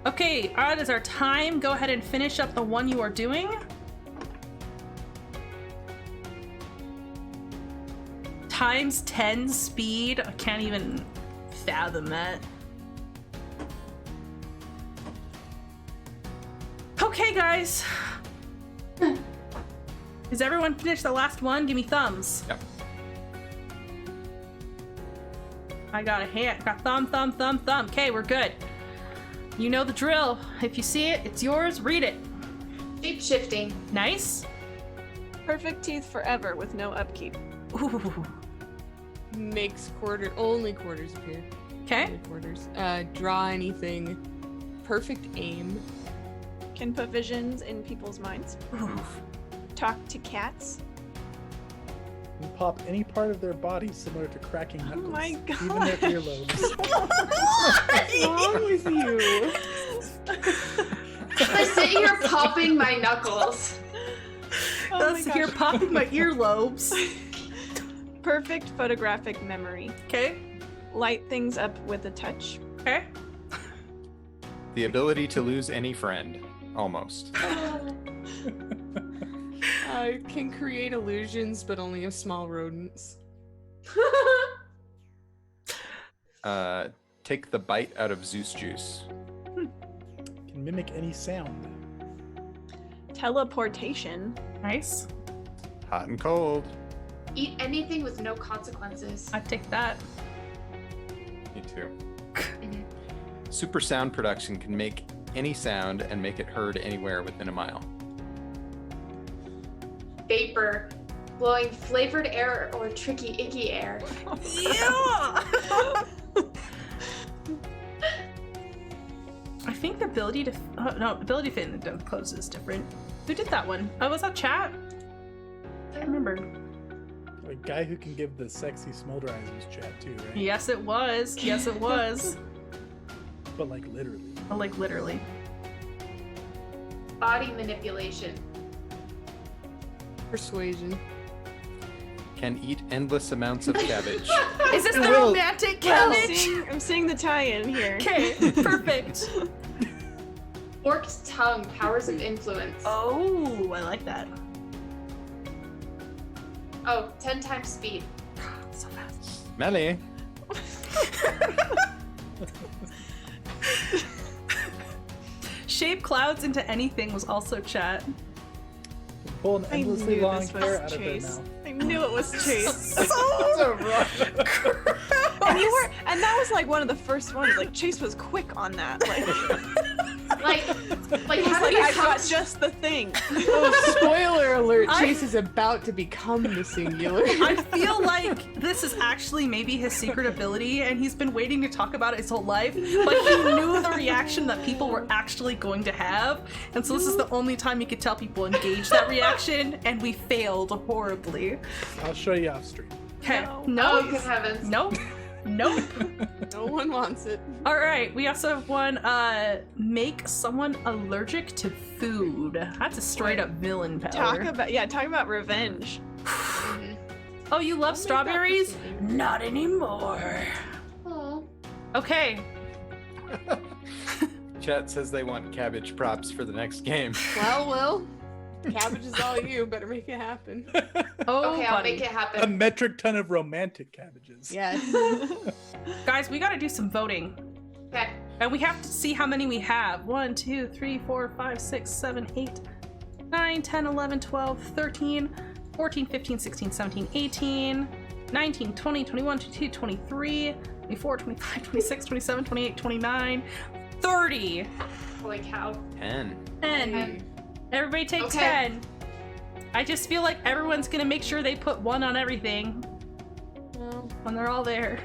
Okay, that is our time. Go ahead and finish up the one you are doing. Times 10 speed. I can't even fathom that. Okay, guys. Is everyone finished the last one? Give me thumbs. Yep. I got a hand. Got thumb, thumb, thumb, thumb. Okay, we're good. You know the drill. If you see it, it's yours. Read it. shape shifting. Nice. Perfect teeth forever with no upkeep. Ooh. Makes only quarters appear. Okay. Only quarters. Draw anything. Perfect aim. Can put visions in people's minds. Talk to cats. And pop any part of their body similar to cracking knuckles. Oh my Even their gosh. earlobes. What's wrong with you? I sit here popping my knuckles. Oh my That's gosh. here popping my earlobes. Perfect photographic memory. Okay. Light things up with a touch. Okay. The ability to lose any friend. Almost. Can create illusions, but only of small rodents. Take the bite out of Zeus juice. Can mimic any sound. Teleportation. Nice. Hot and cold. Eat anything with no consequences. I'd take that. Me too. Super sound production can make any sound and make it heard anywhere within a mile. Vapor. Blowing flavored air or tricky, icky air. Yeah! I think the ability to ability to fit in the clothes is different. Who did that one? Oh, was that chat? I remember. A guy who can give the sexy smolder eyes was chat too, right? Yes, it was. Yes, it was. But like literally. Like literally. Body manipulation. Persuasion. Can eat endless amounts of cabbage. Is this the Will. romantic I'm cabbage? seeing the tie-in here. Okay, perfect. Forked tongue. Powers of influence. Oh, I like that. Oh, 10 times speed. So fast. Melly. Shape clouds into anything was also chat. Pull an I endlessly knew long this hair was out of their Chase. mouth. I knew it was Chase. So wrong. And that was like one of the first ones. Like Chase was quick on that. Like Like he's how like, do you I've got come- just the thing. Oh, spoiler alert! I- Chase is about to become the singular. I feel like this is actually maybe his secret ability, and he's been waiting to talk about it his whole life, but he knew the reaction that people were actually going to have, and so this is the only time he could tell people engage that reaction, and we failed horribly. I'll show you off stream. Okay, No. Oh, no, good heavens. nope, nope. No one wants it. All right, we also have one, make someone allergic to food. That's a straight up villain power. Talk about revenge. Oh, you love I'll make that strawberries? persuasion. Not anymore. Oh. Okay, Chat says they want cabbage props for the next game. Well, Will, cabbage is all you. Better make it happen. oh, Okay, I'll buddy. make it A happen. metric ton of romantic cabbages. Yes. Guys, we gotta do some voting. Okay. And we have to see how many we have. 1, 2, 3, 4, 5, 6, 7, 8, 9, 10, 11, 12, 13, 14, 15, 16, 17, 18, 19, 20, 21, 22, 23, 24, 25, 26, 27, 28, 29, 30. Holy cow. 10. 10. Okay. Everybody take Okay. 10. I just feel like everyone's gonna make sure they put 1 on everything Well, when they're all there.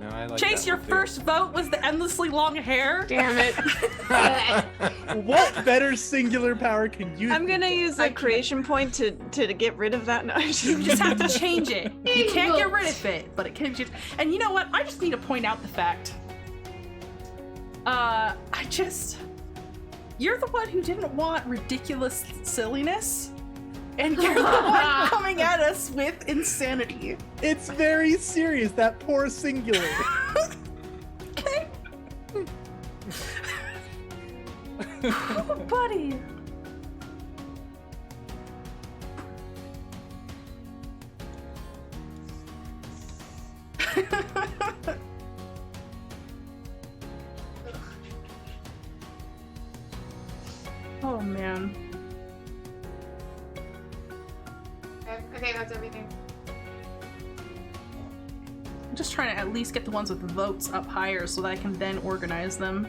No, I like Chase, that your one too. first vote was the endlessly long hair. damn it. What better singular power can you I'm gonna think of? use the creation point to get rid of that. No, I'm just You just have to kidding. change it. You can't get rid of it, but it can just. And you know what? I just need to point out the fact. You're the one who didn't want ridiculous silliness, and you're the one coming at us with insanity. It's very serious, that poor singular. Okay. Oh, buddy. Oh man. Okay, I think that's everything. I'm just trying to at least get the ones with votes up higher so that I can then organize them.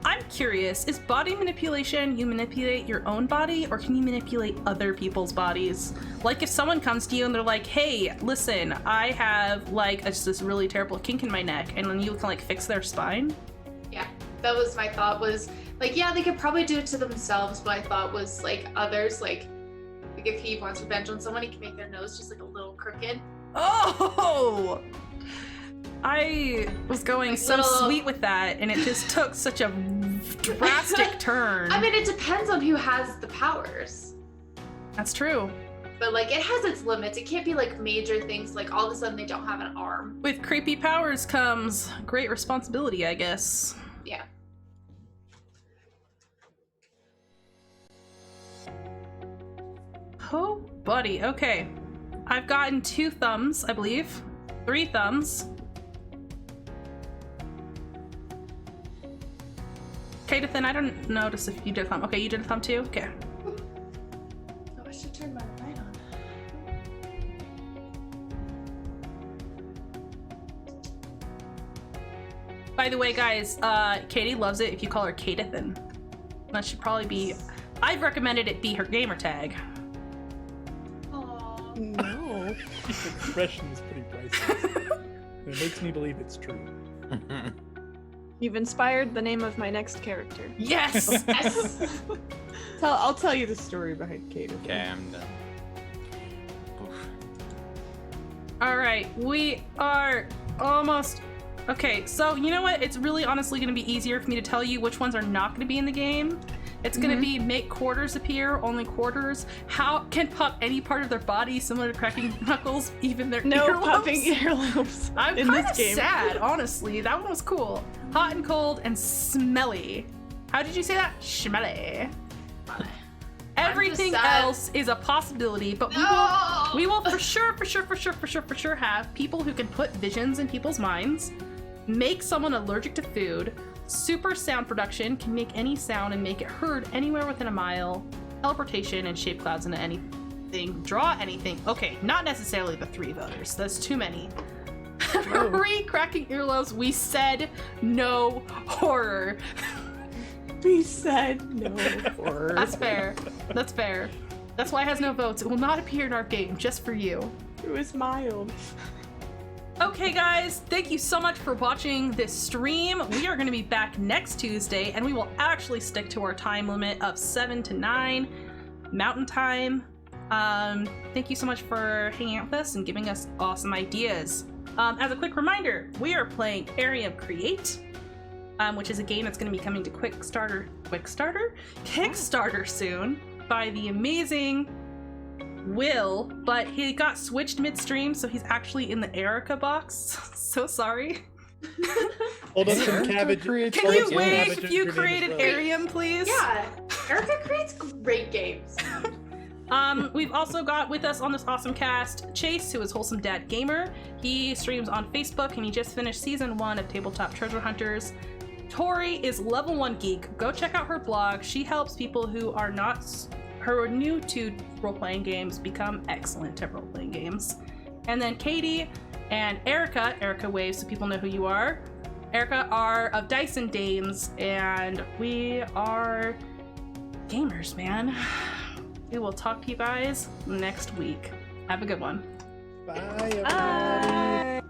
I'm curious, is body manipulation you manipulate your own body, or can you manipulate other people's bodies? Like if someone comes to you and they're like, hey, listen, I have like this really terrible kink in my neck, and then you can like fix their spine? Yeah, that was my thought was, like, yeah, they could probably do it to themselves, but I thought was, like, others, like if he wants revenge on someone, he can make their nose just, like, a little crooked. Oh! I was going Like so little- sweet with that, and it just took such a drastic turn. I mean, it depends on who has the powers. That's true. but like it has its limits. It can't be like major things like all of a sudden they don't have an arm. With creepy powers comes great responsibility, I guess. Yeah. Oh, buddy. Okay. I've gotten 2 thumbs, I believe. 3 thumbs. Katathan, I don't notice if you did a thumb. Okay, you did a thumb too? Okay. Oh, I should turn my light on. By the way, guys, Katie loves it if you call her Katathan. That should probably be... I've recommended it be her gamer tag. Aww. No. This expression is pretty priceless. It makes me believe it's true. You've inspired the name of my next character. Yes! Yes. I'll tell you the story behind Kate. Okay, I'm done. Oof. All right, we are almost... Okay, so you know what? It's really honestly going to be easier for me to tell you which ones are not going to be in the game. It's going to be make quarters appear, only quarters. How can pop any part of their body similar to cracking knuckles, even their No earlobes? popping earlobes I'm in kind this of game. sad, honestly. That one was cool. Hot and cold and smelly. How did you say that? Schmelly. Everything sad. else is a possibility, but No! we will for sure have people who can put visions in people's minds, make someone allergic to food, super sound production, can make any sound and make it heard anywhere within a mile, teleportation and shape clouds into anything, draw anything. Okay, not necessarily the 3 voters. That's too many. 3 cracking earlobes. We said no horror. We said no horror. That's fair. That's fair. That's why it has no votes. It will not appear in our game, just for you. It was mild. Okay, guys, thank you so much for watching this stream. We are going to be back next Tuesday, and we will actually stick to our time limit of 7 to 9 Mountain Time. Thank you so much for hanging out with us and giving us awesome ideas. As a quick reminder, we are playing Arium Create, which is a game that's going to be coming to Kickstarter soon by the amazing Will, but he got switched midstream, so he's actually in the Erica box. So sorry. Hold up some Erica cabbage. creates Can hold you up some wave cabbage if in you your name as created well. Arium, please? Yeah. Erica creates great games. We've also got with us on this awesome cast Chase, who is Wholesome Dad Gamer. He streams on Facebook, and he just finished season 1 of Tabletop Treasure Hunters. Tori is Level 1 Geek. Go check out her blog. She helps people who are new to role-playing games become excellent at role-playing games. And then Katie and Erica waves so people know who you are. Erica are of Dice and Dames, and we are gamers, man. We will talk to you guys next week. Have a good one. Bye, everybody. Bye.